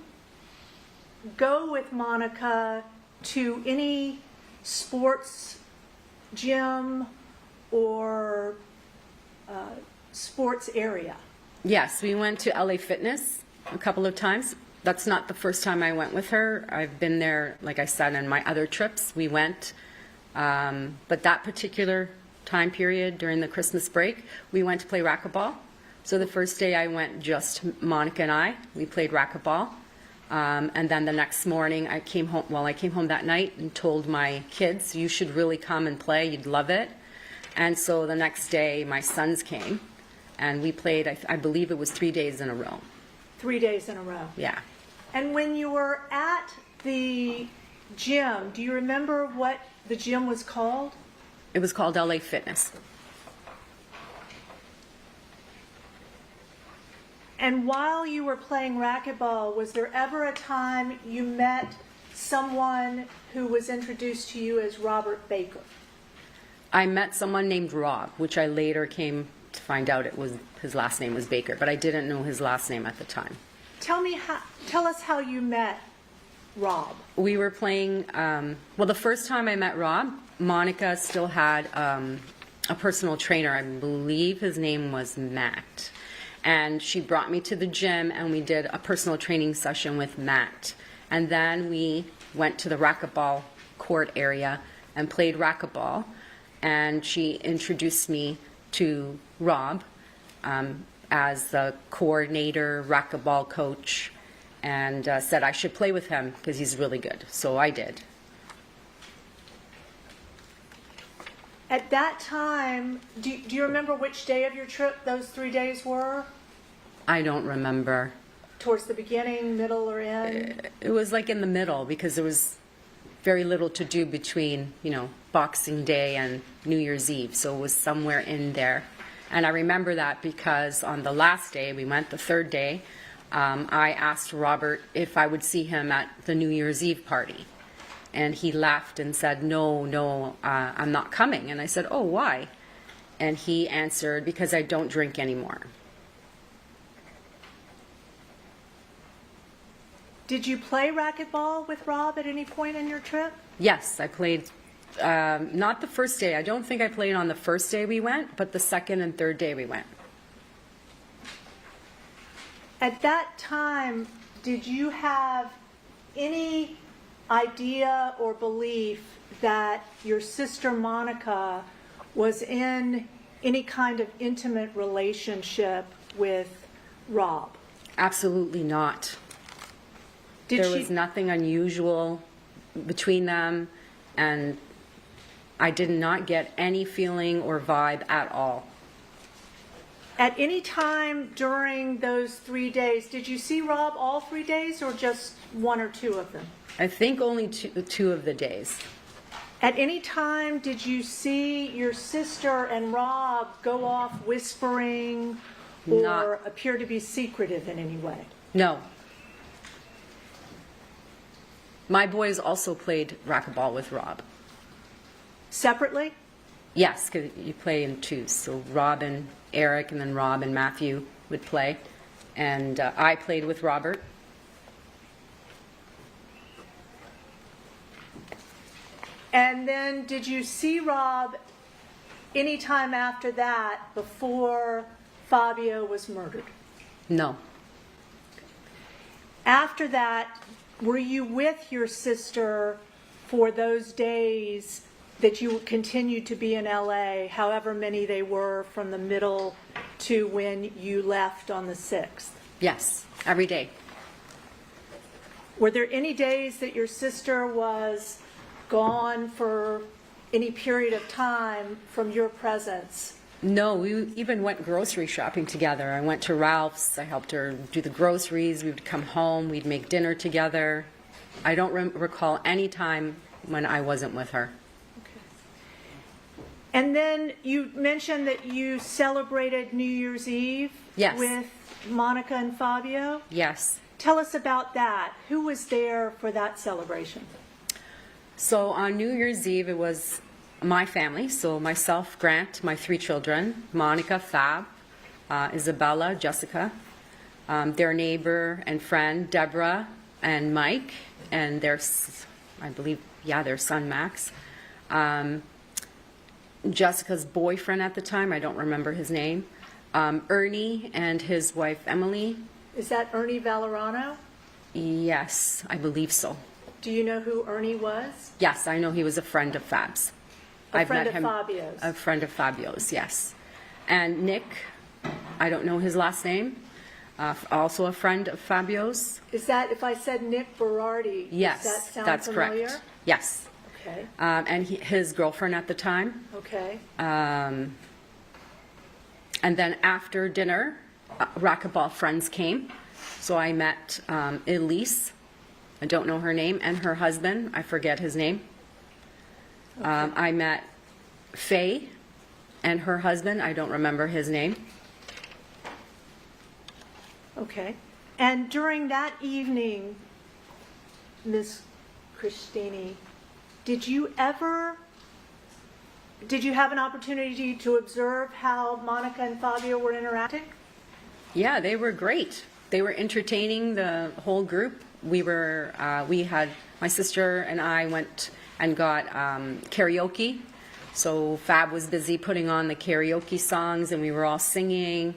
go with Monica to any sports gym or sports area? Yes, we went to LA Fitness a couple of times. That's not the first time I went with her. I've been there, like I said, on my other trips. We went. But that particular time period during the Christmas break, we went to play racquetball. So the first day I went, just Monica and I. We played racquetball. And then the next morning I came home that night and told my kids, you should really come and play, you'd love it. And so the next day my sons came and we played, I believe it was 3 days in a row. 3 days in a row. Yeah. And when you were at the gym, do you remember what the gym was called? It was called LA Fitness. And while you were playing racquetball, was there ever a time you met someone who was introduced to you as Robert Baker? I met someone named Rob, which I later came to find out his last name was Baker, but I didn't know his last name at the time. Tell us how you met Rob. We were playing, the first time I met Rob, Monica still had a personal trainer. I believe his name was Matt. And she brought me to the gym and we did a personal training session with Matt. And then we went to the racquetball court area and played racquetball. And she introduced me to Rob as the coordinator, racquetball coach, and said I should play with him because he's really good. So I did. At that time, do you remember which day of your trip those 3 days were? I don't remember. Towards the beginning, middle, or end? It was like in the middle because there was very little to do between, Boxing Day and New Year's Eve. So it was somewhere in there. And I remember that because on the last day, we went the third day, I asked Robert if I would see him at the New Year's Eve party. And he laughed and said, no, I'm not coming. And I said, oh, why? And he answered, because I don't drink anymore. Did you play racquetball with Rob at any point in your trip? Yes, I played, not the first day. I don't think I played on the first day we went, but the second and third day we went. At that time, did you have any idea or belief that your sister Monica was in any kind of intimate relationship with Rob? Absolutely not. There was nothing unusual between them, and I did not get any feeling or vibe at all. At any time during those 3 days, did you see Rob all 3 days or just one or two of them? I think only two of the days. At any time, did you see your sister and Rob go off whispering or Not- appear to be secretive in any way? No. My boys also played racquetball with Rob. Separately? Yes, because you play in twos. So Rob and Eric, and then Rob and Matthew would play. And I played with Robert. And then did you see Rob any time after that before Fabio was murdered? No. After that, were you with your sister for those days that you continued to be in LA, however many they were from the middle to when you left on the 6th? Yes, every day. Were there any days that your sister was gone for any period of time from your presence? No, we even went grocery shopping together. I went to Ralph's. I helped her do the groceries. We would come home. We'd make dinner together. I don't recall any time when I wasn't with her. And then you mentioned that you celebrated New Year's Eve Yes. with Monica and Fabio. Yes. Tell us about that. Who was there for that celebration? So on New Year's Eve, it was my family. So myself, Grant, my 3 children, Monica, Fab, Isabella, Jessica, their neighbor and friend, Deborah and Mike, and their, I believe, their son, Max. Jessica's boyfriend at the time, I don't remember his name, Ernie and his wife, Emily. Is that Ernie Valerano? Yes, I believe so. Do you know who Ernie was? Yes, I know he was a friend of Fab's. A friend of Fabio's. A friend of Fabio's, yes. And Nick, I don't know his last name, also a friend of Fabio's. Is that, if I said Nick Berardi, Yes, does that sound that's familiar? correct. Yes. Okay, And his girlfriend at the time. okay. And then after dinner, racquetball friends came. So I met Elise, I don't know her name, and her husband, I forget his name. I met Faye and her husband, I don't remember his name. Okay. And during that evening, Ms. Christini, did you have an opportunity to observe how Monica and Fabio were interacting? Yeah, they were great. They were entertaining the whole group. We had, my sister and I went and got karaoke. So Fab was busy putting on the karaoke songs and we were all singing.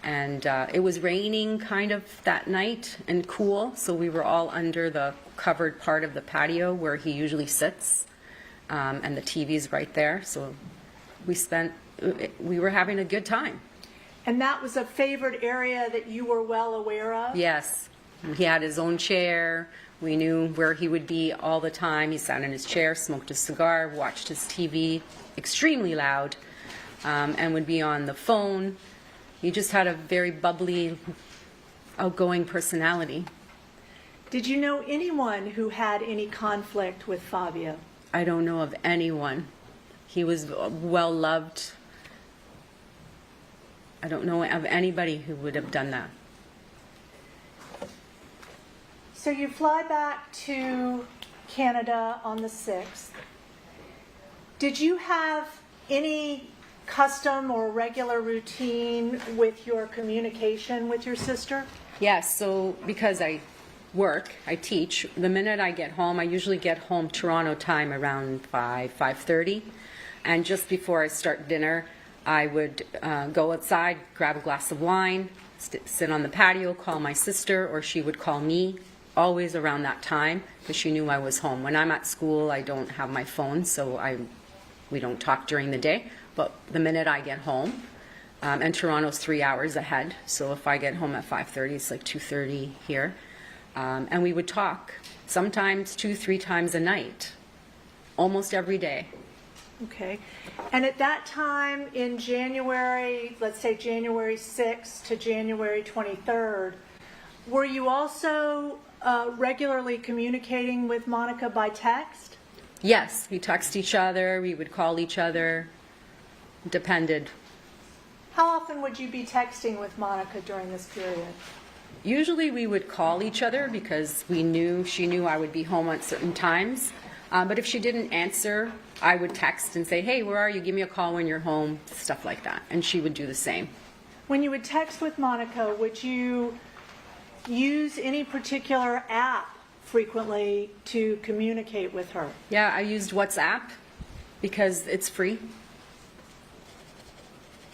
And it was raining kind of that night and cool. So we were all under the covered part of the patio where he usually sits. And the TV's right there. So we were having a good time. And that was a favored area that you were well aware of? Yes. He had his own chair. We knew where he would be all the time. He sat in his chair, smoked a cigar, watched his TV, extremely loud, and would be on the phone. He just had a very bubbly, outgoing personality. Did you know anyone who had any conflict with Fabio? I don't know of anyone. He was well loved. I don't know of anybody who would have done that. So you fly back to Canada on the 6th. Did you have any custom or regular routine with your communication with your sister? Yes, so because I work, I teach, the minute I get home, I usually get home Toronto time around 5:30. And just before I start dinner, I would go outside, grab a glass of wine, sit on the patio, call my sister, or she would call me, always around that time, because she knew I was home. When I'm at school, I don't have my phone, so we don't talk during the day. But the minute I get home, and Toronto's 3 hours ahead, so if I get home at 5:30, it's like 2:30 here. And we would talk, sometimes 2-3 times a night, almost every day. Okay. And at that time in January, let's say January 6th to January 23rd, were you also regularly communicating with Monica by text? Yes, we text each other, we would call each other, depended. How often would you be texting with Monica during this period? Usually we would call each other because she knew I would be home at certain times. But if she didn't answer, I would text and say, hey, where are you? Give me a call when you're home, stuff like that. And she would do the same. When you would text with Monica, would you use any particular app frequently to communicate with her? Yeah, I used WhatsApp because it's free.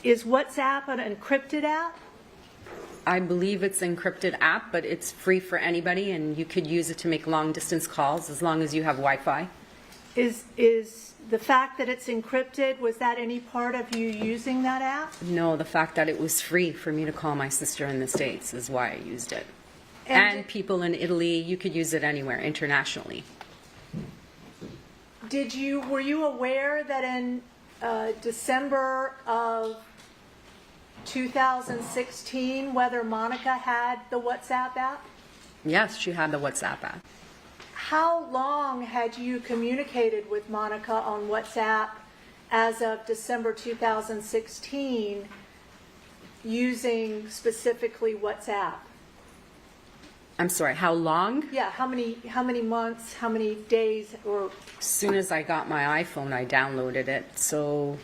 Is WhatsApp an encrypted app? I believe it's an encrypted app, but it's free for anybody, and you could use it to make long-distance calls as long as you have Wi-Fi. Is the fact that it's encrypted, was that any part of you using that app? No, the fact that it was free for me to call my sister in the States is why I used it. And people in Italy, you could use it anywhere, internationally. Were you aware that in December of 2016, whether Monica had the WhatsApp app? Yes, she had the WhatsApp app. How long had you communicated with Monica on WhatsApp as of December 2016 using specifically WhatsApp? I'm sorry, how long? Yeah, how many months, how many days, or As soon as I got my iPhone, I downloaded it. So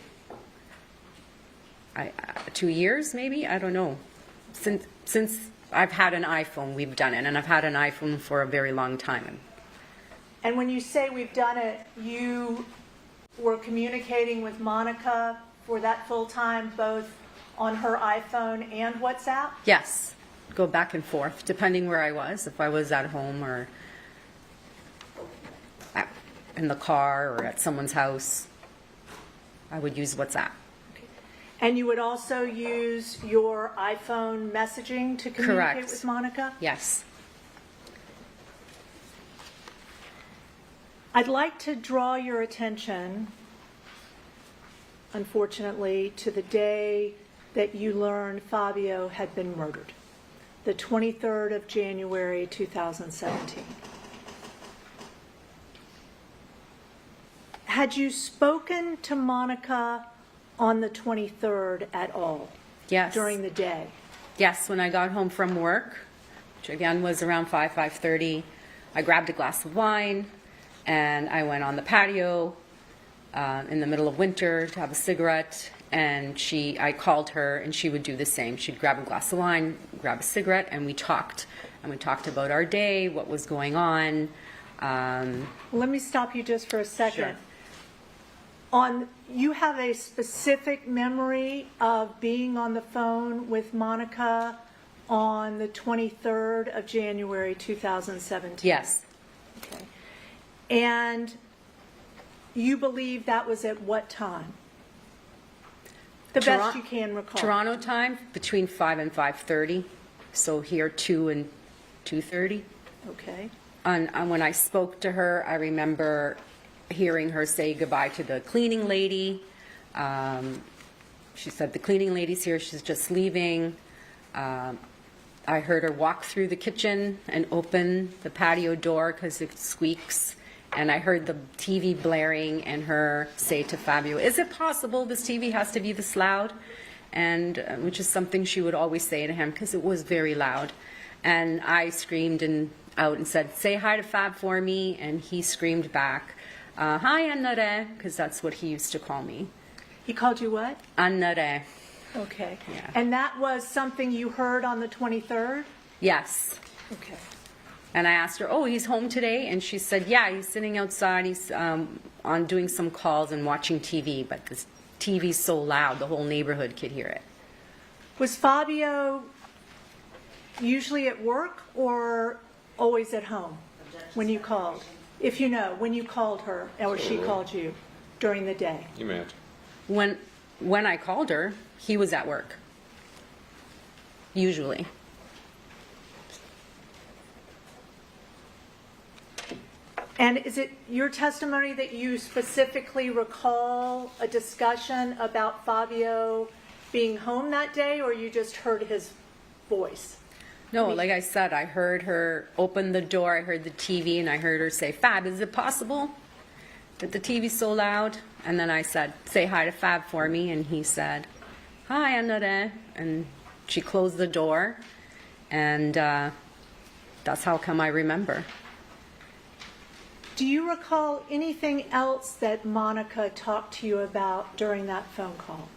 2 years maybe, I don't know. Since I've had an iPhone, we've done it, and I've had an iPhone for a very long time. And when you say we've done it, you were communicating with Monica for that full time, both on her iPhone and WhatsApp? Yes, go back and forth, depending where I was, if I was at home or in the car or at someone's house, I would use WhatsApp. And you would also use your iPhone messaging to communicate Correct. with Monica? Yes. I'd like to draw your attention, unfortunately, to the day that you learned Fabio had been murdered, the 23rd of January, 2017. Had you spoken to Monica on the 23rd at all? Yes. During the day? Yes, when I got home from work, which again was around 5:30, I grabbed a glass of wine and I went on the patio in the middle of winter to have a cigarette, and I called her and she would do the same. She'd grab a glass of wine, grab a cigarette, and we talked. And we talked about our day, what was going on. Let me stop you just for a second. Sure. You have a specific memory of being on the phone with Monica on the 23rd of January 2017? Yes. Okay. And you believe that was at what time? The best you can recall. Toronto time, between 5 and 5:30. So here, 2 and 2:30. Okay. And when I spoke to her, I remember hearing her say goodbye to the cleaning lady. She said, the cleaning lady's here, she's just leaving. I heard her walk through the kitchen and open the patio door because it squeaks. And I heard the TV blaring and her say to Fabio, is it possible this TV has to be this loud? and which is something she would always say to him because it was very loud. And I screamed out and said, "Say hi to Fab for me," and he screamed back, "Hi, Annare," because that's what he used to call me. He called you what? Annare. Okay. Yeah. And that was something you heard on the 23rd? Yes. Okay. And I asked her, "Oh, he's home today?" And she said, "Yeah, he's sitting outside. He's on doing some calls and watching TV, but this TV's so loud, the whole neighborhood could hear it." Was Fabio usually at work or always at home when you called? If you know, when you called her or she called you during the day? You may answer. When I called her, he was at work. Usually. And is it your testimony that you specifically recall a discussion about Fabio being home that day, or you just heard his voice? No, like I said, I heard her open the door, I heard the TV, and I heard her say, "Fab, is it possible that the TV's so loud?" And then I said, "Say hi to Fab for me," and he said, "Hi, Annare," and she closed the door, and that's how come I remember. Do you recall anything else that Monica talked to you about during that phone call?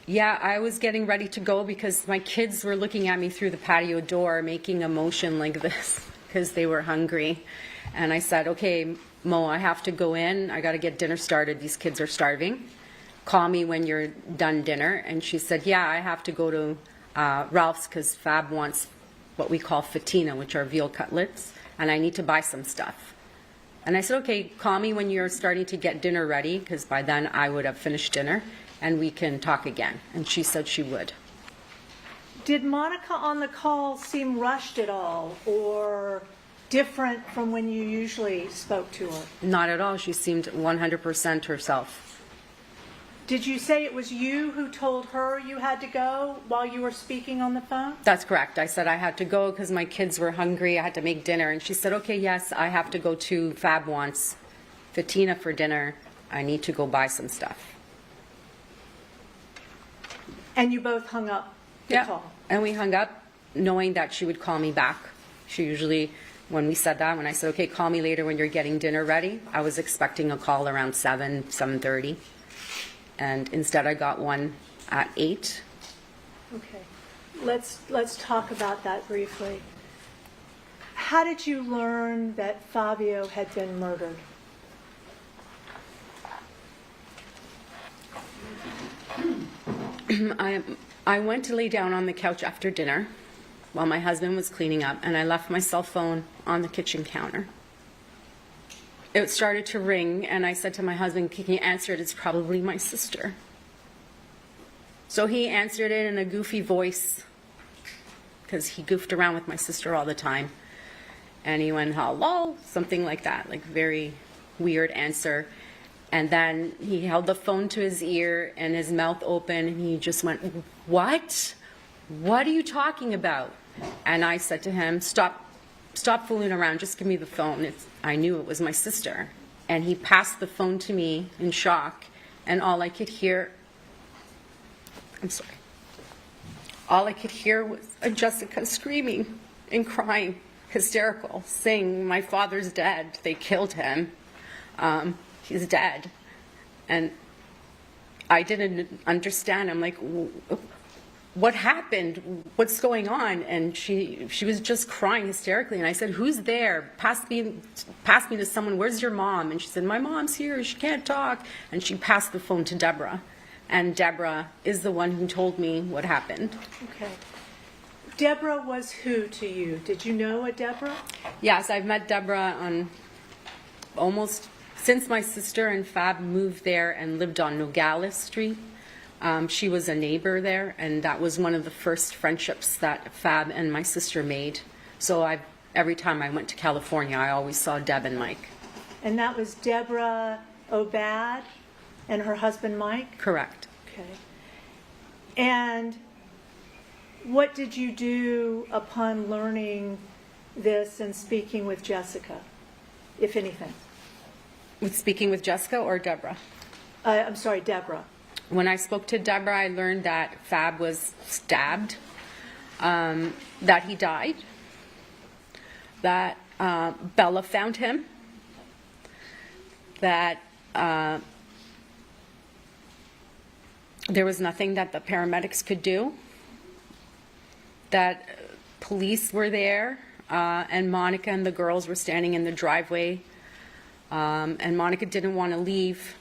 Yeah, I was getting ready to go because my kids were looking at me through the patio door making a motion like this because they were hungry. And I said, "Okay, Mo, I have to go in. I got to get dinner started. These kids are starving. Call me when you're done dinner." And she said, "Yeah, I have to go to Ralph's because Fab wants what we call fatina, which are veal cutlets, and I need to buy some stuff." And I said, "Okay, call me when you're starting to get dinner ready, because by then I would have finished dinner, and we can talk again." And she said she would. Did Monica on the call seem rushed at all or different from when you usually spoke to her? Not at all. She seemed 100% herself. Did you say it was you who told her you had to go while you were speaking on the phone? That's correct. I said I had to go because my kids were hungry. I had to make dinner. And she said, "Okay, yes, I have to go to Fab wants fatina for dinner. I need to go buy some stuff." And you both hung up the call? And we hung up knowing that she would call me back. She usually, when we said that, when I said, "Okay, call me later when you're getting dinner ready," I was expecting a call around 7:30. And instead I got one at 8. Okay. Let's talk about that briefly. How did you learn that Fabio had been murdered? I went to lay down on the couch after dinner while my husband was cleaning up, and I left my cell phone on the kitchen counter. It started to ring, and I said to my husband, "Can you answer it? It's probably my sister." So he answered it in a goofy voice, because he goofed around with my sister all the time. And he went, "Hello," something like that, like very weird answer. And then he held the phone to his ear and his mouth open, and he just went, "What? What are you talking about?" And I said to him, Stop fooling around, just give me the phone." I knew it was my sister. And he passed the phone to me in shock, and all I could hear was Jessica screaming and crying, hysterical, saying, "My father's dead. They killed him. He's dead." And I didn't understand. I'm like, "What happened? What's going on?" And she was just crying hysterically. And I said, "Who's there? Pass me to someone. Where's your mom?" And she said, "My mom's here. She can't talk." And she passed the phone to Deborah. And Deborah is the one who told me what happened. Okay. Deborah was who to you? Did you know a Deborah? Yes, I've met Deborah on almost since my sister and Fab moved there and lived on Nogales Street. She was a neighbor there, and that was one of the first friendships that Fab and my sister made. So every time I went to California, I always saw Deb and Mike. And that was Deborah Obad and her husband Mike? Correct. Okay. And what did you do upon learning this and speaking with Jessica, if anything? With speaking with Jessica or Deborah? I'm sorry, Deborah. When I spoke to Deborah, I learned that Fab was stabbed, that he died, that Bella found him, that there was nothing that the paramedics could do, that police were there, and Monica and the girls were standing in the driveway, and Monica didn't want to leave.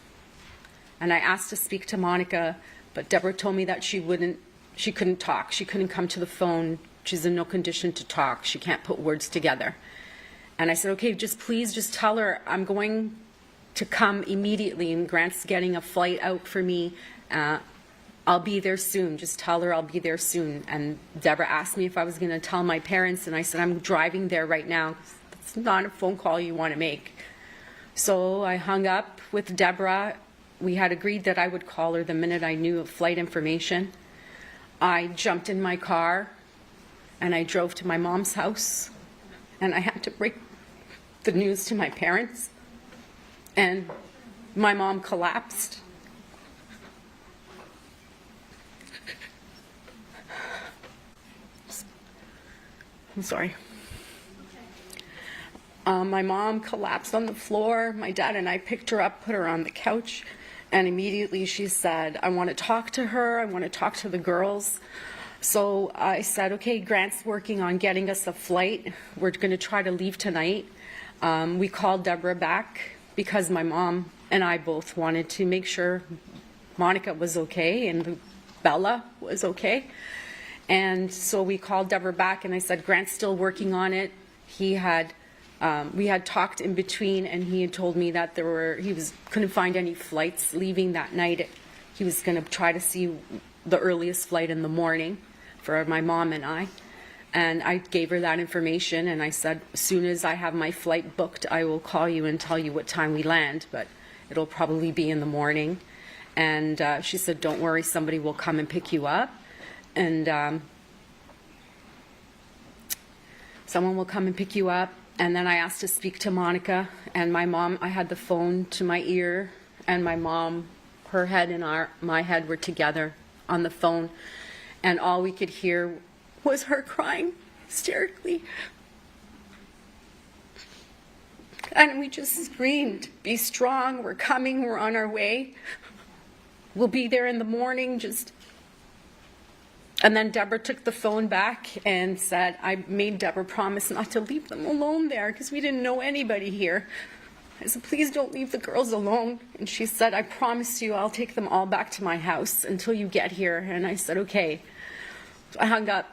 And I asked to speak to Monica, but Deborah told me that she couldn't talk. She couldn't come to the phone. She's in no condition to talk. She can't put words together. And I said, okay, please just tell her I'm going to come immediately, and Grant's getting a flight out for me. I'll be there soon. Just tell her I'll be there soon. And Deborah asked me if I was going to tell my parents, and I said, I'm driving there right now. It's not a phone call you want to make. So I hung up with Deborah. We had agreed that I would call her the minute I knew of flight information. I jumped in my car, and I drove to my mom's house, and I had to break the news to my parents. And my mom collapsed. I'm sorry. My mom collapsed on the floor. My dad and I picked her up, put her on the couch, and immediately she said, I want to talk to her. I want to talk to the girls. So I said, okay, Grant's working on getting us a flight. We're going to try to leave tonight. We called Deborah back because my mom and I both wanted to make sure Monica was okay and Bella was okay. And so we called Deborah back, and I said, Grant's still working on it. We had talked in between, and he had told me that couldn't find any flights leaving that night. He was going to try to see the earliest flight in the morning for my mom and I. And I gave her that information, and I said, as soon as I have my flight booked, I will call you and tell you what time we land, but it'll probably be in the morning. And she said, don't worry, somebody will come and pick you up. And someone will come and pick you up. And then I asked to speak to Monica, and my mom, I had the phone to my ear, and my mom, her head and my head were together on the phone, and all we could hear was her crying hysterically. And we just screamed, be strong, we're coming, we're on our way. We'll be there in the morning, And then Deborah took the phone back and said, I made Deborah promise not to leave them alone there because we didn't know anybody here. I said, please don't leave the girls alone. And she said, I promise you I'll take them all back to my house until you get here. And I said, okay. So I hung up.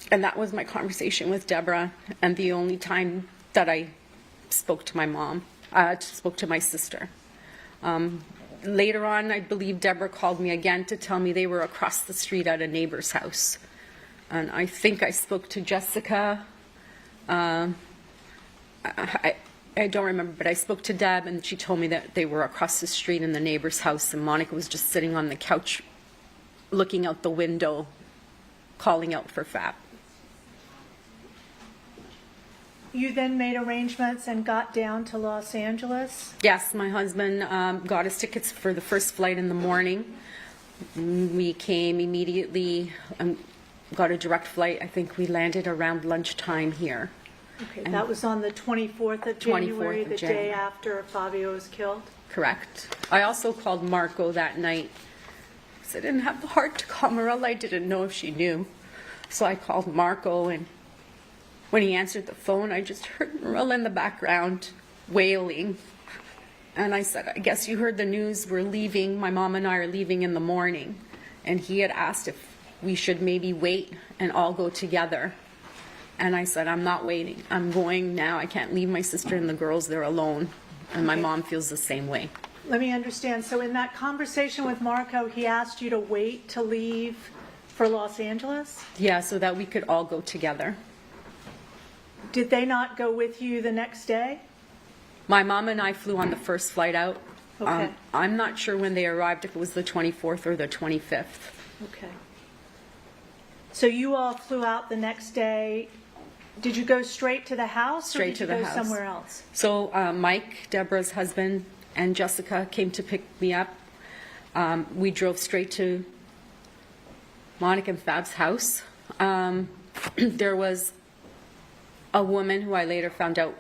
And that was my conversation with Deborah, and the only time that I spoke to my mom, spoke to my sister. Later on, I believe Deborah called me again to tell me they were across the street at a neighbor's house. And I think I spoke to Jessica. I don't remember, but I spoke to Deb, and she told me that they were across the street in the neighbor's house, and Monica was just sitting on the couch looking out the window, calling out for Fab. You then made arrangements and got down to Los Angeles? Yes, my husband got us tickets for the first flight in the morning. We came immediately, got a direct flight. I think we landed around lunchtime here. Okay, And that was on the 24th of January, 24th of the January. day after Fabio was killed? Correct. I also called Marco that night because I didn't have the heart to call Marilla. I didn't know if she knew. So I called Marco, and when he answered the phone, I just heard Marilla in the background wailing. And I said, I guess you heard the news. We're leaving. My mom and I are leaving in the morning. And he had asked if we should maybe wait and all go together. And I said, I'm not waiting. I'm going now. I can't leave my sister and the girls there alone. And my mom feels the same way. Let me understand. So in that conversation with Marco, he asked you to wait to leave for Los Angeles? Yeah, so that we could all go together. Did they not go with you the next day? My mom and I flew on the first flight out. Okay. I'm not sure when they arrived, if it was the 24th or the 25th. Okay. So you all flew out the next day. Did you go straight to the house? Straight to the Or did you house. go somewhere else? So Mike, Deborah's husband, and Jessica came to pick me up. We drove straight to Monica and Fab's house. There was a woman who I later found out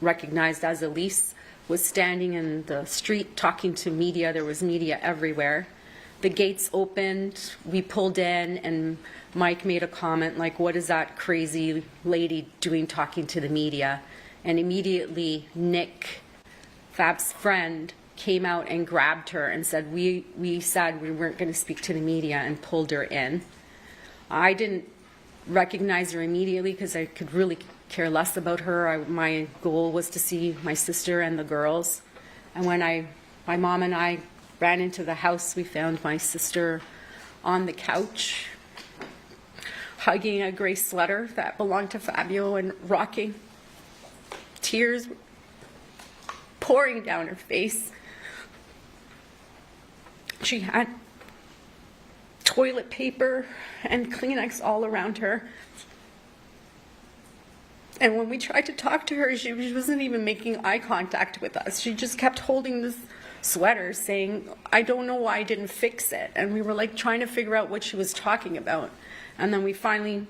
recognized as Elise, was standing in the street talking to media. There was media everywhere. The gates opened, we pulled in, and Mike made a comment like, what is that crazy lady doing talking to the media? And immediately Nick, Fab's friend, came out and grabbed her and said, we said we weren't going to speak to the media, and pulled her in. I didn't recognize her immediately because I could really care less about her. My goal was to see my sister and the girls. And when my mom and I ran into the house, we found my sister on the couch, hugging a gray sweater that belonged to Fabio and rocking. Tears pouring down her face. She had toilet paper and Kleenex all around her. And when we tried to talk to her, she wasn't even making eye contact with us. She just kept holding this sweater saying, I don't know why I didn't fix it. And we were like trying to figure out what she was talking about. And then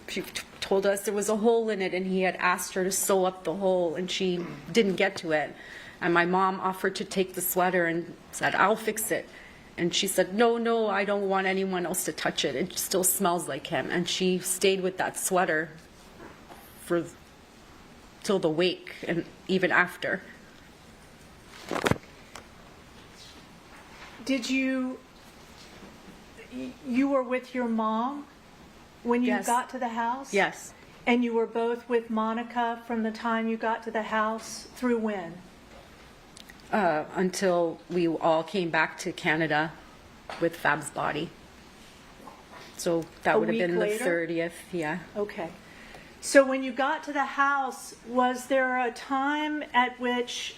she told us there was a hole in it and he had asked her to sew up the hole and she didn't get to it. And my mom offered to take the sweater and said, I'll fix it. And she said, no, I don't want anyone else to touch it. It still smells like him. And she stayed with that sweater till the wake and even after. Did you were with your mom when you Yes. got to the house? Yes. And you were both with Monica from the time you got to the house through when? Until we all came back to Canada with Fab's body. So that A would have week been later? the 30th, yeah. Okay. So when you got to the house, was there a time at which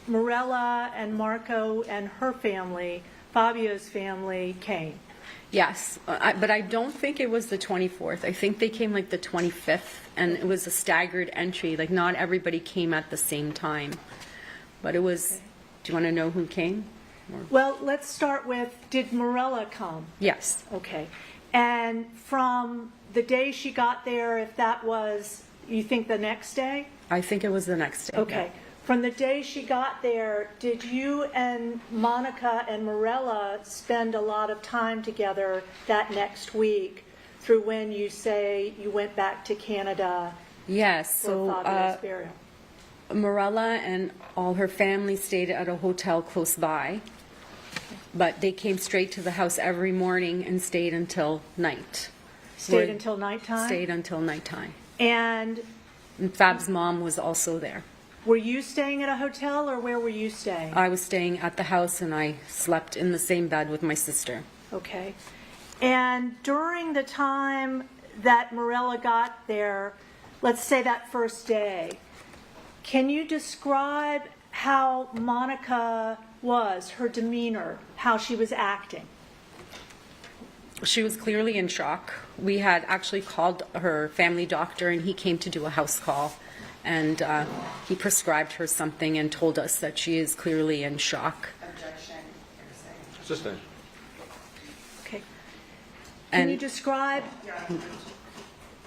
Morella and Marco and her family, Fabio's family, came? Yes, but I don't think it was the 24th. I think they came like the 25th, and it was a staggered entry. Like not everybody came at the same time. But it was, Okay. Do you want to know who came? Well, let's start with, did Morella come? Yes. Okay. And from the day she got there, if that was, you think the next day? I think it was the next day. Okay. From the day she got there, did you and Monica and Morella spend a lot of time together that next week through when you say you went back to Canada Yes, for so Fabio's burial? Morella and all her family stayed at a hotel close by, but they came straight to the house every morning and stayed until night. Stayed until nighttime? Stayed until nighttime. And And Fab's mom was also there. were you staying at a hotel or where were you staying? I was staying at the house and I slept in the same bed with my sister. Okay. And during the time that Morella got there, let's say that first day, can you describe how Monica was, her demeanor, how she was acting? She was clearly in shock. We had actually called her family doctor and he came to do a house call and he prescribed her something and told us that she is clearly in shock. Assistant. Okay. Can And- you describe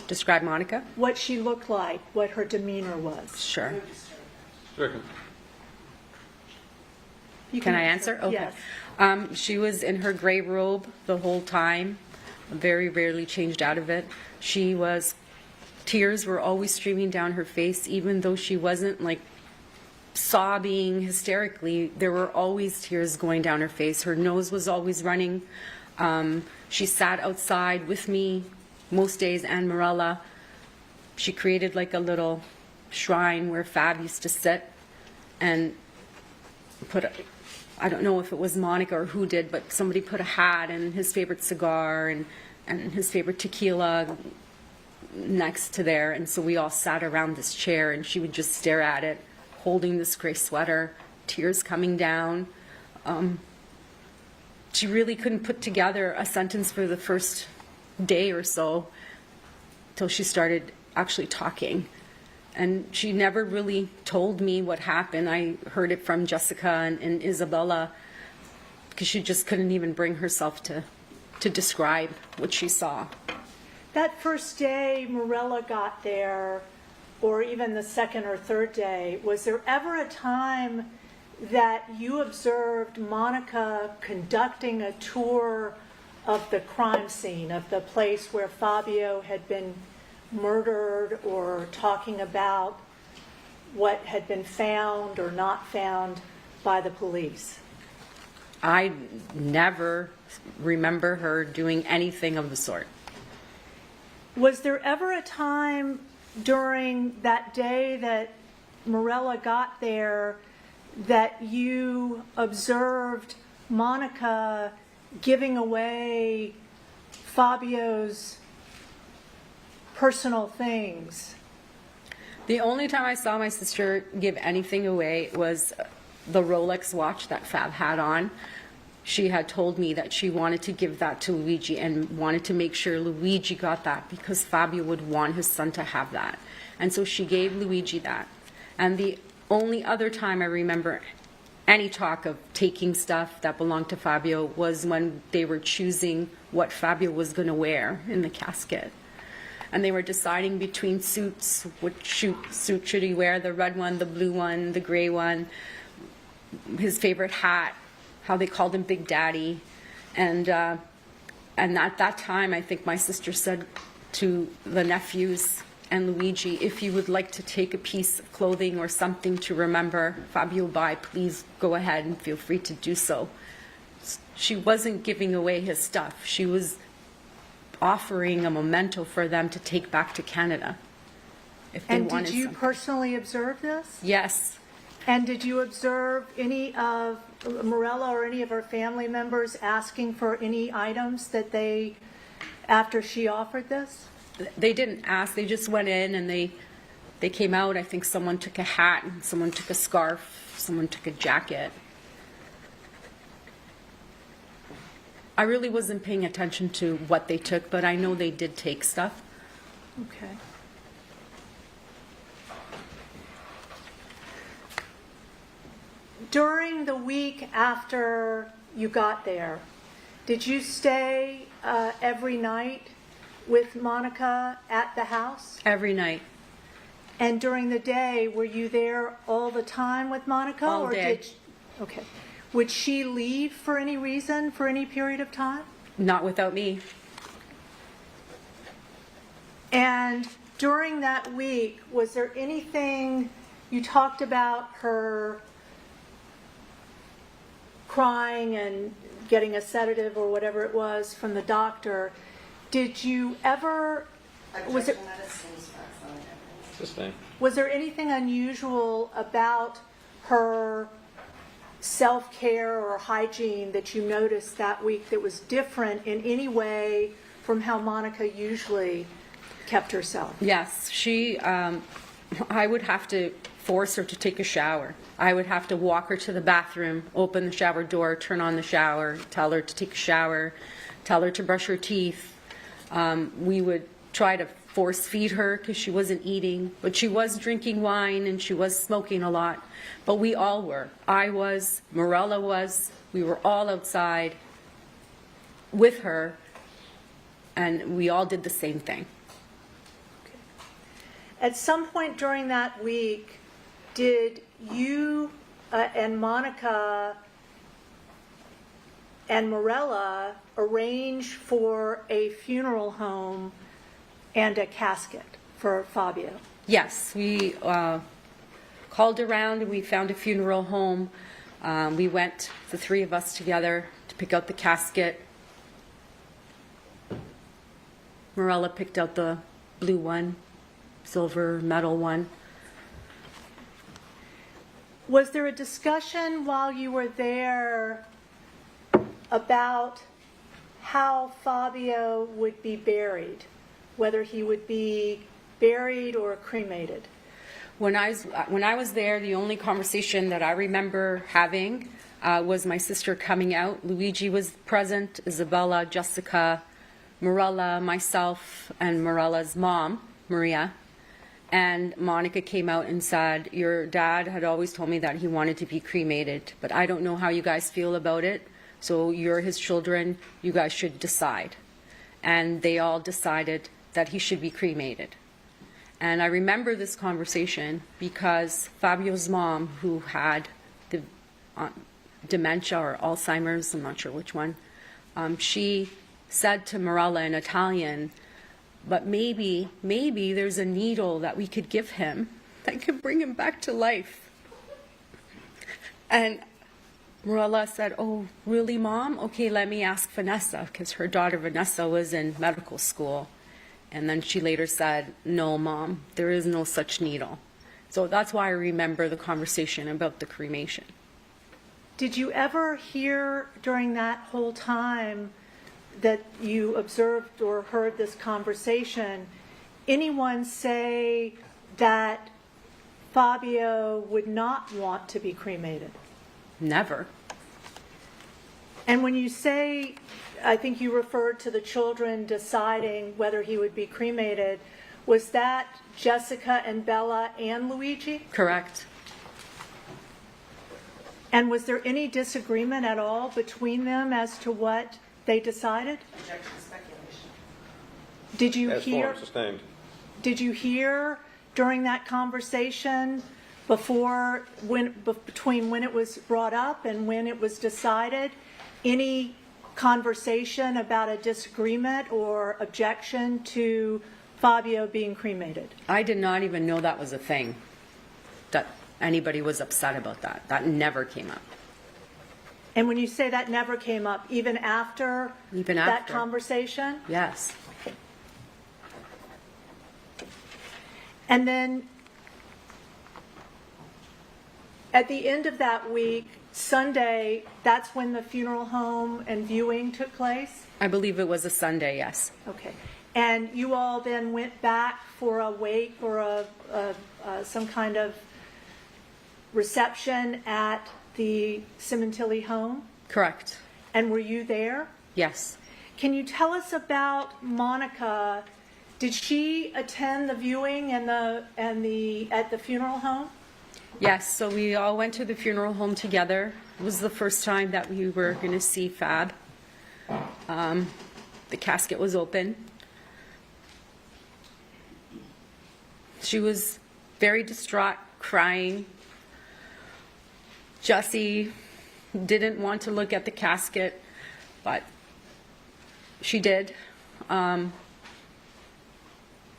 Describe Monica? what she looked like, what her demeanor was? Sure. Stricken. You Can I answer? Okay. Yes. She was in her gray robe the whole time, very rarely changed out of it. Tears were always streaming down her face, even though she wasn't like sobbing hysterically. There were always tears going down her face. Her nose was always running. She sat outside with me most days and Morella. She created like a little shrine where Fab used to sit and I don't know if it was Monica or who did, but somebody put a hat and his favorite cigar and his favorite tequila next to there. And so we all sat around this chair and she would just stare at it, holding this gray sweater, tears coming down. She really couldn't put together a sentence for the first day or so till she started actually talking. And she never really told me what happened. I heard it from Jessica and Isabella because she just couldn't even bring herself to describe what she saw. That first day Morella got there, or even the second or third day, was there ever a time that you observed Monica conducting a tour of the crime scene, of the place where Fabio had been murdered, or talking about what had been found or not found by the police? I never remember her doing anything of the sort. Was there ever a time during that day that Morella got there that you observed Monica giving away Fabio's personal things? The only time I saw my sister give anything away was the Rolex watch that Fab had on. She had told me that she wanted to give that to Luigi and wanted to make sure Luigi got that because Fabio would want his son to have that. And so she gave Luigi that. And the only other time I remember any talk of taking stuff that belonged to Fabio was when they were choosing what Fabio was going to wear in the casket. And they were deciding between suits, which suit should he wear, the red one, the blue one, the gray one, his favorite hat, how they called him Big Daddy. And at that time, I think my sister said to the nephews and Luigi, if you would like to take a piece of clothing or something to remember Fabio by, please go ahead and feel free to do so. She wasn't giving away his stuff. She was offering a memento for them to take back to Canada if they wanted something. And did you personally observe this? Yes. And did you observe any of Morella or any of her family members asking for any items that they, after she offered this? They didn't ask. They just went in and they came out. I think someone took a hat, and someone took a scarf, someone took a jacket. I really wasn't paying attention to what they took, but I know they did take stuff. Okay. During the week after you got there, did you stay every night with Monica at the house? Every night. And during the day, were you there all the time with Monica? All day. Okay. Would she leave for any reason, for any period of time? Not without me. And during that week, was there anything, you talked about her crying and getting a sedative or whatever it was from the doctor. Did you ever, was there anything unusual about her self-care or hygiene that you noticed that week that was different in any way from how Monica usually kept herself? Yes, I would have to force her to take a shower. I would have to walk her to the bathroom, open the shower door, turn on the shower, tell her to take a shower, tell her to brush her teeth. We would try to force feed her because she wasn't eating, but she was drinking wine and she was smoking a lot. But we all were. I was, Morella was, we were all outside with her, and we all did the same thing. At some point during that week, did you and Monica and Morella arrange for a funeral home and a casket for Fabio? Yes, we called around and we found a funeral home. We went, the three of us together, to pick out the casket. Morella picked out the blue one, silver metal one. Was there a discussion while you were there about how Fabio would be buried, whether he would be buried or cremated? When I was there, the only conversation that I remember having was my sister coming out. Luigi was present, Isabella, Jessica, Morella, myself, and Morella's mom, Maria. And Monica came out and said, your dad had always told me that he wanted to be cremated, but I don't know how you guys feel about it, So you're his children, you guys should decide. And they all decided that he should be cremated. And I remember this conversation because Fabio's mom, who had the dementia or Alzheimer's, I'm not sure which one, she said to Morella in Italian, but maybe there's a needle that we could give him that could bring him back to life. And Morella said, oh, really, Mom? Okay, let me ask Vanessa, because her daughter Vanessa was in medical school. And then she later said, no, Mom, there is no such needle. So that's why I remember the conversation about the cremation. Did you ever hear during that whole time that you observed or heard this conversation, anyone say that Fabio would not want to be cremated? Never. And when you say, I think you referred to the children deciding whether he would be cremated, was that Jessica and Bella and Luigi? Correct. And was there any disagreement at all between them as to what they decided? Did you As hear? form sustained. Did you hear during that conversation between when it was brought up and when it was decided, any conversation about a disagreement or objection to Fabio being cremated? I did not even know that was a thing, that anybody was upset about that. That never came up. And when you say that never came up, even after Even that after. conversation? Yes. And then at the end of that week, Sunday, that's when the funeral home and viewing took place? I believe it was a Sunday, yes. Okay. And you all then went back for a wake or some kind of reception at the Sementilli home? Correct. And were you there? Yes. Can you tell us about Monica? Did she attend the viewing and at the funeral home? Yes, so we all went to the funeral home together. It was the first time that we were going to see Fab. The casket was open. She was very distraught, crying. Jessie didn't want to look at the casket, but she did.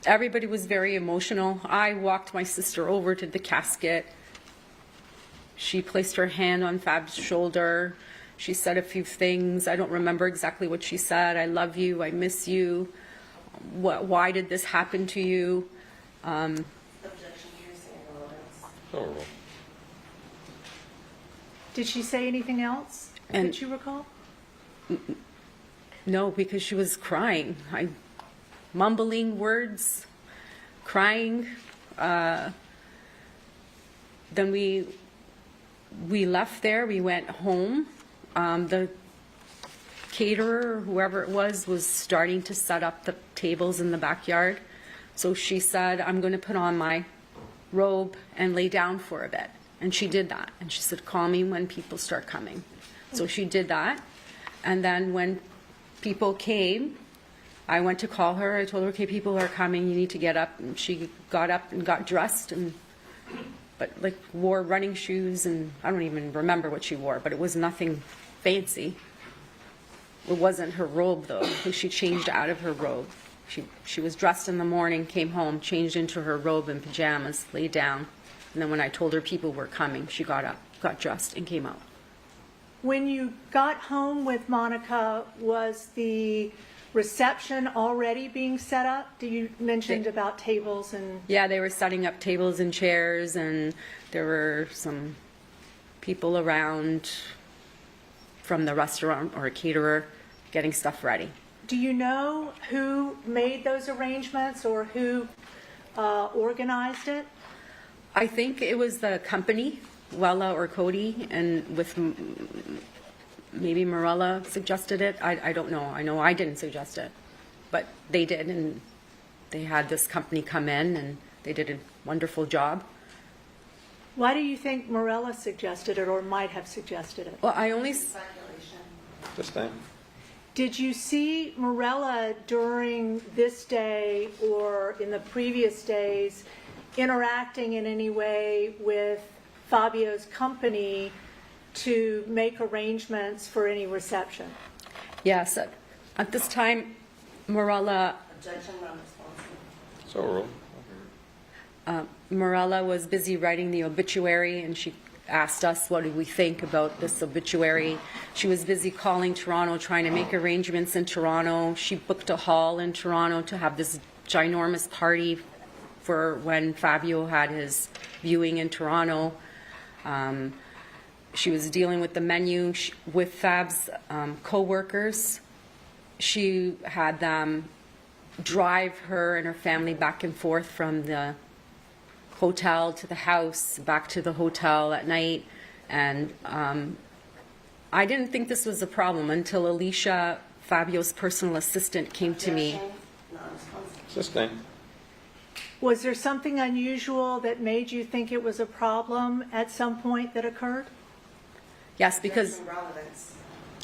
Everybody was very emotional. I walked my sister over to the casket. She placed her hand on Fab's shoulder. She said a few things. I don't remember exactly what she said. I love you. I miss you. Why did this happen to you? Horrible. Did she say anything else that you recall? No, because she was crying. Mumbling words, crying. Then we left there. We went home. The caterer, whoever it was starting to set up the tables in the backyard. So she said, I'm going to put on my robe and lay down for a bit. And she did that. And she said, call me when people start coming. So she did that. And then when people came, I went to call her. I told her, okay, people are coming. You need to get up. And she got up and got dressed, but wore running shoes. And I don't even remember what she wore, but it was nothing fancy. It wasn't her robe, though, because she changed out of her robe. She was dressed in the morning, came home, changed into her robe and pajamas, laid down. And then when I told her people were coming, she got up, got dressed, and came out. When you got home with Monica, was the reception already being set up? You mentioned about tables and... Yeah, they were setting up tables and chairs, and there were some people around from the restaurant or a caterer getting stuff ready. Do you know who made those arrangements or who organized it? I think it was the company, Wella or Cody, and with maybe Morella suggested it. I don't know. I know I didn't suggest it, but they did, and they had this company come in, and they did a wonderful job. Why do you think Morella suggested it or might have suggested it? Well, Sustained. Did you see Morella during this day or in the previous days interacting in any way with Fabio's company to make arrangements for any reception? Yes, at this time, Morella So ruled. Morella was busy writing the obituary, and she asked us what did we think about this obituary. She was busy calling Toronto, trying to make arrangements in Toronto. She booked a hall in Toronto to have this ginormous party for when Fabio had his viewing in Toronto. She was dealing with the menu with Fab's co-workers. She had them drive her and her family back and forth from the hotel to the house, back to the hotel at night. And I didn't think this was a problem until Alicia, Fabio's personal assistant, came to me. Sustained. Was there something unusual that made you think it was a problem at some point that occurred? Yes, because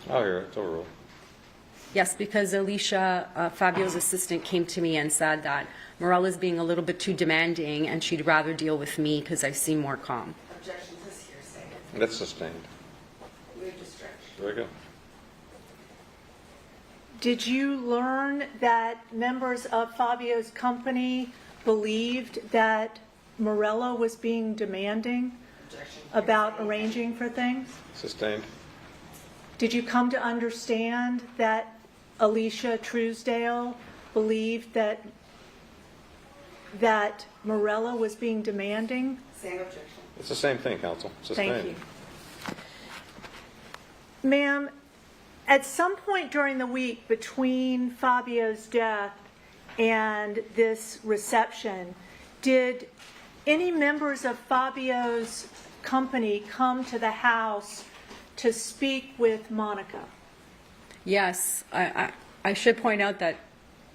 I'll hear it. It's overruled. yes, because Alicia, Fabio's assistant, came to me and said that Morella's being a little bit too demanding, and she'd rather deal with me because I seem more calm. Objection to hearsay. That's sustained. Move to strike. Very good. Did you learn that members of Fabio's company believed that Morella was being demanding about arranging for things? Sustained. Did you come to understand that Alicia Truesdale believed that Morella was being demanding? Same objection. It's the same thing, counsel. Sustained. Thank you. Ma'am, at some point during the week between Fabio's death and this reception, did any members of Fabio's company come to the house to speak with Monica? Yes, I should point out that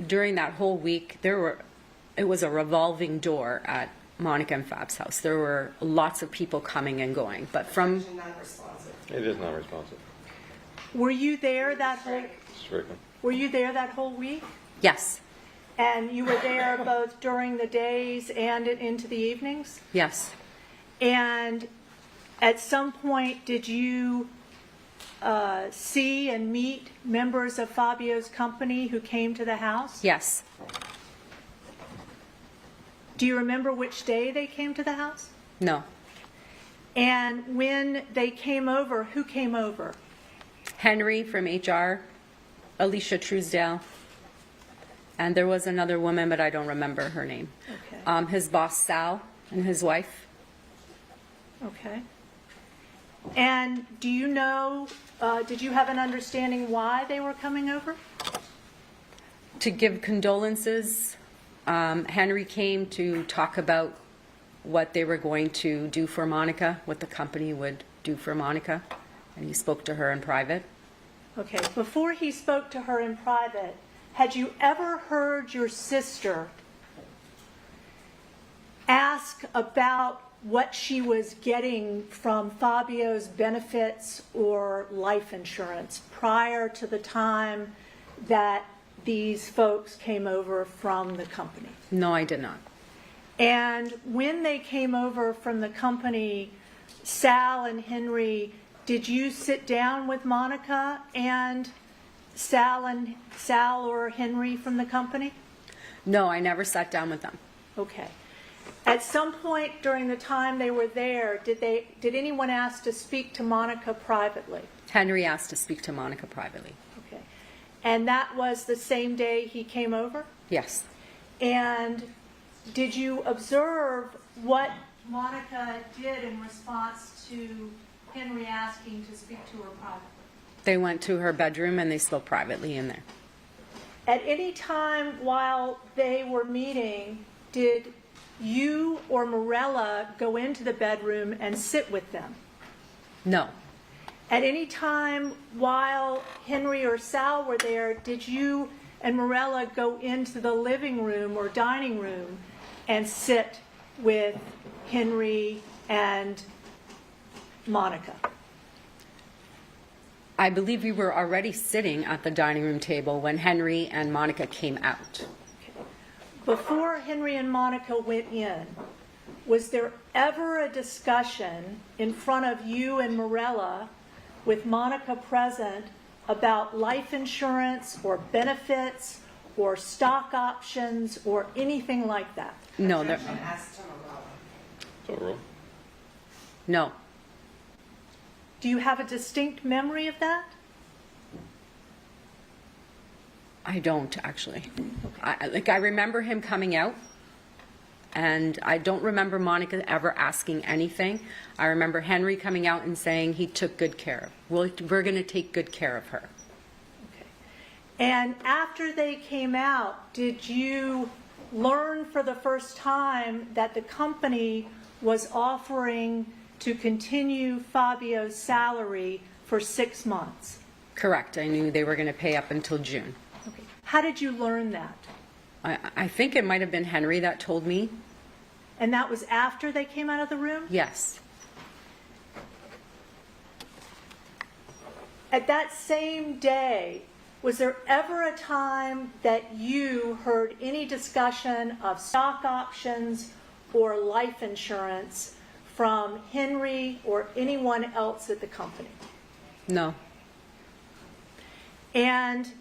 during that whole week, it was a revolving door at Monica and Fab's house. There were lots of people coming and going, but from Non-responsive. It is not responsive. Were you there that Stricken. whole week? yes, And you were there both during the days and into the evenings? yes, And at some point, did you see and meet members of Fabio's company who came to the house? yes. Do you remember which day they came to the house? No, And when they came over, who came over? Henry from HR, Alicia Truesdale, and there was another woman, but I don't remember her name. Okay. His boss, Sal, and his wife. Okay. And do you know, did you have an understanding why they were coming over? To give condolences. Henry came to talk about what they were going to do for Monica, what the company would do for Monica, and he spoke to her in private. Okay, before he spoke to her in private, had you ever heard your sister ask about what she was getting from Fabio's benefits or life insurance prior to the time that these folks came over from the company? No, I did not. And when they came over from the company, Sal and Henry, did you sit down with Monica and Sal or Henry from the company? No, I never sat down with them. Okay. At some point during the time they were there, did anyone ask to speak to Monica privately? Henry asked to speak to Monica privately. Okay. And that was the same day he came over? Yes. And did you observe what Monica did in response to Henry asking to speak to her privately? They went to her bedroom and they spoke privately in there. At any time while they were meeting, did you or Morella go into the bedroom and sit with them? No. At any time while Henry or Sal were there, did you and Morella go into the living room or dining room and sit with Henry and Monica? I believe we were already sitting at the dining room table when Henry and Monica came out. Before Henry and Monica went in, was there ever a discussion in front of you and Morella with Monica present about life insurance or benefits or stock options or anything like that? No, there, So, rule. no. Do you have a distinct memory of that? I don't, actually. I remember him coming out, and I don't remember Monica ever asking anything. I remember Henry coming out and saying he took good care of. We're going to take good care of her. Okay. And after they came out, did you learn for the first time that the company was offering to continue Fabio's salary for 6 months? Correct. I knew they were going to pay up until June. Okay. How did you learn that? I think it might have been Henry that told me. And that was after they came out of the room? Yes. At that same day, was there ever a time that you heard any discussion of stock options or life insurance from Henry or anyone else at the company? No. And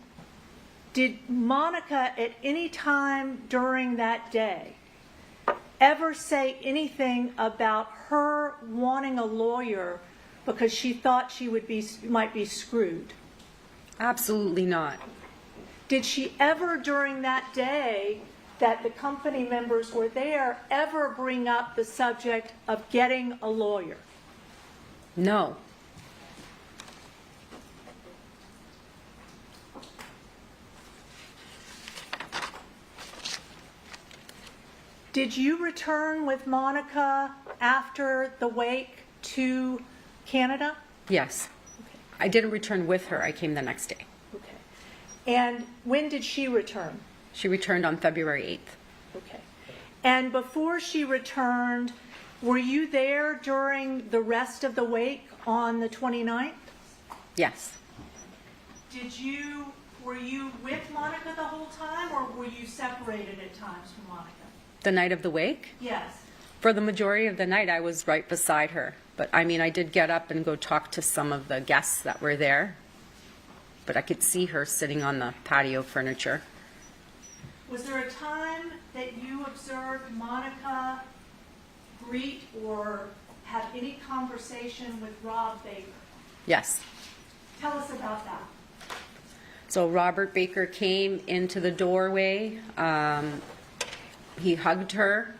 did Monica at any time during that day ever say anything about her wanting a lawyer because she thought she might be screwed? Absolutely not. Did she ever during that day that the company members were there ever bring up the subject of getting a lawyer? No. Did you return with Monica after the wake to Canada? Yes. I didn't return with her. I came the next day. Okay. And when did she return? She returned on February 8th. Okay. And before she returned, were you there during the rest of the wake on the 29th? Yes. Were you with Monica the whole time, or were you separated at times from Monica? The night of the wake? Yes. For the majority of the night, I was right beside her. But I mean, I did get up and go talk to some of the guests that were there. But I could see her sitting on the patio furniture. Was there a time that you observed Monica greet or have any conversation with Rob Baker? Yes. Tell us about that. So Robert Baker came into the doorway. He hugged her.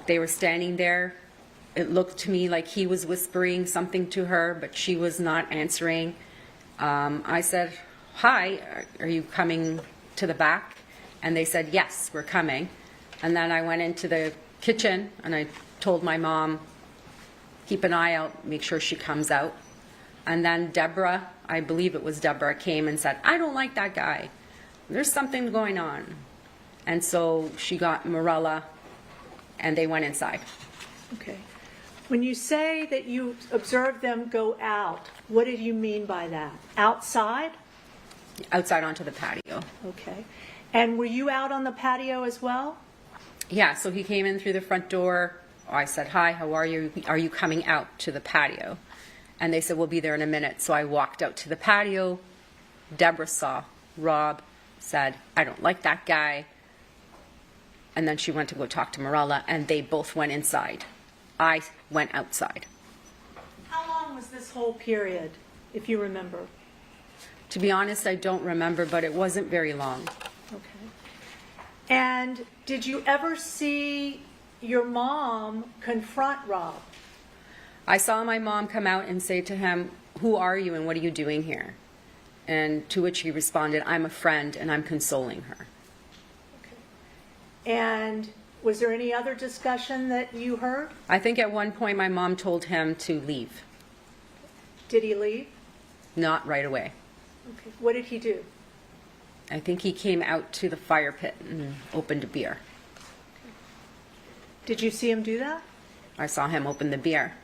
They were standing there. It looked to me like he was whispering something to her, but she was not answering. I said, "Hi, are you coming to the back?" And they said, "Yes, we're coming." And then I went into the kitchen and I told my mom, "Keep an eye out, make sure she comes out." And then Deborah, I believe it was Deborah, came and said, "I don't like that guy. There's something going on." And so she got Morella and they went inside. Okay. When you say that you observed them go out, what did you mean by that? Outside? Outside onto the patio. Okay. And were you out on the patio as well? Yeah, so he came in through the front door. I said, "Hi, how are you? Are you coming out to the patio?" And they said, "We'll be there in a minute." So I walked out to the patio. Deborah saw Rob, said, "I don't like that guy." And then she went to go talk to Morella, and they both went inside. I went outside. How long was this whole period, if you remember? To be honest, I don't remember, but it wasn't very long. Okay. And did you ever see your mom confront Rob? I saw my mom come out and say to him, "Who are you and what are you doing here?" And to which he responded, "I'm a friend and I'm consoling her." And was there any other discussion that you heard? I think at one point my mom told him to leave. Did he leave? Not right away. Okay. What did he do? I think he came out to the fire pit and opened a beer. Did you see him do that? I saw him open the beer.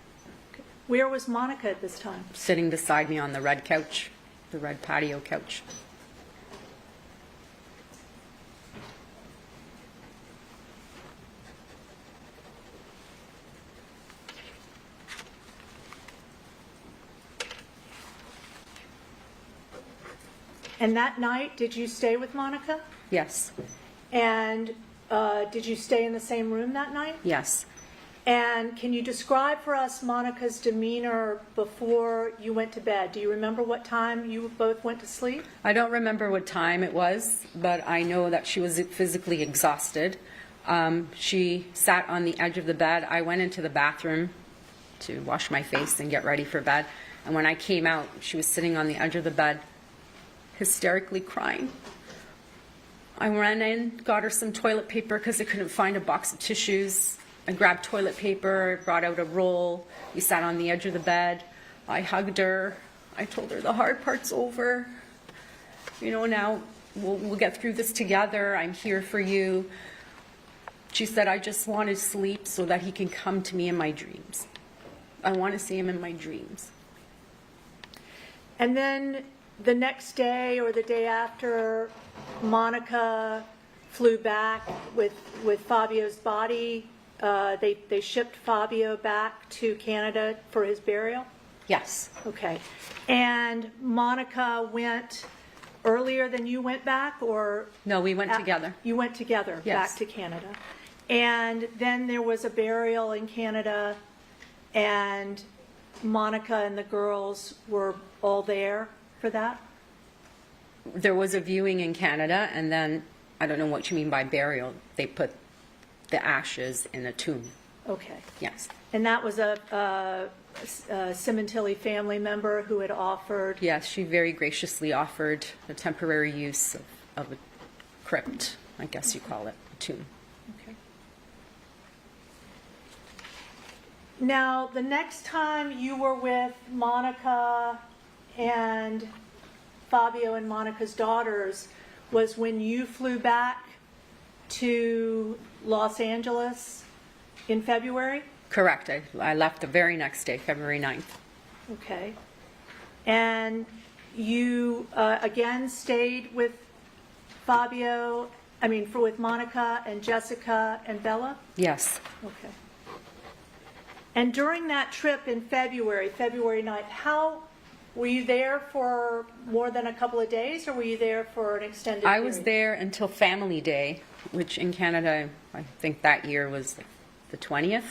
Where was Monica at this time? Sitting beside me on the red couch, the red patio couch. And that night, did you stay with Monica? Yes, And did you stay in the same room that night? yes. And can you describe for us Monica's demeanor before you went to bed? Do you remember what time you both went to sleep? I don't remember what time it was, but I know that she was physically exhausted. She sat on the edge of the bed. I went into the bathroom to wash my face and get ready for bed. And when I came out, she was sitting on the edge of the bed, hysterically crying. I ran in, got her some toilet paper because I couldn't find a box of tissues. I grabbed toilet paper, brought out a roll. We sat on the edge of the bed. I hugged her. I told her the hard part's over. You know, now we'll get through this together. I'm here for you. She said, I just want to sleep so that he can come to me in my dreams. I want to see him in my dreams. And then the next day or the day after, Monica flew back with Fabio's body. They shipped Fabio back to Canada for his burial? Yes. Okay. And Monica went earlier than you went back, or? No, we went together. You went together Yes. back to Canada. And then there was a burial in Canada, and Monica and the girls were all there for that? There was a viewing in Canada, and then, I don't know what you mean by burial. They put the ashes in a tomb. Okay. Yes. And that was a Sementilli family member who had offered? Yes, she very graciously offered the temporary use of a crypt, I guess you call it, a tomb. Okay. Now, the next time you were with Monica and Fabio and Monica's daughters was when you flew back to Los Angeles in February? Correct. I left the very next day, February 9th. Okay. And you again stayed with with Monica and Jessica and Bella? Yes. Okay. And during that trip in February 9th, were you there for more than a couple of days, or were you there for an extended period? I was there until Family Day, which in Canada, I think that year was the 20th.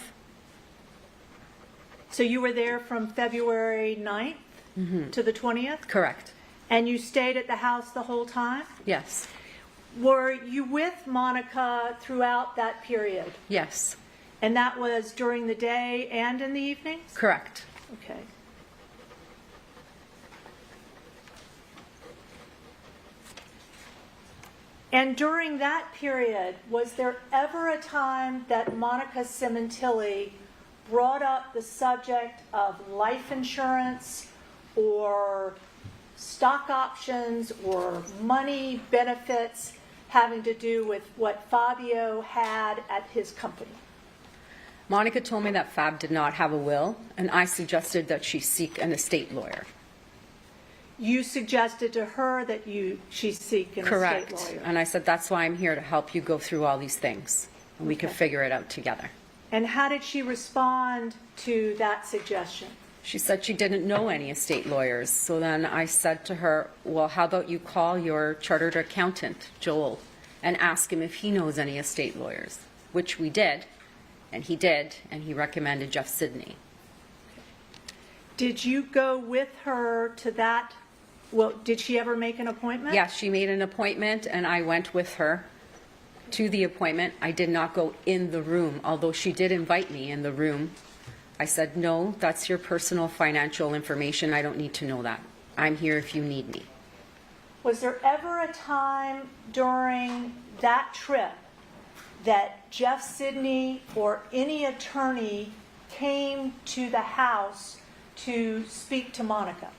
So you were there from February 9th to the 20th? Correct. And you stayed at the house the whole time? Yes. Were you with Monica throughout that period? Yes. And that was during the day and in the evenings? Correct. Okay. And during that period, was there ever a time that Monica Sementilli brought up the subject of life insurance or stock options or money benefits having to do with what Fabio had at his company? Monica told me that Fab did not have a will, and I suggested that she seek an estate lawyer. You suggested to her that she seek an Correct. estate lawyer. And I said, that's why I'm here, to help you go through all these things. And we could Okay. figure it out together. And how did she respond to that suggestion? She said she didn't know any estate lawyers. So then I said to her, well, how about you call your chartered accountant, Joel, and ask him if he knows any estate lawyers, which we did. And he did, and he recommended Jeff Sidney. Did you go with her to that? Well, did she ever make an appointment? Yes, she made an appointment, and I went with her to the appointment. I did not go in the room, although she did invite me in the room. I said, no, that's your personal financial information. I don't need to know that. I'm here if you need me. Was there ever a time during that trip that Jeff Sidney or any attorney came to the house to speak to Monica?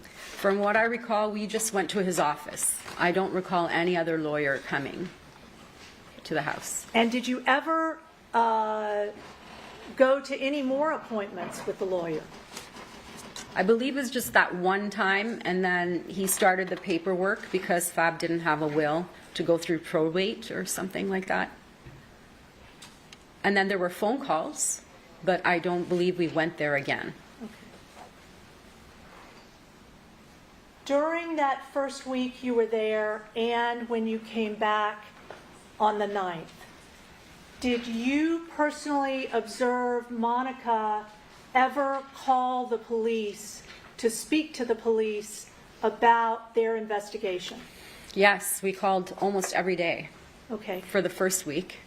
From what I recall, we just went to his office. I don't recall any other lawyer coming to the house. And did you ever go to any more appointments with the lawyer? I believe it's just that one time, and then he started the paperwork because Fab didn't have a will to go through probate or something like that. And then there were phone calls, but I don't believe we went there again. During that first week you were there and when you came back on the 9th, did you personally observe Monica ever call the police to speak to the police about their investigation? Yes, we called almost every day Okay. for the first week.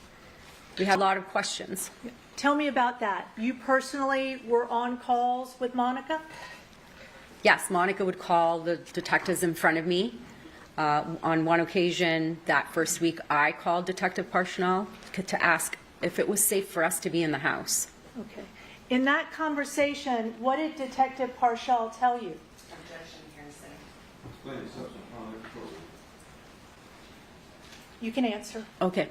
We had a lot of questions. Tell me about that. You personally were on calls with Monica? Yes, Monica would call the detectives in front of me. On one occasion, that first week, I called Detective Parchinal to ask if it was safe for us to be in the house. Okay. In that conversation, what did Detective Parshall tell you? Explain yourself in front of the court. You can answer. Okay.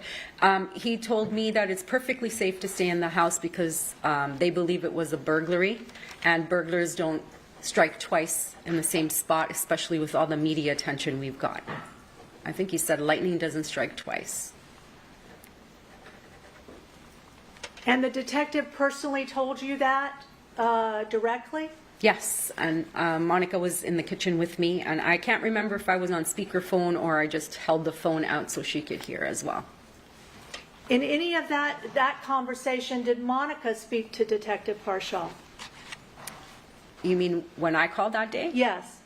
He told me that it's perfectly safe to stay in the house because they believe it was a burglary, and burglars don't strike twice in the same spot, especially with all the media attention we've got. I think he said lightning doesn't strike twice. And the detective personally told you that directly? Yes, and Monica was in the kitchen with me, and I can't remember if I was on speakerphone or I just held the phone out so she could hear as well. In any of that conversation, did Monica speak to Detective Parshall? You mean when I called that day? Yes.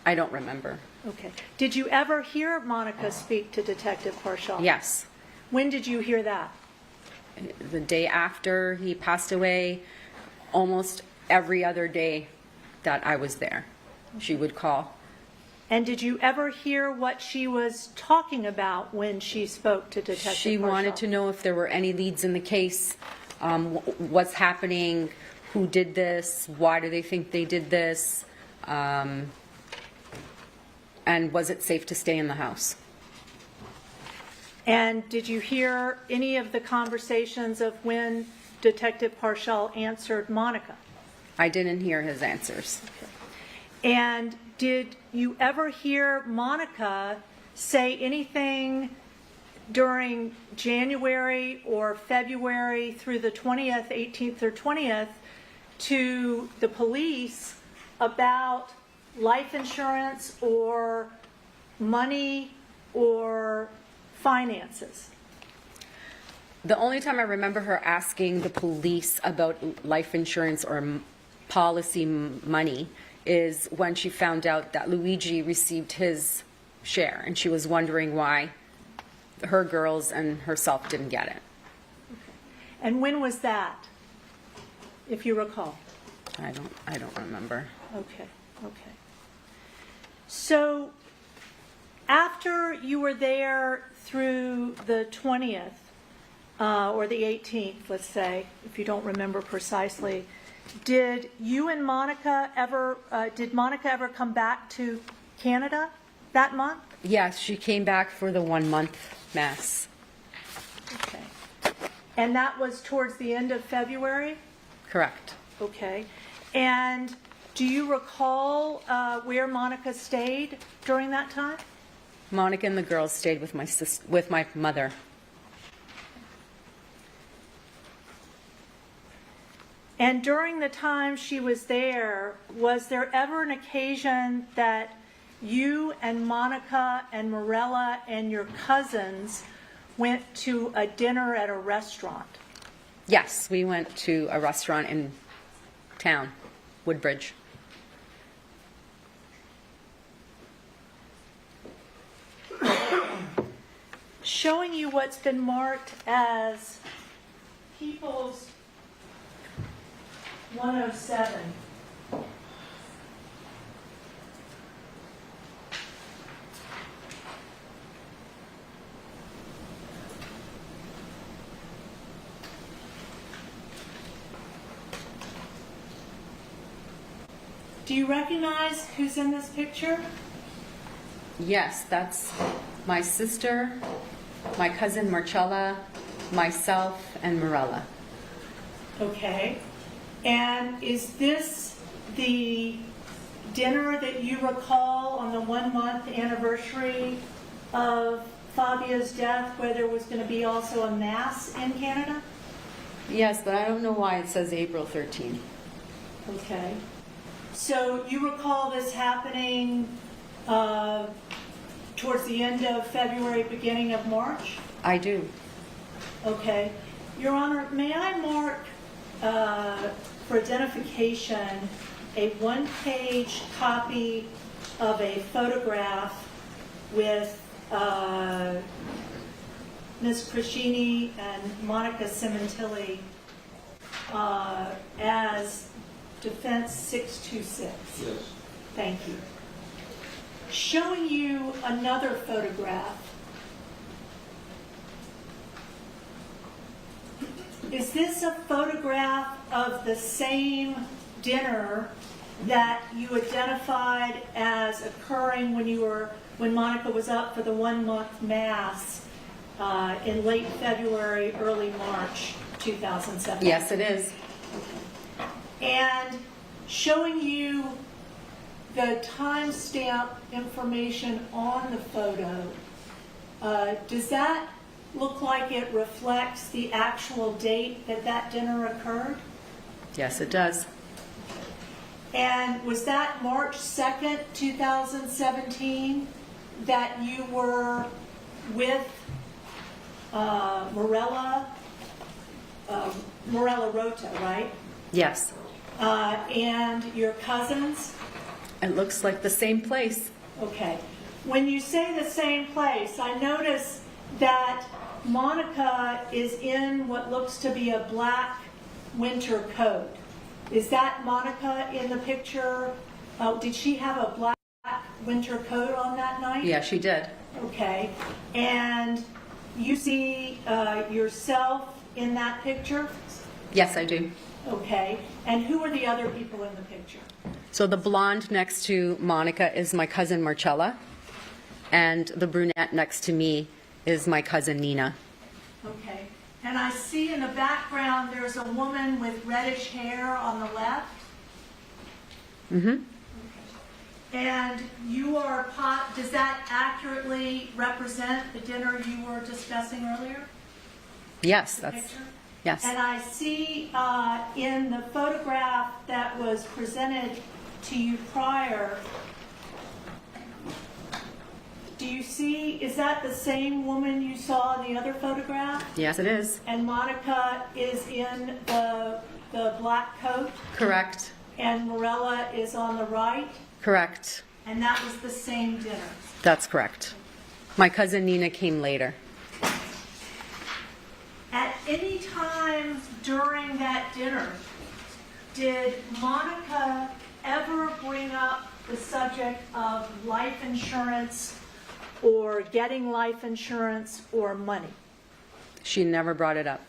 I don't remember. Okay. Did you ever hear Monica speak to Detective Parshall? Yes. When did you hear that? The day after he passed away, almost every other day that I was there, she would call. And did you ever hear what she was talking about when she spoke to Detective Parshall? She wanted to know if there were any leads in the case, what's happening, who did this, why do they think they did this, and was it safe to stay in the house? And did you hear any of the conversations of when Detective Parshall answered Monica? I didn't hear his answers. And did you ever hear Monica say anything during January or February through the 20th, 18th or 20th to the police about life insurance or money or finances? The only time I remember her asking the police about life insurance or policy money is when she found out that Luigi received his share, and she was wondering why her girls and herself didn't get it. And when was that, if you recall? I don't remember. Okay. So after you were there through the 20th, or the 18th, let's say, if you don't remember precisely, did you and Monica ever come back to Canada that month? Yes, she came back for the 1 month mass. Okay. And that was towards the end of February? Correct. Okay. And do you recall where Monica stayed during that time? Monica and the girls stayed with my mother. And during the time she was there, was there ever an occasion that you and Monica and Morella and your cousins went to a dinner at a restaurant? Yes, we went to a restaurant in town, Woodbridge. Showing you what's been marked as People's 107. Do you recognize who's in this picture? Yes, that's my sister, my cousin Marcella, myself, and Morella. Okay. And is this the dinner that you recall on the 1-month anniversary of Fabio's death, where there was going to be also a mass in Canada? Yes, but I don't know why it says April 13th. Okay. So you recall this happening towards the end of February, beginning of March? I do. Okay. Your Honor, may I mark for identification a one-page copy of a photograph with Ms. Crescini and Monica Sementilli as defense 626? Yes. Thank you. Showing you another photograph. Is this a photograph of the same dinner that you identified as occurring when Monica was up for the 1-month mass in late February, early March 2007? Yes, it is. And showing you the timestamp information on the photo, does that look like it reflects the actual date that that dinner occurred? Yes, it does. And was that March 2nd, 2017, that you were with Morella Rota, right? Yes. And your cousins? It looks like the same place. Okay. When you say the same place, I notice that Monica is in what looks to be a black winter coat. Is that Monica in the picture? Did she have a black winter coat on that night? Yeah, she did. Okay. And you see yourself in that picture? Yes, I do. Okay. And who are the other people in the picture? So the blonde next to Monica is my cousin Marcella, and the brunette next to me is my cousin Nina. Okay. And I see in the background there's a woman with reddish hair on the left. Mm-hmm. And you are, does that accurately represent the dinner you were discussing earlier? Yes, The that's, picture? yes. And I see in the photograph that was presented to you prior, do you see, is that the same woman you saw in the other photograph? Yes, it is. And Monica is in the black coat? Correct. And Morella is on the right? Correct. And that was the same dinner? That's correct. My cousin Nina came later. At any time during that dinner, did Monica ever bring up the subject of life insurance or getting life insurance or money? She never brought it up.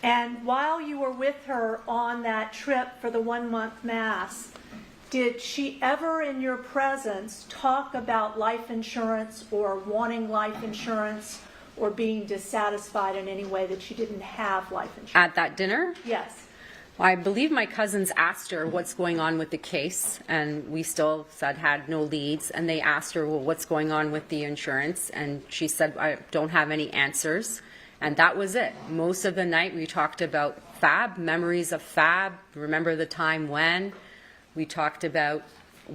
And while you were with her on that trip for the 1-month mass, did she ever in your presence talk about life insurance or wanting life insurance or being dissatisfied in any way that she didn't have life insurance? At that dinner? Yes. I believe my cousins asked her what's going on with the case, and we still said had no leads, and they asked her, well, what's going on with the insurance? And she said, I don't have any answers. And that was it. Most of the night we talked about Fab, memories of Fab, remember the time when. We talked about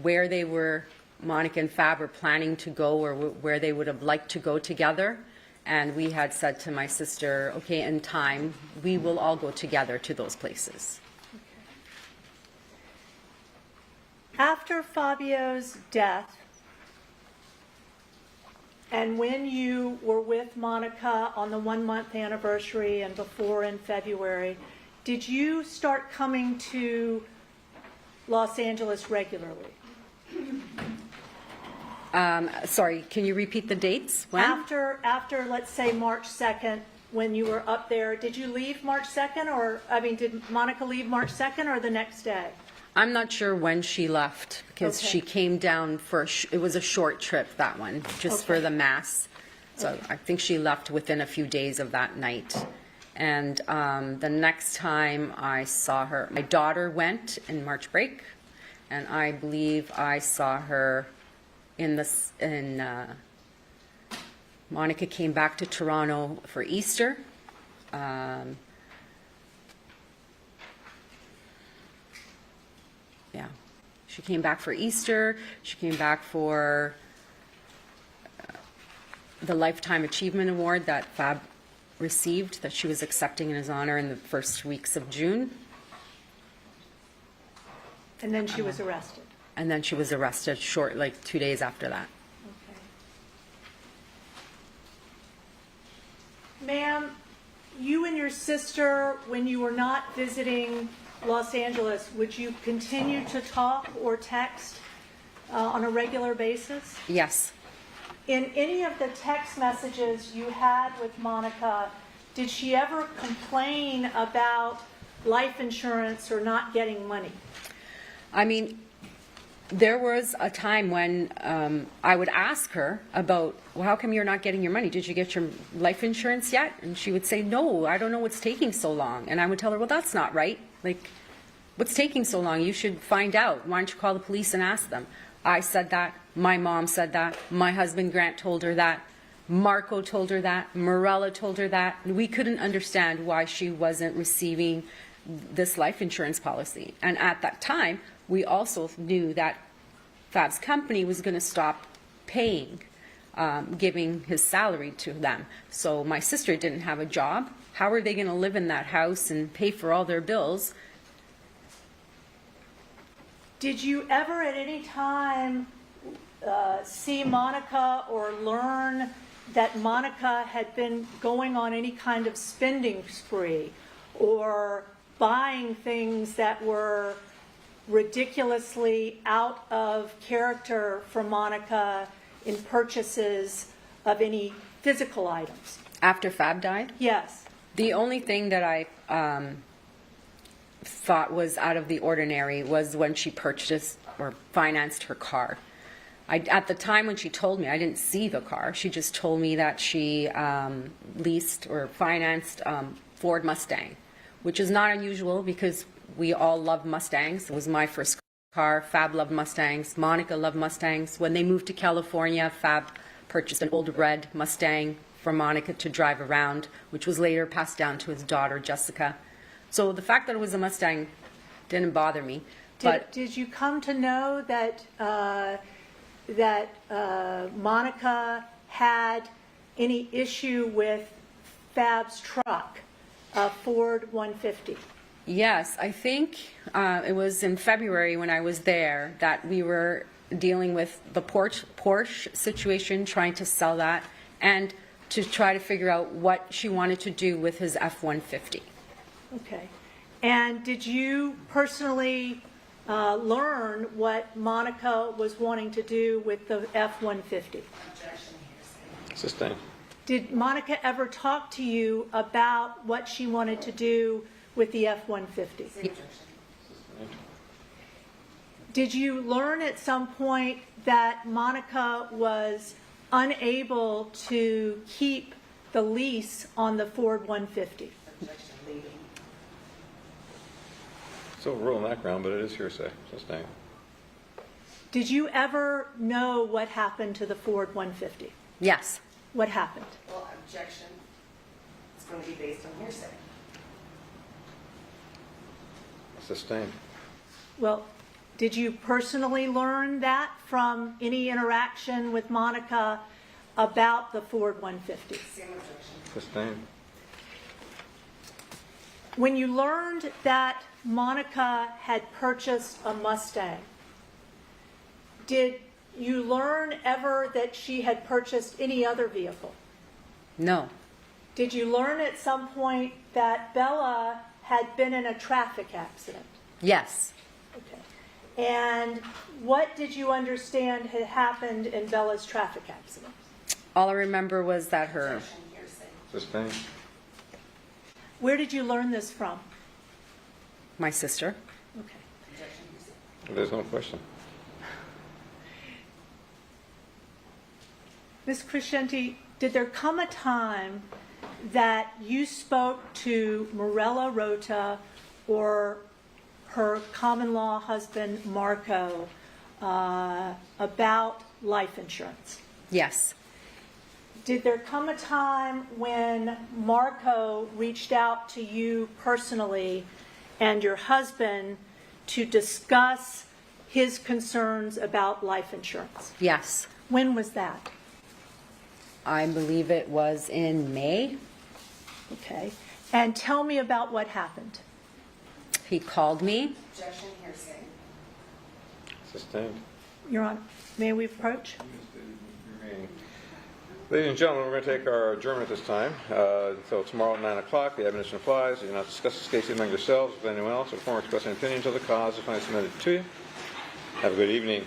where they were, Monica and Fab were planning to go or where they would have liked to go together. And we had said to my sister, okay, in time, we will all go together to those places. After Fabio's death, and when you were with Monica on the 1-month anniversary and before in February, did you start coming to Los Angeles regularly? Sorry, can you repeat the dates? When? After, let's say, March 2nd, when you were up there, did you leave March 2nd? Did Monica leave March 2nd or the next day? I'm not sure when she left because Okay. she came down for, it was a short trip, that one, just for Okay. the mass. So Okay. I think she left within a few days of that night. And the next time I saw her, my daughter went in March break, and I believe I saw her Monica came back to Toronto for Easter. Yeah, she came back for Easter. She came back for the Lifetime Achievement Award that Fab received, that she was accepting in his honor in the first weeks of June. And then she was arrested. And then she was arrested 2 days after that. Okay. Ma'am, you and your sister, when you were not visiting Los Angeles, would you continue to talk or text on a regular basis? Yes. In any of the text messages you had with Monica, did she ever complain about life insurance or not getting money? I mean, there was a time when I would ask her about, well, how come you're not getting your money? Did you get your life insurance yet? And she would say, no, I don't know what's taking so long. And I would tell her, well, that's not right. Like, what's taking so long? You should find out. Why don't you call the police and ask them? I said that. My mom said that. My husband Grant told her that. Marco told her that. Morella told her that. We couldn't understand why she wasn't receiving this life insurance policy. And at that time, we also knew that Fab's company was going to stop paying, giving his salary to them. So my sister didn't have a job. How are they going to live in that house and pay for all their bills? Did you ever at any time see Monica or learn that Monica had been going on any kind of spending spree or buying things that were ridiculously out of character for Monica in purchases of any physical items? After Fab died? Yes. The only thing that I thought was out of the ordinary was when she purchased or financed her car. At the time when she told me, I didn't see the car. She just told me that she leased or financed Ford Mustang, which is not unusual because we all love Mustangs. It was my first car. Fab loved Mustangs. Monica loved Mustangs. When they moved to California, Fab purchased an old red Mustang for Monica to drive around, which was later passed down to his daughter, Jessica. So the fact that it was a Mustang didn't bother me. Did you come to know that Monica had any issue with Fab's truck, a Ford 150? Yes, I think it was in February when I was there that we were dealing with the Porsche situation, trying to sell that, and to try to figure out what she wanted to do with his F-150. Okay. And did you personally learn what Monica was wanting to do with the F-150? Sustained. Did Monica ever talk to you about what she wanted to do with the F-150? Did you learn at some point that Monica was unable to keep the lease on the Ford 150? So rule in that ground, but it is hearsay. Sustained. Did you ever know what happened to the Ford 150? Yes. What happened? Well, objection. It's going to be based on hearsay. Sustained. Well, did you personally learn that from any interaction with Monica about the Ford 150? Same objection. Sustained. When you learned that Monica had purchased a Mustang, did you learn ever that she had purchased any other vehicle? No. Did you learn at some point that Bella had been in a traffic accident? Yes. Okay. And what did you understand had happened in Bella's traffic accident? All I remember was that her... Objection, hearsay. Sustained. Where did you learn this from? My sister. Okay. Objection, hearsay. There's no question. Ms. Crescenti, did there come a time that you spoke to Morella Rota or her common-law husband, Marco, about life insurance? Yes. Did there come a time when Marco reached out to you personally and your husband to discuss his concerns about life insurance? Yes. When was that? I believe it was in May. Okay. And tell me about what happened. He called me. Sustained. Your Honor, may we approach? Ladies and gentlemen, we're going to take our adjournment this time until tomorrow at 9 o'clock. The admonition applies. You do not discuss this case among yourselves with anyone else or form express an opinion until the cause is finally submitted to you. Have a good evening.